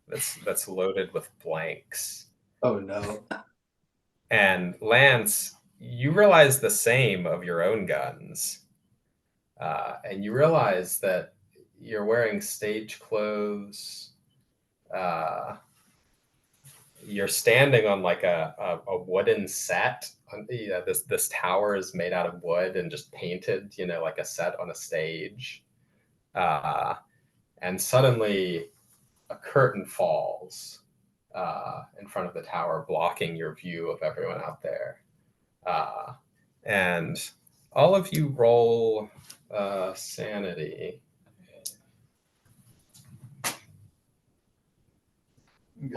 that's loaded with blanks. Oh no. And Lance, you realize the same of your own guns. And you realize that you're wearing stage clothes. You're standing on like a wooden set. This tower is made out of wood and just painted, like a set on a stage. And suddenly a curtain falls in front of the tower, blocking your view of everyone out there. And all of you roll sanity.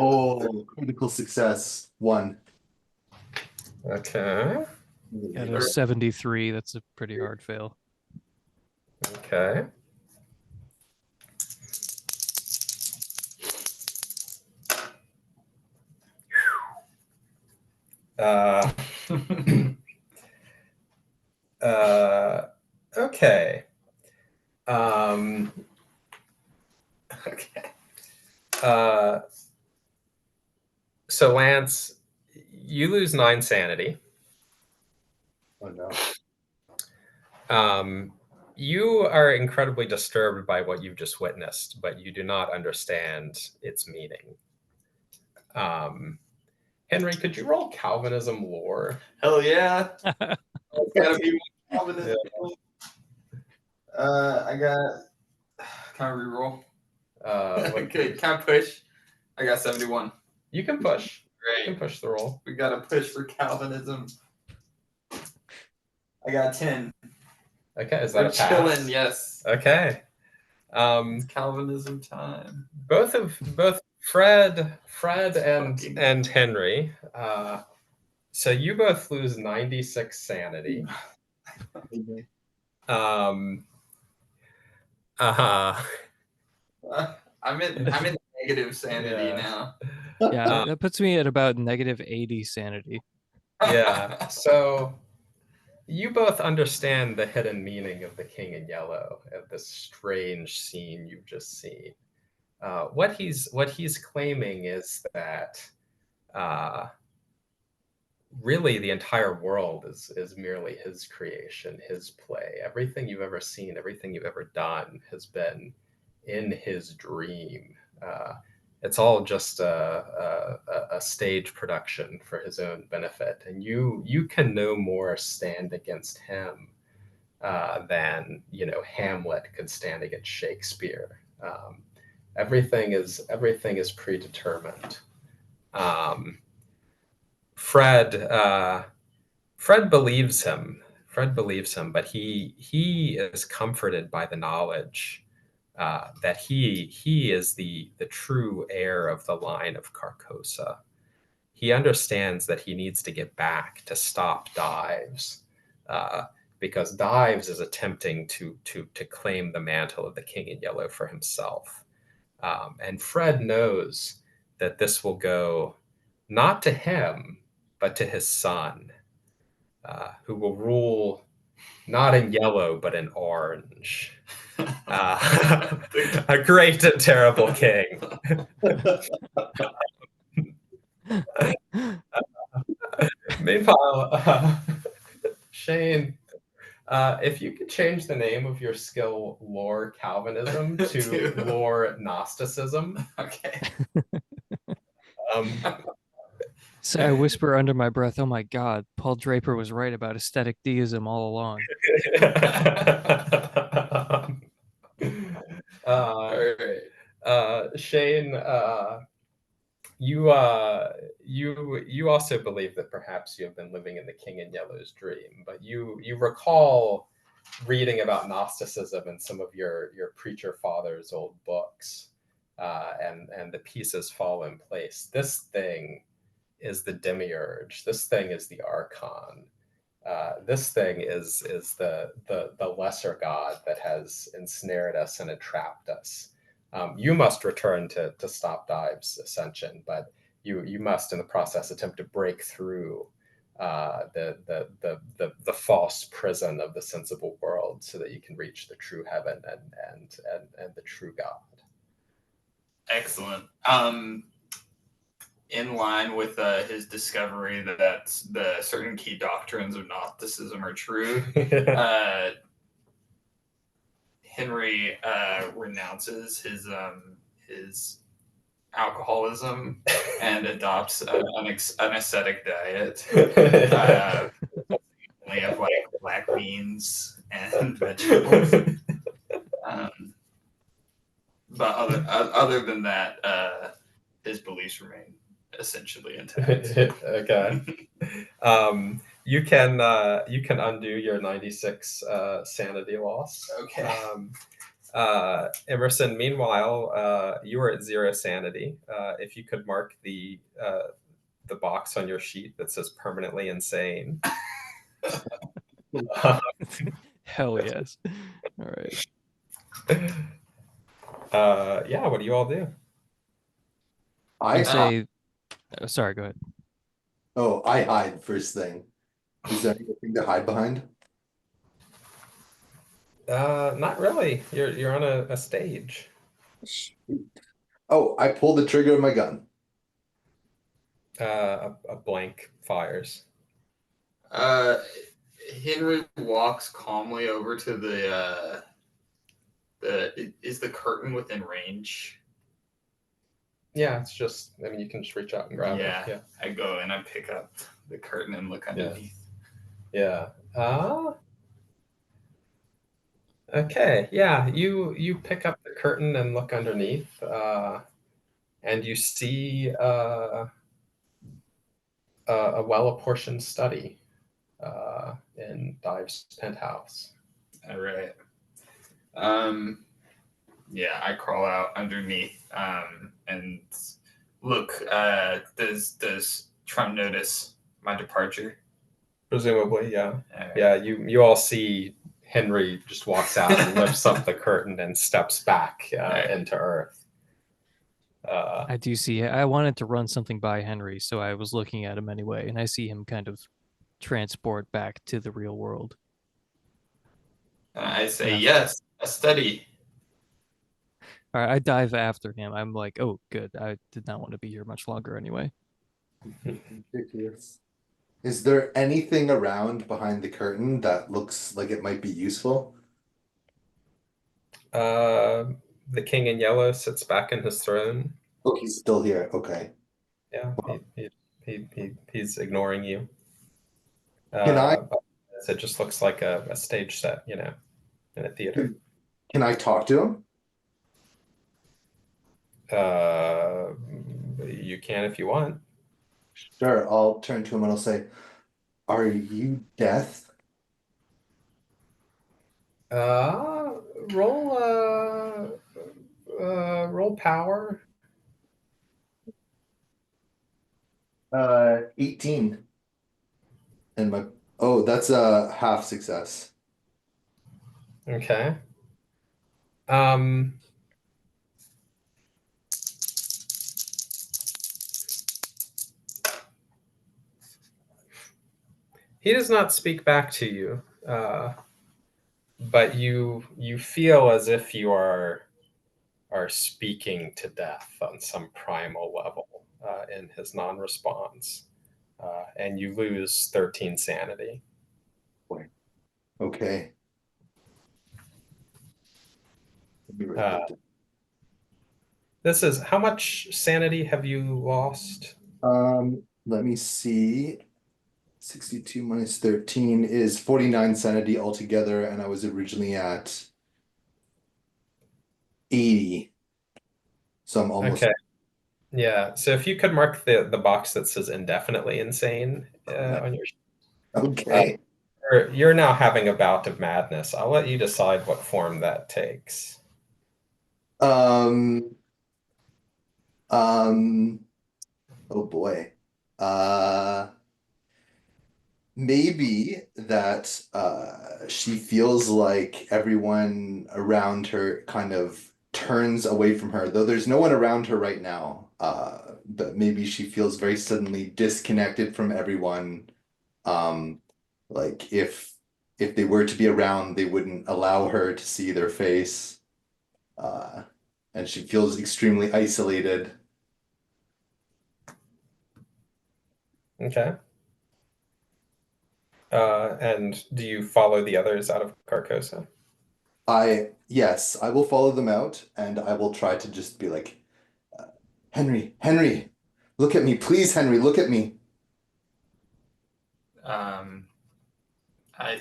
Oh, critical success. 1. Okay. At a 73, that's a pretty hard fail. Okay. Okay. Okay. So Lance, you lose 9 sanity. Oh no. You are incredibly disturbed by what you've just witnessed, but you do not understand its meaning. Henry, could you roll Calvinism lore? Hell yeah. It's gotta be more Calvinism. I got. Can I reroll? Okay, can I push? I got 71. You can push. Great. You can push the roll. We got to push for Calvinism. I got 10. Okay, is that We're a pass? chilling, yes. Okay. It's Calvinism time. Both Fred and Henry. So you both lose 96 sanity. I'm in negative sanity now. Yeah, that puts me at about negative 80 sanity. Yeah. So you both understand the hidden meaning of the King in Yellow, of this strange scene you've just seen. What he's claiming is that really the entire world is merely his creation, his play. Everything you've ever seen, everything you've ever done has been in his dream. It's all just a stage production for his own benefit, and you can no more stand against him than Hamlet could stand against Shakespeare. Everything is predetermined. Um, Fred Fred believes him. Fred believes him, but he is comforted by the knowledge that he is the true heir of the line of Carcosa. He understands that he needs to get back to stop Dives, because Dives is attempting to claim the mantle of the King in Yellow for himself. And Fred knows that this will go not to him, but to his son, who will rule not in yellow, but in orange. A great and terrible king. Meanwhile, Shane, if you could change the name of your skill Lore Calvinism to Lore Gnosticism. Okay. So I whisper under my breath, "Oh my God, Paul Draper was right about aesthetic deism all along." All right. Shane, you also believe that perhaps you have been living in the King in Yellow's dream, but you recall reading about Gnosticism in some of your preacher father's old books, and the pieces fall in place. This thing is the demiurge. This thing is the archon. This thing is the lesser god that has ensnared us and entrapped us. You must return to stop Dives' ascension, but you must, in the process, attempt to break through the false prison of the sensible world, so that you can reach the true heaven and the true God. Excellent. In line with his discovery that the certain key doctrines of Gnosticism are true, Henry renounces his alcoholism and adopts an ascetic diet, only of like black beans and vegetables. But other than that, his beliefs remain essentially intact. Okay. You can undo your 96 sanity loss. Okay. Emerson, meanwhile, you are at 0 sanity. If you could mark the box on your sheet that says permanently insane. Hell yes. All right. Yeah, what do you all do? I say, sorry, go ahead. Oh, I hide first thing. Is there anything to hide behind? Not really. You're on a stage. Oh, I pulled the trigger of my gun. A blank fires. Henry walks calmly over to is the curtain within range? Yeah, it's just, I mean, you can just reach out and grab it. Yeah. I go and I pick up the curtain and look underneath. Yeah. Okay. Yeah. You pick up the curtain and look underneath, and you see a well-apportioned study in Dives' penthouse. All right. Yeah, I crawl out underneath and look. Does Trump notice my departure? Presumably, yeah. Right. Yeah, you all see Henry just walks out and lifts up the curtain and steps back into Earth. I do see. I wanted to run something by Henry, so I was looking at him anyway, and I see him kind of transport back to the real world. I say, yes, a study. All right, I dive after him. I'm like, oh, good. I did not want to be here much longer anyway. Ridiculous. Is there anything around behind the curtain that looks like it might be useful? The king in yellow sits back in his throne. Oh, he's still here. Okay. Yeah, he's ignoring you. Can I It just looks like a stage set, in a theater. can I talk to him? You can if you want. Sure, I'll turn to him and I'll say, "Are you Death?" Uh, roll roll power. 18. And oh, that's a half success. Okay. Um, he does not speak back to you, but you feel as if you are speaking to death on some primal level in his non-response, and you lose 13 sanity. Okay. Let me write Uh, that down. This is how much sanity have you lost? Let me see. 62 minus 13 is 49 sanity altogether, and I was originally at 80. So I'm almost Okay. Yeah. So if you could mark the box that says indefinitely insane on your okay. you're now having a bout of madness. I'll let you decide what form that takes. Um, um, oh boy. Uh, Maybe that she feels like everyone around her kind of turns away from her, though there's no one around her right now. But maybe she feels very suddenly disconnected from everyone. Um, like if they were to be around, they wouldn't allow her to see their face. Uh, and she feels extremely isolated. Okay. And do you follow the others out of Carcosa? Yes, I will follow them out, and I will try to just be like, Henry, look at me, please, Henry, look at me. Um, I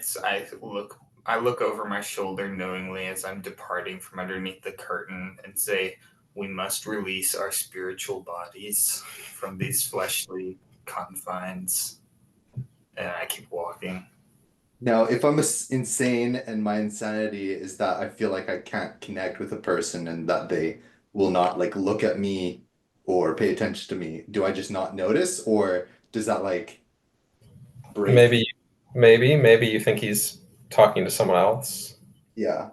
look over my shoulder knowingly as I'm departing from underneath the curtain and say, "We must release our spiritual bodies from these fleshly confines." And I keep walking. Now, if I'm insane and my insanity is that I feel like I can't connect with a person and that they will not like look at me or pay attention to me, do I just not notice, or does that like break? Maybe you think he's talking to someone else. Yeah.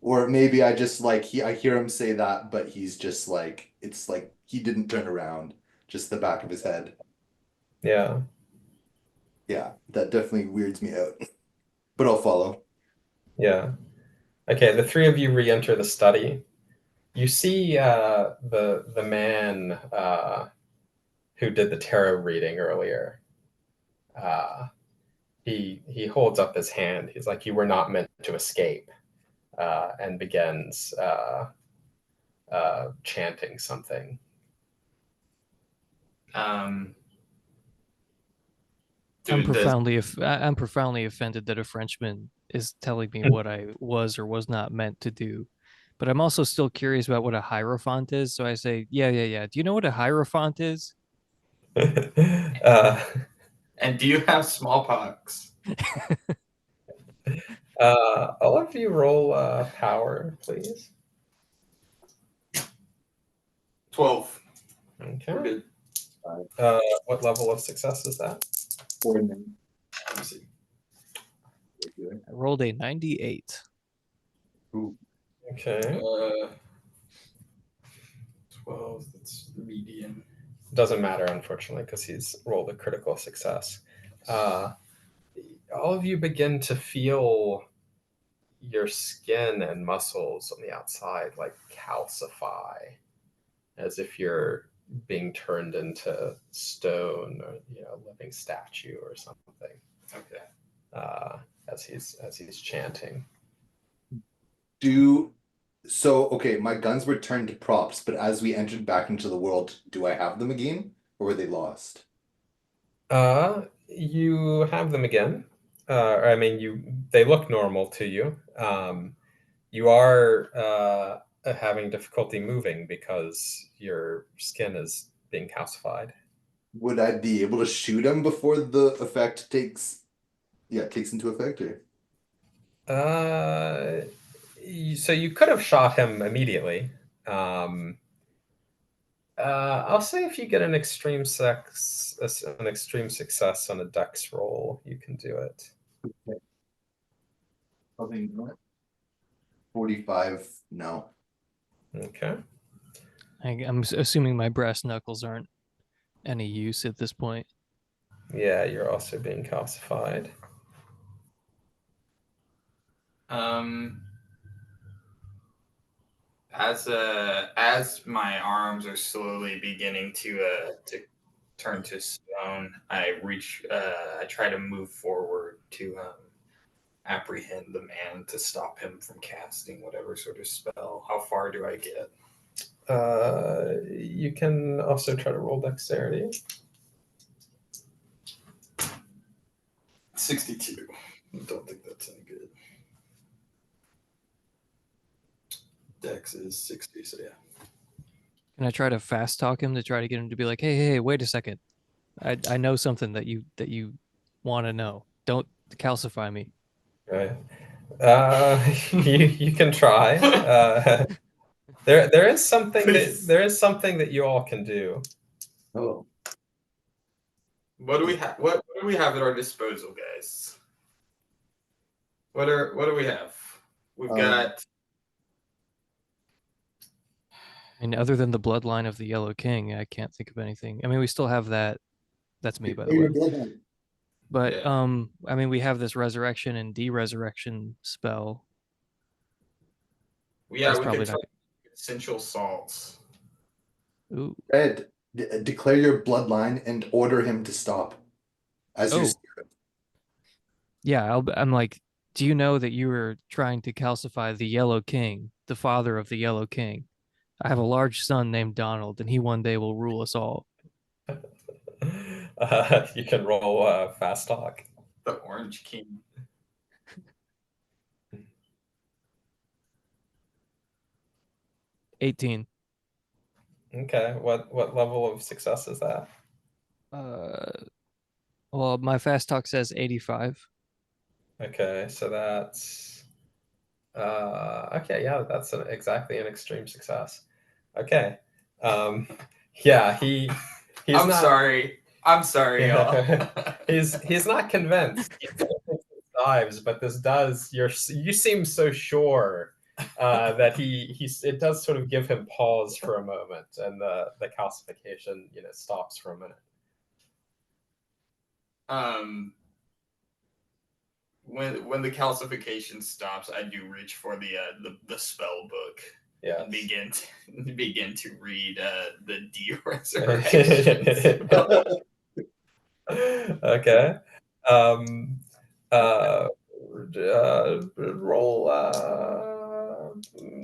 Or maybe I just like I hear him say that, but he's just like it's like he didn't turn around, just the back of his head. Yeah. Yeah, that definitely weirds me out. But I'll follow. Yeah. Okay, the three of you re-enter the study. You see the man who did the tarot reading earlier. Uh, he holds up his hand. He's like, "You were not meant to escape," and begins chanting something. Um, I'm do- does I'm profoundly offended that a Frenchman is telling me what I was or was not meant to do. But I'm also still curious about what a hierophant is. So I say, yeah. Do you know what a hierophant is? uh, and do you have smallpox? all of you roll power, please. 12. We're Okay. good. What level of success is that? Let me see. I rolled a 98. Ooh. Okay. 12. That's the median. Doesn't matter, unfortunately, because he's rolled a critical success. All of you begin to feel your skin and muscles on the outside like calcify, as if you're being turned into stone or living statue or something. Okay. As he's chanting. Okay, my guns were turned to props, but as we entered back into the world, do I have them again, or were they lost? You have them again. I mean, they look normal to you. You are having difficulty moving because your skin is being calcified. Would I be able to shoot him before the effect takes into effect? Or So you could have shot him immediately. I'll say if you get an extreme success on a dex roll, you can do it. Something 45, no. Okay. I'm assuming my brass knuckles aren't any use at this point. Yeah, you're also being calcified. As my arms are slowly beginning to turn to stone, I try to move forward to apprehend the man to stop him from casting whatever sort of spell. How far do I get? You can also try to roll dexterity. 62. I don't think that's any good. Dex is 60, so yeah. Can I try to fast talk him to try to get him to be like, hey, wait a second. I know something that you want to know. Don't calcify me. Right. You can try. There is something that you all can do. Oh. What do we have? What do we have at our disposal, guys? What do we have? We've got. I mean, other than the bloodline of the Yellow King, I can't think of anything. I mean, we still have that. That's me, by the way. But Yeah. I mean, we have this resurrection and de-resurrection spell. Yeah, That's we probably could try essential salts. Ooh. Ed, declare your bloodline and order him to stop. As your spirit. Yeah, I'm like, do you know that you were trying to calcify the Yellow King, the father of the Yellow King? I have a large son named Donald, and he one day will rule us all. You can roll fast talk. The Orange King. 18. Okay. What level of success is that? Well, my fast talk says 85. Okay, so that's okay, yeah, that's exactly an extreme success. Okay. Yeah, he's I'm not sorry, y'all. he's not convinced. He still thinks it dives, but this does you seem so sure that it does sort of give him pause for a moment, and the calcification stops for a minute. When the calcification stops, I do reach for the spell book. Yeah. And begin to read the de-resurrection. Okay. Roll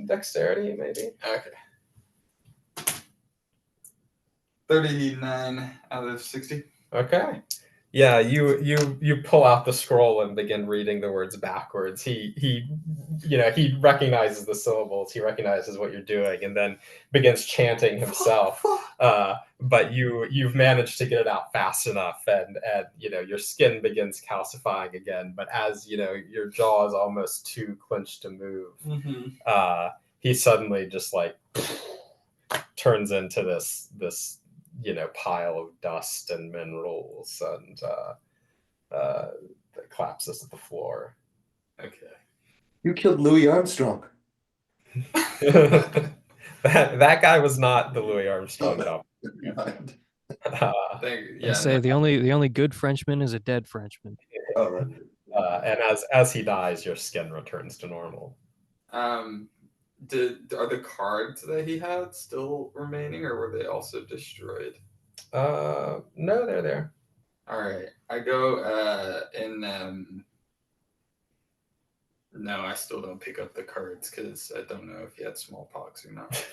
dexterity, maybe. Okay. 39 out of 60. Okay. Yeah, you pull out the scroll and begin reading the words backwards. He recognizes the syllables. He recognizes what you're doing, and then begins chanting himself. But you've managed to get it out fast enough, and your skin begins calcifying again. But as your jaw is almost too clenched to move, he suddenly just like turns into this pile of dust and minerals, and collapses to the floor. Okay. You killed Louis Armstrong. that guy was not the Louis Armstrong. Oh, Thank you. I Yeah. say the only good Frenchman is a dead Frenchman. Oh, right. And as he dies, your skin returns to normal. Are the cards that he had still remaining, or were they also destroyed? No, they're there. All right, I go no, I still don't pick up the cards because I don't know if he had smallpox or not.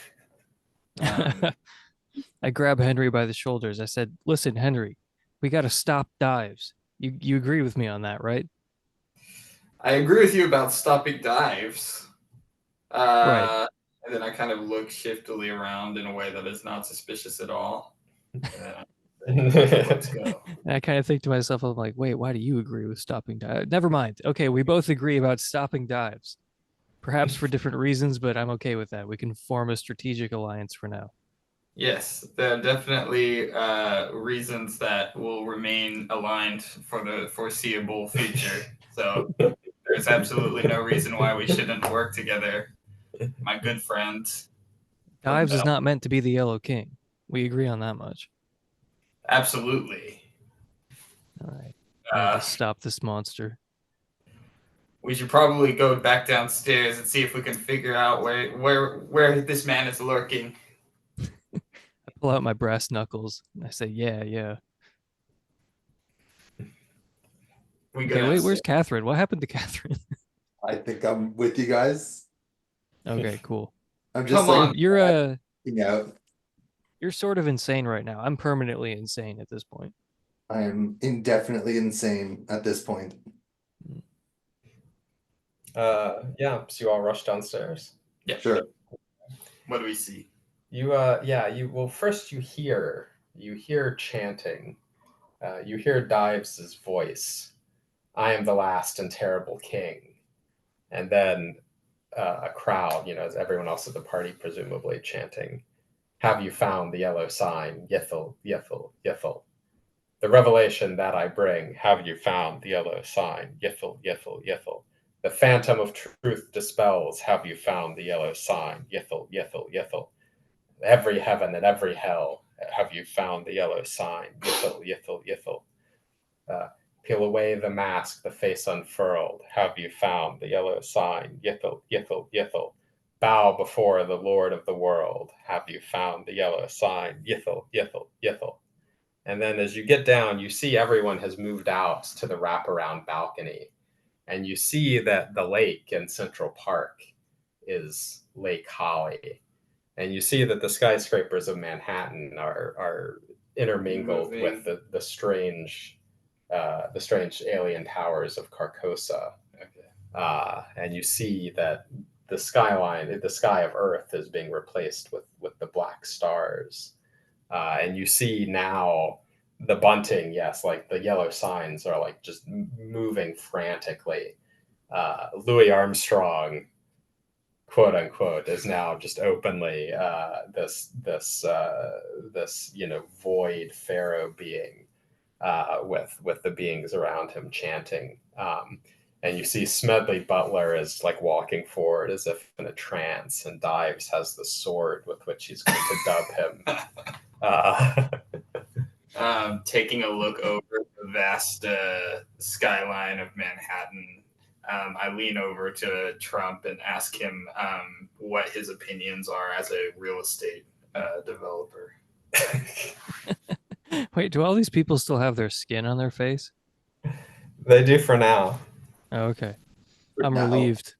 I grab Henry by the shoulders. I said, "Listen, Henry, we got to stop dives. You agree with me on that, right?" I agree with you about stopping dives. Right. And then I kind of look shiftily around in a way that is not suspicious at all. And then I say, let's go. And I kind of think to myself, I'm like, wait, why do you agree with stopping dives? Never mind. Okay, we both agree about stopping dives. Perhaps for different reasons, but I'm okay with that. We can form a strategic alliance for now. Yes, there are definitely reasons that will remain aligned for the foreseeable future. So there's absolutely no reason why we shouldn't work together, my good friends. Dives is not meant to be the Yellow King. We agree on that much. Absolutely. All right. I need to stop this monster. We should probably go back downstairs and see if we can figure out where this man is lurking. I pull out my brass knuckles. And I say, yeah. Okay, wait, where's Catherine? What happened to Catherine? I think I'm with you guys. Okay, cool. I'm just Come on. like You're out. you're sort of insane right now. I'm permanently insane at this point. I am indefinitely insane at this point. Yeah, so you all rush downstairs. Yeah. Sure. What do we see? First you hear chanting. You hear Dives' voice. I am the last and terrible king. And then a crowd, as everyone else at the party presumably chanting, have you found the yellow sign? Yithel, Yithel, Yithel. The revelation that I bring, have you found the yellow sign? Yithel, Yithel, Yithel. The phantom of truth dispels, have you found the yellow sign? Yithel, Yithel, Yithel. Every heaven and every hell, have you found the yellow sign? Yithel, Yithel, Yithel. Peel away the mask, the face unfurled. Have you found the yellow sign? Yithel, Yithel, Yithel. Bow before the Lord of the world. Have you found the yellow sign? Yithel, Yithel, Yithel. And then as you get down, you see everyone has moved out to the wraparound balcony. And you see that the lake in Central Park is Lake Holly. And you see that the skyscrapers of Manhattan are intermingled with the strange alien towers of Carcosa. Okay. And you see that the sky of Earth is being replaced with the black stars. And you see now the bunting, yes, like the yellow signs are like just moving frantically. Louis Armstrong, quote unquote, is now just openly this void pharaoh being with the beings around him chanting. And you see Smedley Butler is like walking forward as if in a trance, and Dives has the sword with which he's going to dub him. Taking a look over the vast skyline of Manhattan, I lean over to Trump and ask him what his opinions are as a real estate developer. Wait, do all these people still have their skin on their face? They do for now. Oh, okay. I'm relieved.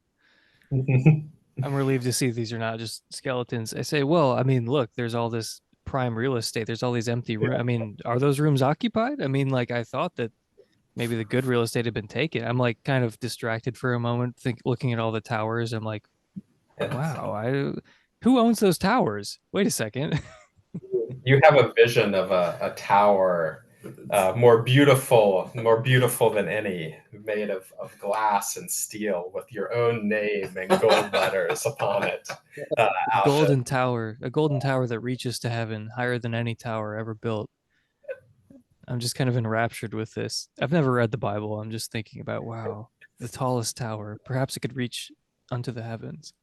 I'm relieved to see these are not just skeletons. I say, well, I mean, look, there's all this prime real estate. There's all these empty rooms. I mean, are those rooms occupied? I mean, like, I thought that maybe the good real estate had been taken. I'm like kind of distracted for a moment, looking at all the towers. I'm like, wow, who owns those towers? Wait a second. You have a vision of a tower more beautiful than any, made of glass and steel with your own name and gold letters upon it. A golden tower that reaches to heaven, higher than any tower ever built. I'm just kind of enraptured with this. I've never read the Bible. I'm just thinking about, wow, the tallest tower. Perhaps it could reach unto the heavens.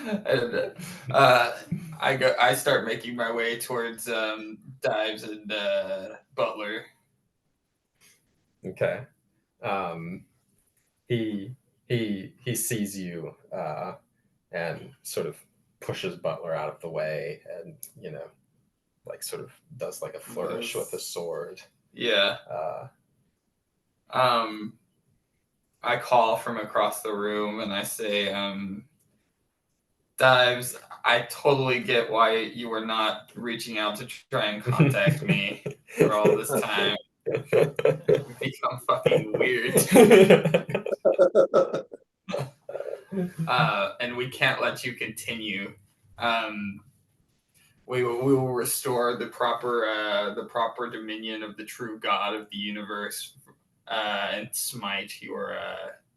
And I start making my way towards Dives and Butler. Okay. He sees you and sort of pushes Butler out of the way, and like sort of does like a flourish with a sword. Yeah. I call from across the room and I say, Dives, I totally get why you were not reaching out to try and contact me for all this time. You've become fucking weird. And we can't let you continue. We will restore the proper dominion of the true God of the universe, and smite your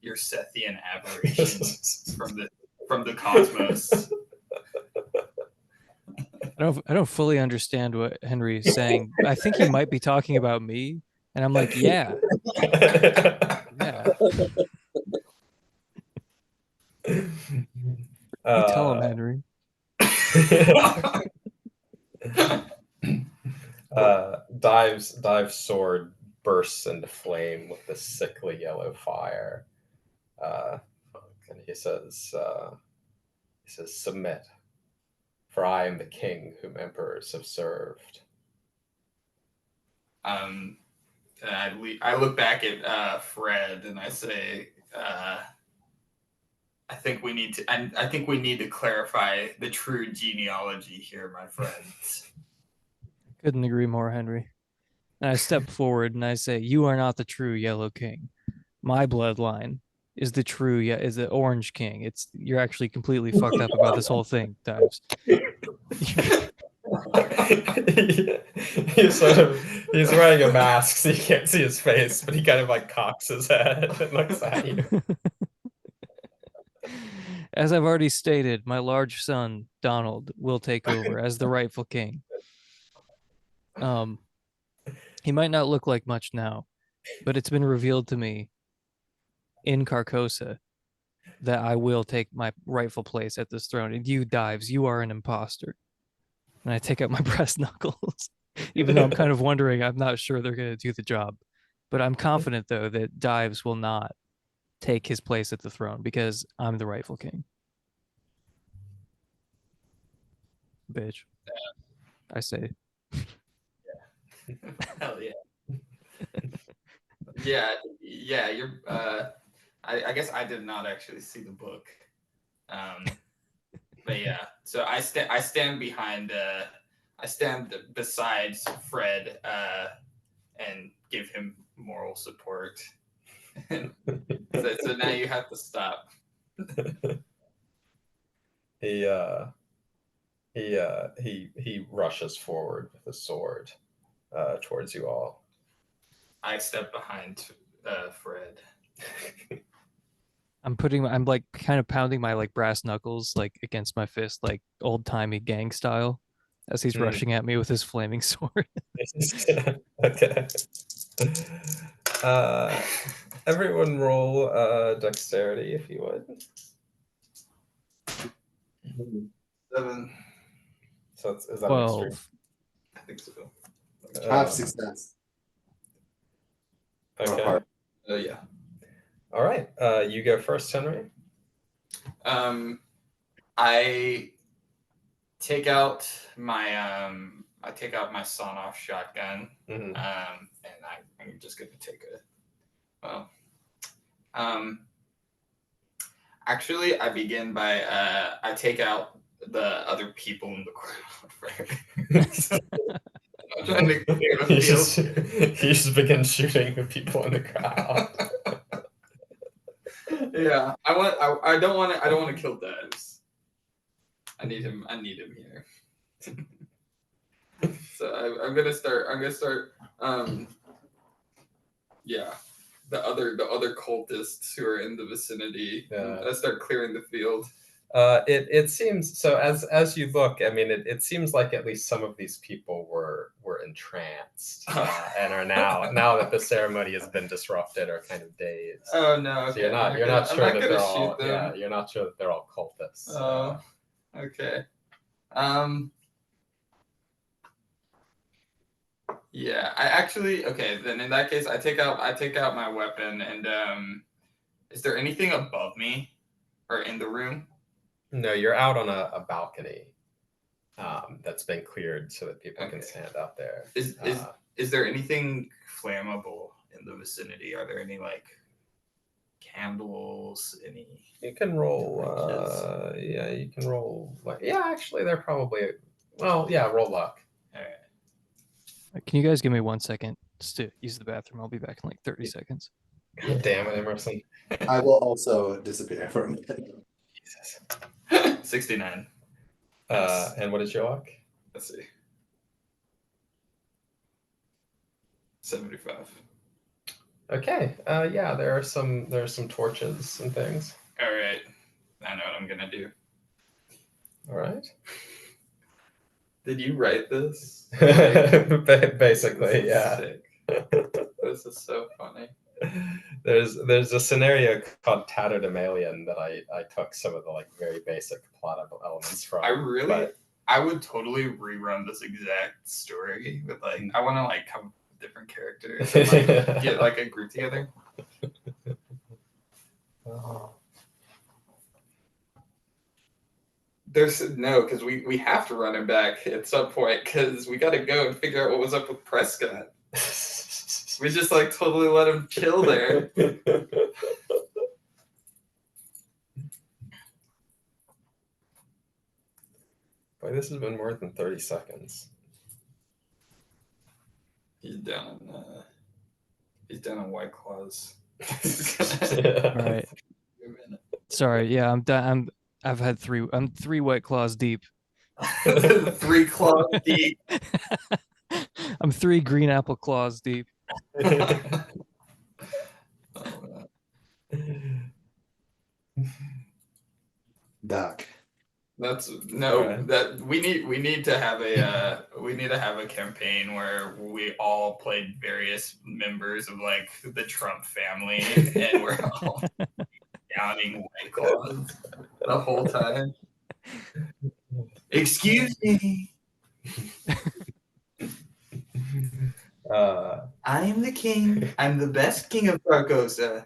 Sethian aberration from the cosmos. I don't fully understand what Henry's saying. I think he might be talking about me, and I'm like, yeah. You tell him, Henry. Dive's sword bursts into flame with a sickly yellow fire. And he says, "Submit, for I am the king whom emperors have served." I look back at Fred and I say, I think we need to clarify the true genealogy here, my friends. Couldn't agree more, Henry. And I step forward and I say, "You are not the true Yellow King. My bloodline is the true, is the Orange King. You're actually completely fucked up about this whole thing, Dives." He's wearing a mask, so you can't see his face, but he kind of like cocks his head and looks at you. As I've already stated, my large son, Donald, will take over as the rightful king. He might not look like much now, but it's been revealed to me in Carcosa that I will take my rightful place at this throne. And you, Dives, you are an imposter. And I take out my brass knuckles, even though I'm kind of wondering, I'm not sure they're going to do the job. But I'm confident, though, that Dives will not take his place at the throne because I'm the rightful king. Bitch. I say. Hell yeah. Yeah, you're I guess I did not actually see the book. But yeah, so I stand beside Fred and give him moral support. So now you have to stop. He rushes forward with his sword towards you all. I step behind Fred. I'm like kind of pounding my like brass knuckles like against my fist, like old timey gang style, as he's rushing at me with his flaming sword. Okay. Everyone roll dexterity if you would. 7. So is that 12. an extreme? I think so. Half success. Okay. Yeah. All right. You go first, Henry. I take out my sawn-off shotgun, Mm-hmm. and I'm just gonna take actually, I begin by I take out the other people in the crowd. I'm trying to clear the field. He just begins shooting the people in the crowd. Yeah, I don't want to kill Debs. I need him here. So I'm gonna start. Yeah, the other cultists who are in the vicinity. Yeah. I start clearing the field. It seems so as you look. I mean, it seems like at least some of these people were entranced and are now that the ceremony has been disrupted, are kind of dazed. Oh no! Okay. So you're not sure that they're all. Yeah, you're not sure that they're all cultists. Oh, okay. Yeah, I actually okay. Then in that case, I take out my weapon, and is there anything above me or in the room? No, you're out on a balcony that's been cleared so that people can Okay. stand out there. Is there anything flammable in the vicinity? Are there any like candles? Any? You can roll. torches? Yeah, you can roll. Yeah, actually, they're probably. Well, yeah, roll luck. All right. Can you guys give me 1 second just to use the bathroom? I'll be back in like 30 seconds. God damn it, Emerson. I will also disappear for a minute. Jesus. 69. And what is your luck? Let's see. 75. Okay. Yeah, there are some torches and things. All right. I know what I'm gonna do. All right. Did you write this? Basically, This is yeah. sick. This is so funny. There's a scenario called Tatterdemalion that I took some of the like very basic plot elements from. I would totally rerun this exact story with like I want to like come up with different characters and like get like a group together. Because we have to run him back at some point because we got to go and figure out what was up with Prescott. We just like totally let him chill there. Boy, this has been more than 30 seconds. He's down in White Claws. All right. Sorry. Yeah, I'm done. I'm 3 White Claws deep. 3 claws deep. I'm 3 green apple claws deep. Doc. That's Right. that we need to have a campaign where we all played various members of like the Trump family and we're all downing White Claws the whole time. Excuse me. I am the king. I'm the best king of Carcosa.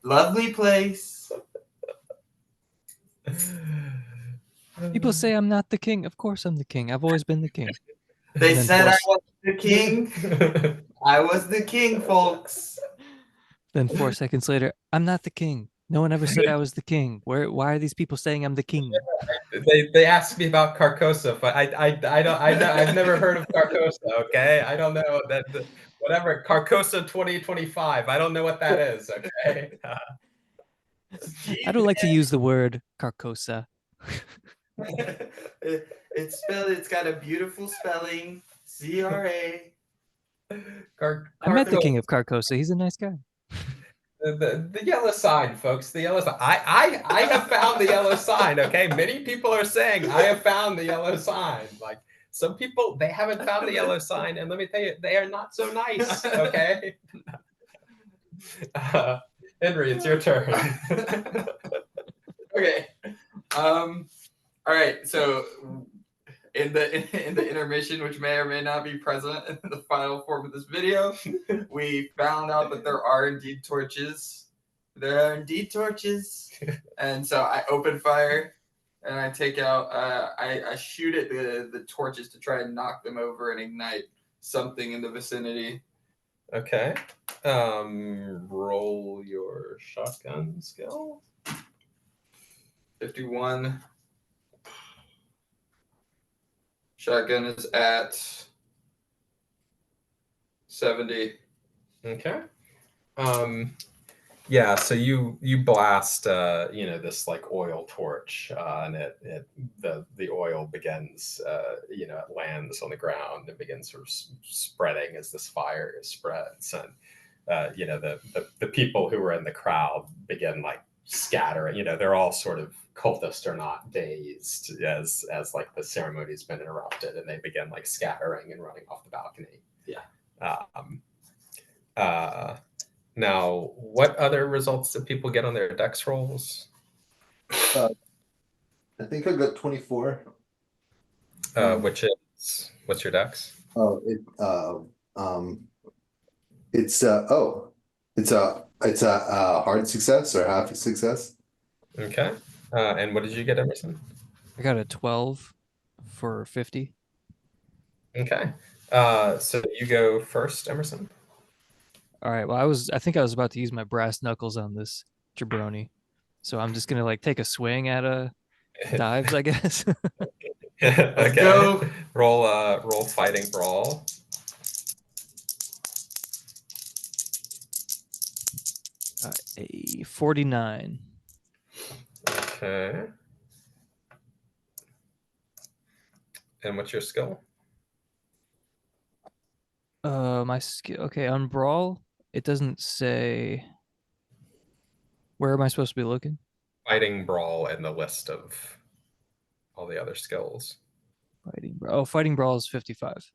Lovely place. People say I'm not the king. Of course I'm the king. I've always been the king. They And then said I four- was the king. I was the king, folks. Then 4 seconds later, I'm not the king. No one ever said I was the king. Why are these people saying I'm the king? They asked me about Carcosa, but I've never heard of Carcosa. Okay, I don't know whatever Carcosa 2025. I don't know what that is. Okay. I don't like to use the word Carcosa. It's spelled. It's got a beautiful spelling. CRA. I met the king of Carcosa. He's a nice guy. The yellow sign, folks. The yellow sign. I have found the yellow sign. Okay, many people are saying I have found the yellow sign. Like some people, they haven't found the yellow sign, and let me tell you, they are not so nice. Okay. Henry, it's your turn. Okay. All right. So in the intermission, which may or may not be present in the final form of this video, we found out that there are indeed torches. There are indeed torches, and so I open fire, and I take out. I shoot at the torches to try and knock them over and ignite something in the vicinity. Okay. Roll your shotgun skill. 51. Shotgun is at 70. Okay. Yeah, so you blast this like oil torch, and the oil begins it lands on the ground and begins sort of spreading as this fire spreads, and the people who were in the crowd begin like scattering. They're all sort of cultists are not dazed as like the ceremony's been interrupted, and they begin like scattering and running off the balcony. Yeah. Now, what other results did people get on their dex rolls? I think I got 24. Which is what's your dex? Oh, it's oh, it's a hard success or half a success. Okay. And what did you get, Emerson? I got a 12 for 50. Okay. So you go first, Emerson. All right. Well, I think I was about to use my brass knuckles on this jabroni. So I'm just gonna like take a swing at dives, I guess. Let's Okay. go. Roll fighting brawl. A 49. Okay. And what's your skill? My skill. Okay, on brawl, it doesn't say. Where am I supposed to be looking? Fighting brawl in the list of all the other skills. Fighting brawl. Oh, fighting brawl is 55,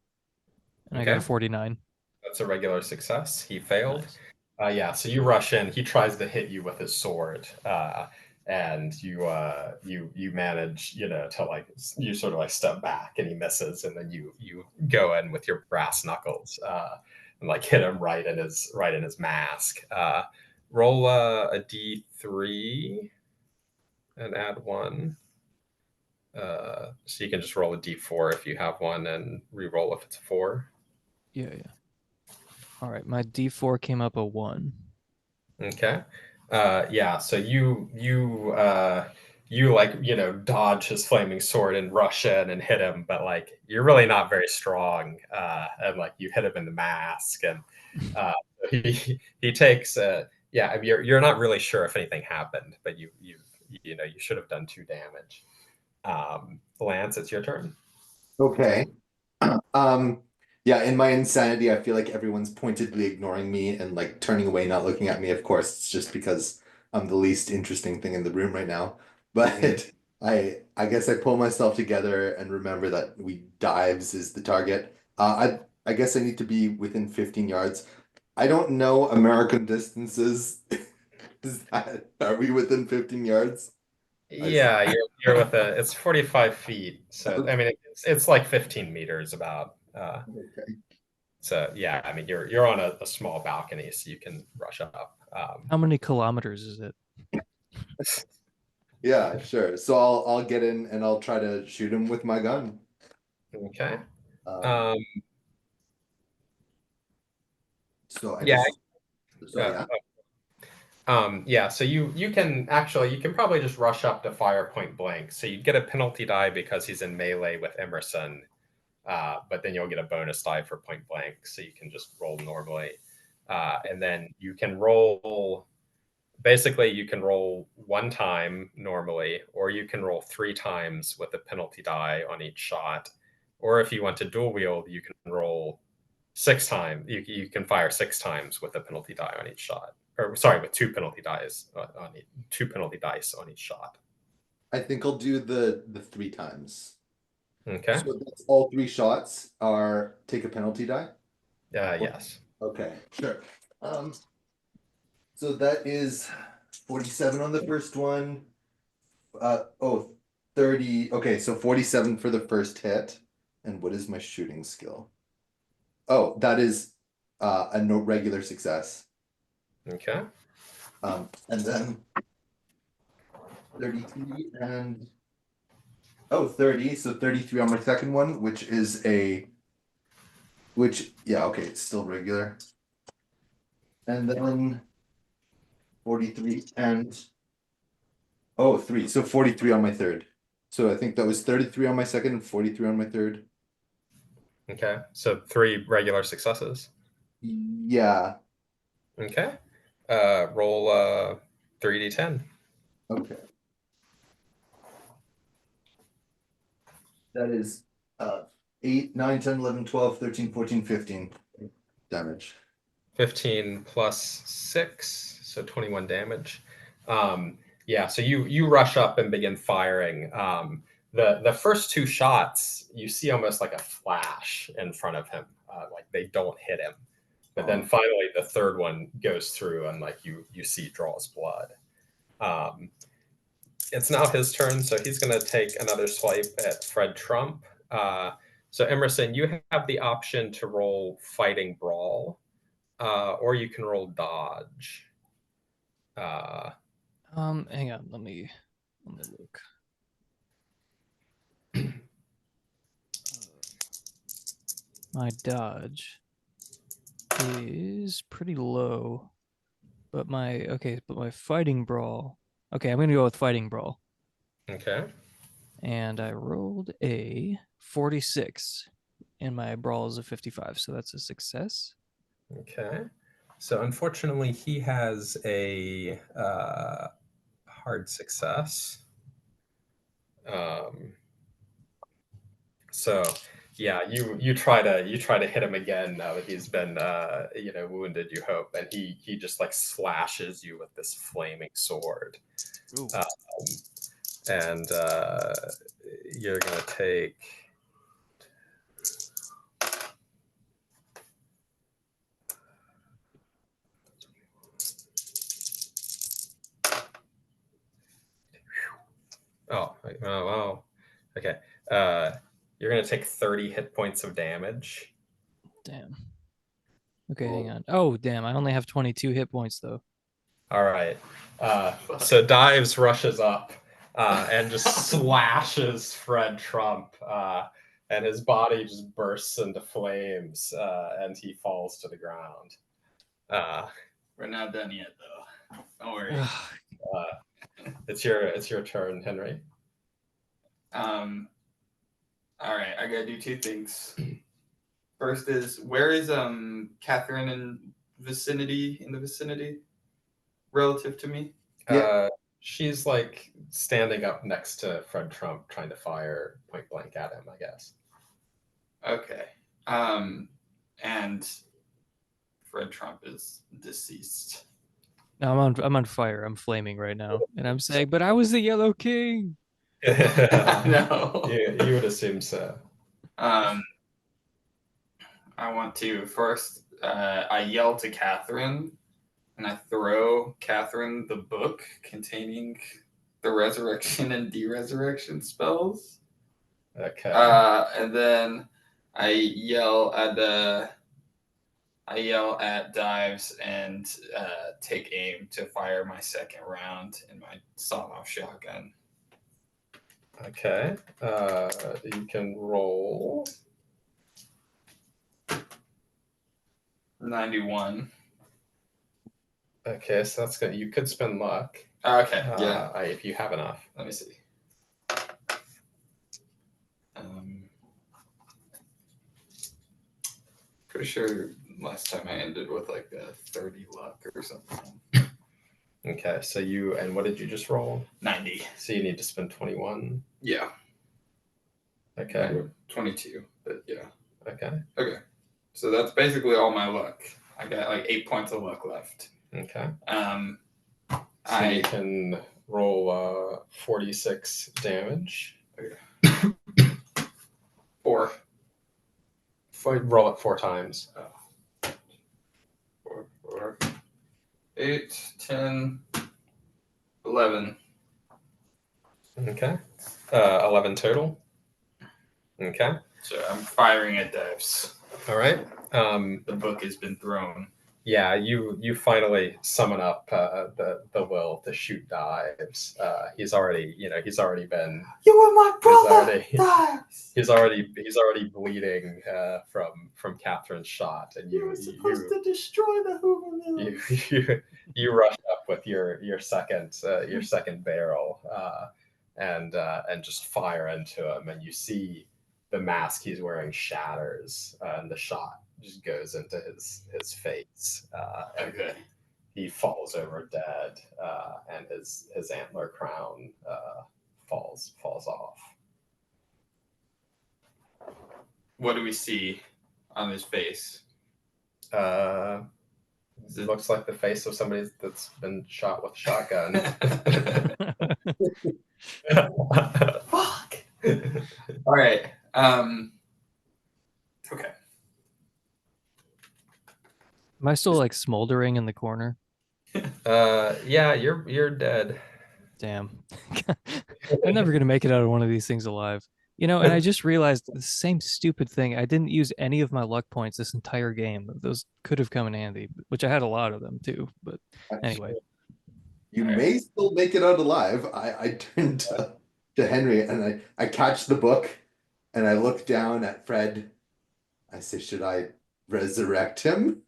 and I got a Okay. 49. That's a regular success. He failed. Nice. Yeah, so you rush in. He tries to hit you with his sword, and you manage, to like you sort of like step back, and he misses, and then you go in with your brass knuckles and like hit him right in his mask. Roll a d3 and add one. So you can just roll a d4 if you have one, and re-roll if it's a 4. Yeah, yeah. All right, my D4 came up a 1. Okay. Yeah. So you like dodge his flaming sword and rush in and hit him, but like you're really not very strong, and like you hit him in the mask, and uh, he takes yeah. I mean, you're not really sure if anything happened, but you should have done 2 damage. Lance, it's your turn. Okay. Yeah, in my insanity, I feel like everyone's pointedly ignoring me and like turning away, not looking at me. Of course, it's just because I'm the least interesting thing in the room right now. But I guess I pull myself together and remember that we dives is the target. I guess I need to be within 15 yards. I don't know American distances. Are we within 15 yards? Yeah, you're with it's 45 feet. So I mean it's like 15 meters about. Okay. So yeah, I mean you're on a small balcony, so you can rush up. How many kilometers is it? Yeah, sure. So I'll get in and I'll try to shoot him with my gun. Okay. Um, Um, so I yeah. just so Uh, yeah. yeah. So you can probably just rush up to fire point blank. So you'd get a penalty die because he's in melee with Emerson, but then you'll get a bonus die for point blank. So you can just roll normally, and then you can roll. Basically, you can roll 1 time normally, or you can roll 3 times with a penalty die on each shot. Or if you want to dual wield, you can roll 6 times. You can fire 6 times with a penalty die on each shot. Or sorry, with 2 penalty dice on 2 penalty dice on each shot. I think I'll do the 3 times. Okay. So that's all 3 shots are take a penalty die. Yes. Okay, sure. Um, so that is 47 on the first one. Oh, 30. Okay, so 47 for the first hit. And what is my shooting skill? Oh, that is a no regular success. Okay. And then 33 and oh 30, so 33 on my second one, yeah, okay, it's still regular. And then 43 and oh 3, so 43 on my third. So I think that was 33 on my second and 43 on my third. Okay. So 3 regular successes. Yeah. Okay. Roll 3d10. Okay. That is 8, 9, 10, 11, 12, 13, 14, 15 damage. 15 plus 6, so 21 damage. Yeah, so you rush up and begin firing. The first 2 shots, you see almost like a flash in front of him, like they don't hit him. But then finally, the third one goes through, and like you see draws blood. It's now his turn, so he's going to take another swipe at Fred Trump. So Emerson, you have the option to roll fighting brawl, or you can roll dodge. Hang on, let me look. My dodge is pretty low, but my fighting brawl. Okay, I'm gonna go with fighting brawl. Okay. And I rolled a 46, and my brawl is a 55, so that's a success. Okay. So unfortunately, he has a hard success. So yeah, you try to hit him again now that he's been wounded. You hope, and he just like slashes you with this flaming sword. Ooh. And you're gonna take. Oh, wow. Okay. You're gonna take 30 hit points of damage. Damn. Okay, hang on. Oh, damn! I only have 22 hit points though. All right. So Dives rushes up and just slashes Fred Trump, and his body just bursts into flames, and he falls to the ground. We're not done yet, though. Don't worry. It's your turn, Henry. All right, I gotta do two things. First is, where is Catherine in the vicinity relative to me? She's like standing up next to Fred Trump, trying to fire point blank at him, I guess. Okay. And Fred Trump is deceased. No, I'm on fire. I'm flaming right now, and I'm saying, but I was the Yellow King. No. You would assume so. I want to first. I yell to Catherine, and I throw Catherine the book containing the resurrection and de-resurrection spells. Okay. And then I yell at Dives and take aim to fire my second round in my sawed-off shotgun. Okay. You can roll 91. Okay, so that's good. You could spend luck. Okay, yeah. If you have enough. Let me see. Pretty sure last time I ended with like a 30 luck or something. Okay, so and what did you just roll? 90. So you need to spend 21. Yeah. Okay. 22, but yeah. Okay. Okay. So that's basically all my luck. I got like 8 points of luck left. Okay. So you can roll 46 damage. Okay. 4. Roll it 4 times. 4, 8, 10, 11. Okay. 11 total. Okay. So I'm firing at Dives. All right. The book has been thrown. Yeah, you finally summon up the will to shoot Dives. He's already been. You were my brother. He's already bleeding from Catherine's shot, and you were supposed to destroy the Hoover Mill. You rush up with your second barrel and just fire into him, and you see the mask he's wearing shatters, and the shot just goes into his face. Okay. He falls over dead, and his antler crown falls off. What do we see on his face? It looks like the face of somebody that's been shot with a shotgun. Fuck. All right. Okay. Am I still like smoldering in the corner? Yeah, you're dead. Damn. I'm never gonna make it out of one of these things alive. And I just realized the same stupid thing. I didn't use any of my luck points this entire game. Those could have come in handy, which I had a lot of them too. But anyway, You may still make it out alive. I turned to Henry and I catch the book and I look down at Fred. I say, should I resurrect him?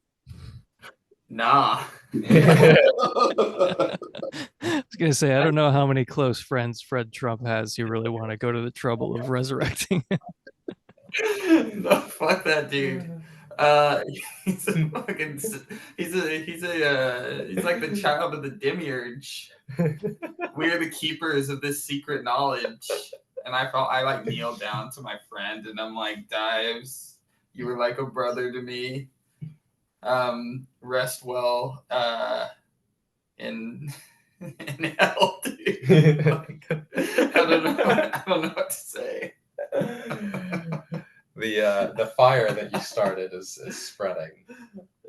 Nah. I was gonna say I don't know how many close friends Fred Trump has who really want to go to the trouble of resurrecting him. No, fuck that dude. He's a fucking. He's like the child of the demiurge. We are the keepers of this secret knowledge. And I like kneel down to my friend and I'm like, Dives, you were like a brother to me. Rest well in hell, dude. Like, I don't know what to say. The fire that you started is spreading.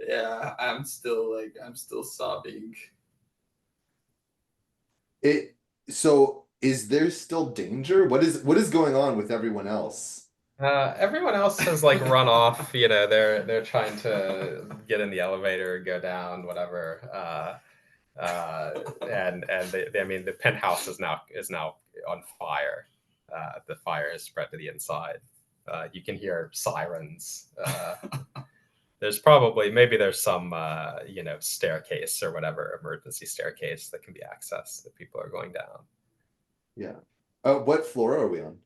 Yeah, I'm still sobbing. So is there still danger? What is going on with everyone else? Everyone else has like run off. They're trying to get in the elevator, go down, whatever. And I mean, the penthouse is now on fire. The fire is spread to the inside. You can hear sirens. There's some staircase or whatever, emergency staircase that can be accessed that people are going down. Yeah. What floor are we on?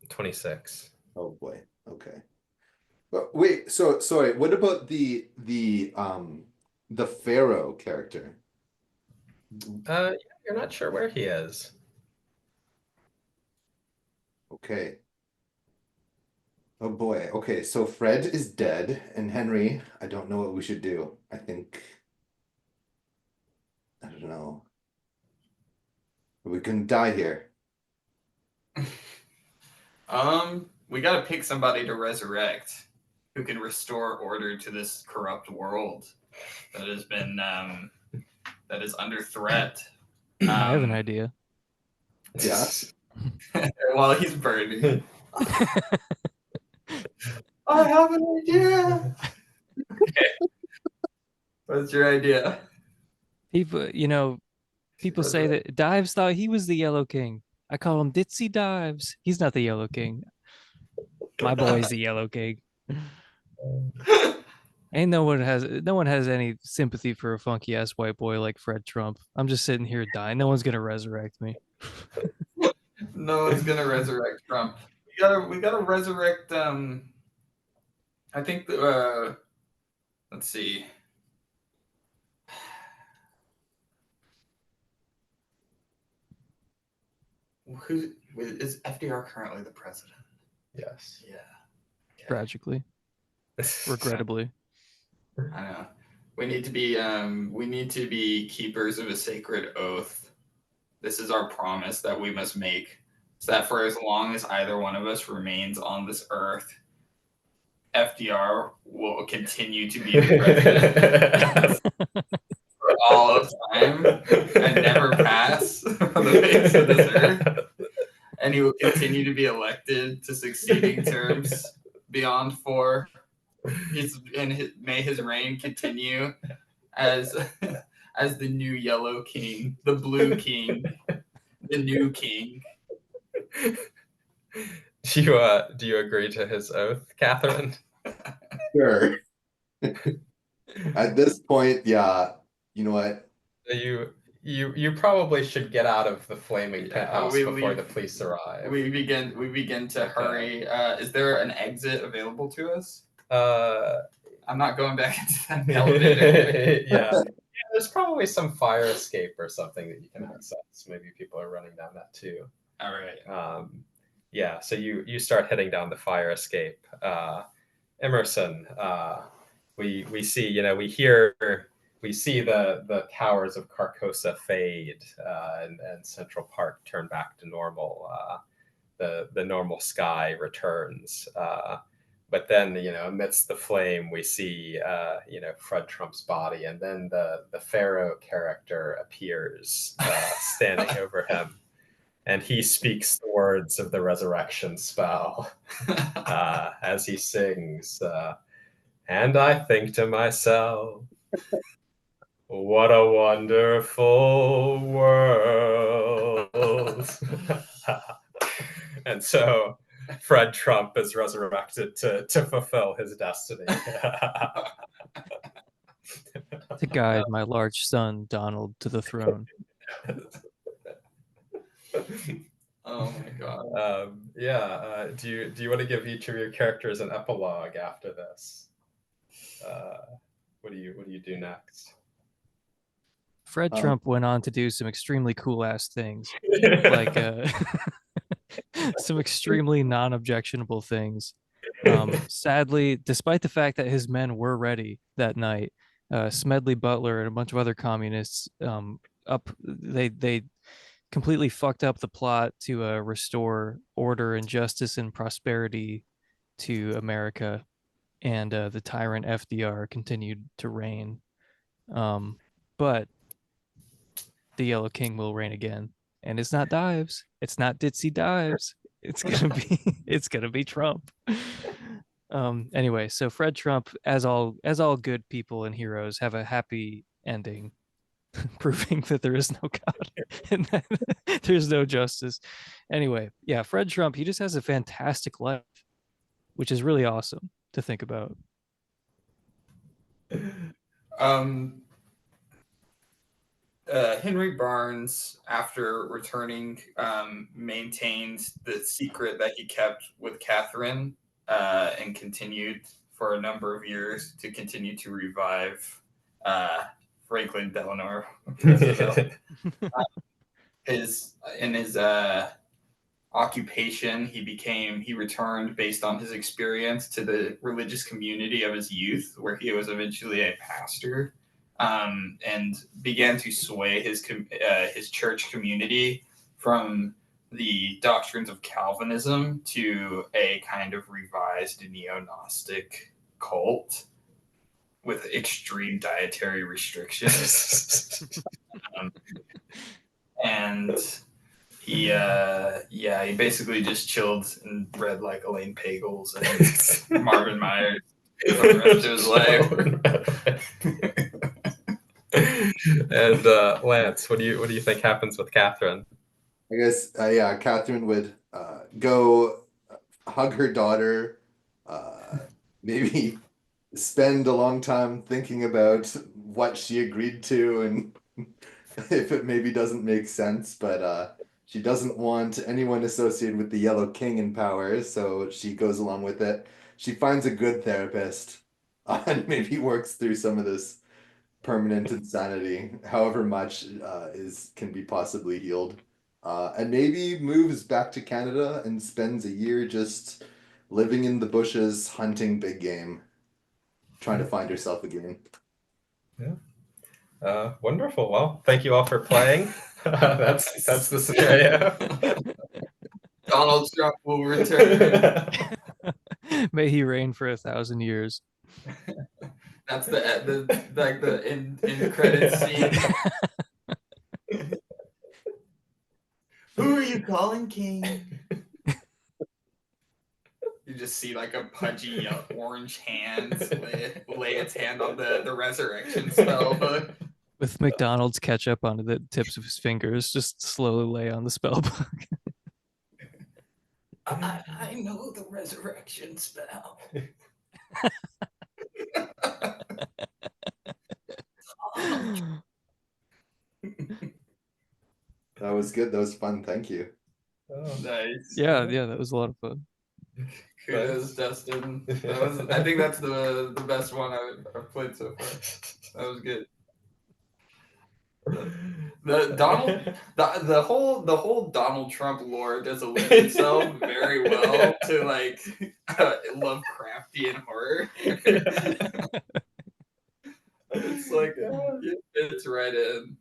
26. Oh boy. Okay. But wait, so sorry, what about the Pharaoh character? You're not sure where he is. Okay. Oh boy. Okay, so Fred is dead, and Henry, I don't know what we should do. I don't know. We can die here. We gotta pick somebody to resurrect who can restore order to this corrupt world that has been that is under threat. I have an idea. Yeah. While he's burning. I have an idea. Okay. What's your idea? People say that Dives thought he was the Yellow King. I call him Ditzy Dives. He's not the Yellow King. My boy's the Yellow King. And no one has any sympathy for a funky ass white boy like Fred Trump. I'm just sitting here dying. No one's gonna resurrect me. No one's gonna resurrect Trump. We gotta resurrect. I think. Let's see. Who is FDR currently the president? Yes. Yeah. Tragically, regrettably. I know. We need to be keepers of a sacred oath. This is our promise that we must make. So that for as long as either one of us remains on this earth, FDR will continue to be the president for all of time and never pass from the face of this earth. And he will continue to be elected to succeeding terms beyond 4. May his reign continue as the new Yellow King, the Blue King, the new King. Do you agree to his oath, Catherine? Sure. At this point, yeah. You know what? You probably should get out of the flaming penthouse before the police arrive. We begin to hurry. Is there an exit available to us? I'm not going back into that elevator. Yeah, there's probably some fire escape or something that you can access. Maybe people are running down that too. All right. Yeah, so you start heading down the fire escape. Emerson, we see, we see the towers of Carcosa fade and Central Park turn back to normal. The normal sky returns. But then, amidst the flame, we see, Fred Trump's body, and then the Pharaoh character appears standing over him. and he speaks the words of the resurrection spell as he sings. And I think to myself, what a wonderful world. And so Fred Trump is resurrected to fulfill his destiny. To guide my large son, Donald, to the throne. Oh my god. Do you want to give each of your characters an epilogue after this? What do you do next? Fred Um, Trump went on to do some extremely cool ass things, like some extremely non-objectionable things. Sadly, despite the fact that his men were ready that night, Smedley Butler and a bunch of other communists they completely fucked up the plot to restore order and justice and prosperity to America, and the tyrant FDR continued to reign. But the Yellow King will reign again, and it's not Dives. It's not Ditzy Dives. It's gonna be Trump. Anyway, so Fred Trump, as all good people and heroes, have a happy ending, proving that there is no God and that there's no justice. Anyway, yeah, Fred Trump, he just has a fantastic life, which is really awesome to think about. Henry Barnes, after returning, maintained the secret that he kept with Catherine, and continued for a number of years to continue to revive Franklin Delano Roosevelt. In his occupation, he returned based on his experience to the religious community of his youth, where he was eventually a pastor, and began to sway his church community from the doctrines of Calvinism to a kind of revised neo-Gnostic cult with extreme dietary restrictions. And he basically just chilled and read like Elaine Pagels and Marvin Myers for the rest of his life. And Lance, what do you think happens with Catherine? I guess, Catherine would go hug her daughter, maybe spend a long time thinking about what she agreed to and if it maybe doesn't make sense, but she doesn't want anyone associated with the Yellow King in power, so she goes along with it. She finds a good therapist and maybe works through some of this permanent insanity, however much can be possibly healed. And maybe moves back to Canada and spends a year just living in the bushes, hunting big game, trying to find herself again. Yeah. Wonderful. Well, thank you all for playing. That's the scenario. Donald Trump will return. May he reign for 1,000 years. That's the end credit scene. Who are you calling king? You just see like a pudgy orange hand lay its hand on the resurrection spell book. With McDonald's ketchup onto the tips of his fingers, just slowly lay on the spell book. I know the resurrection spell. That was good. That was fun. Thank you. Oh, Nice. Yeah, that was a lot of fun. Kudos, Dustin. I think that's the best one I've played so far. That was good. The whole Donald Trump lore does lend itself very well to like Lovecraftian horror. It's like it fits right in.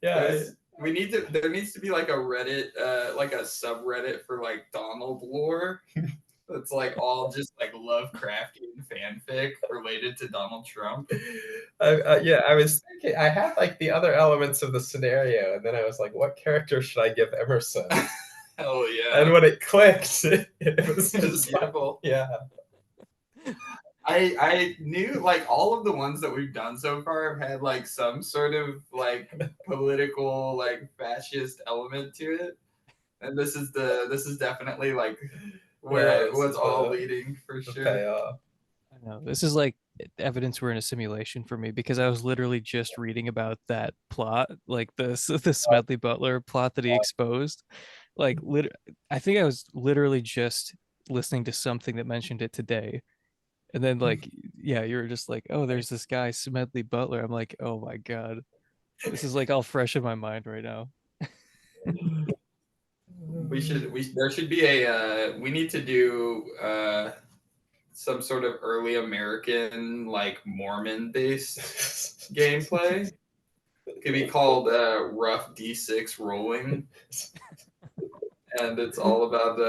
yeah. There needs to be like a Reddit, like a subreddit for like Donald lore, It's like all just like Lovecraftian fanfic related to Donald Trump. Yeah, I was thinking I had like the other elements of the scenario, and then I was like, what character should I give Emerson? Hell yeah. And when it clicked, it was It's just beautiful. yeah. I knew like all of the ones that we've done so far have had like some sort of like political like fascist element to it. And this is definitely like where this what's is all leading for the sure. payoff. I know this is like evidence we're in a simulation for me because I was literally just reading about that plot, like the Smedley Butler plot that he exposed. Like, I think I was literally just listening to something that mentioned it today, and then like, yeah, you were just like, oh, there's this guy Smedley Butler. I'm like, oh my god, this is like all fresh in my mind right now. There should be a we need to do some sort of early American like Mormon based gameplay. It could be called rough D6 rolling. And it's all about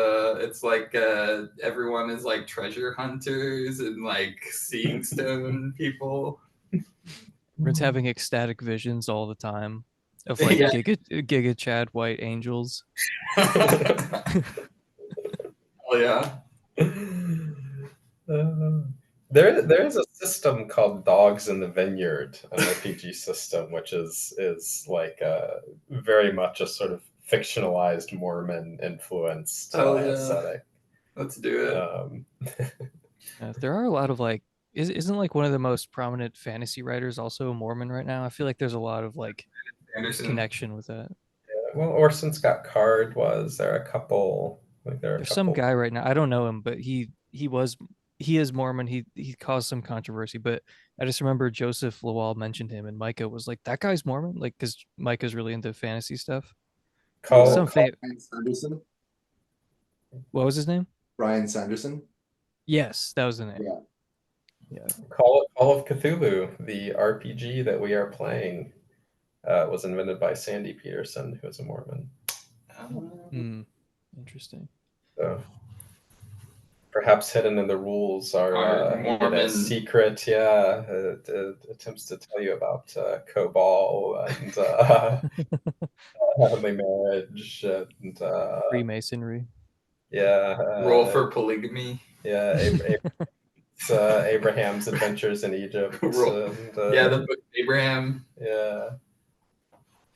it's like everyone is like treasure hunters and like seeing stone people. Everyone's having ecstatic visions all the time of like Yeah. Giga Chad white angels. Oh yeah. There is a system called Dogs in the Vineyard, an RPG system, which is like very much a sort of fictionalized Mormon influenced Yeah. setting. Let's do it. There are a lot of like, isn't like one of the most prominent fantasy writers also a Mormon right now? I feel like there's a lot of like Anderson. connection with that. Well, Orson Scott Card was there. A couple like there are a There's couple. some guy right now. I don't know him, but he is Mormon. He caused some controversy, but I just remember Joseph Lawal mentioned him, and Micah was like, "That guy's Mormon," like because Micah's really into fantasy stuff. Call Brian Sanderson. What was his name? Brian Sanderson. Yes, that was the name. Yeah. Yeah. Call of Cthulhu, the RPG that we are playing, was invented by Sandy Peterson, who is a Mormon. Interesting. So perhaps hidden in the rules are Mormon secret, attempts to tell you about Cabal and heavenly marriage and Freemasonry. roll for polygamy. Yeah, Abraham's adventures in Egypt. Yeah, the book of Abraham. Yeah.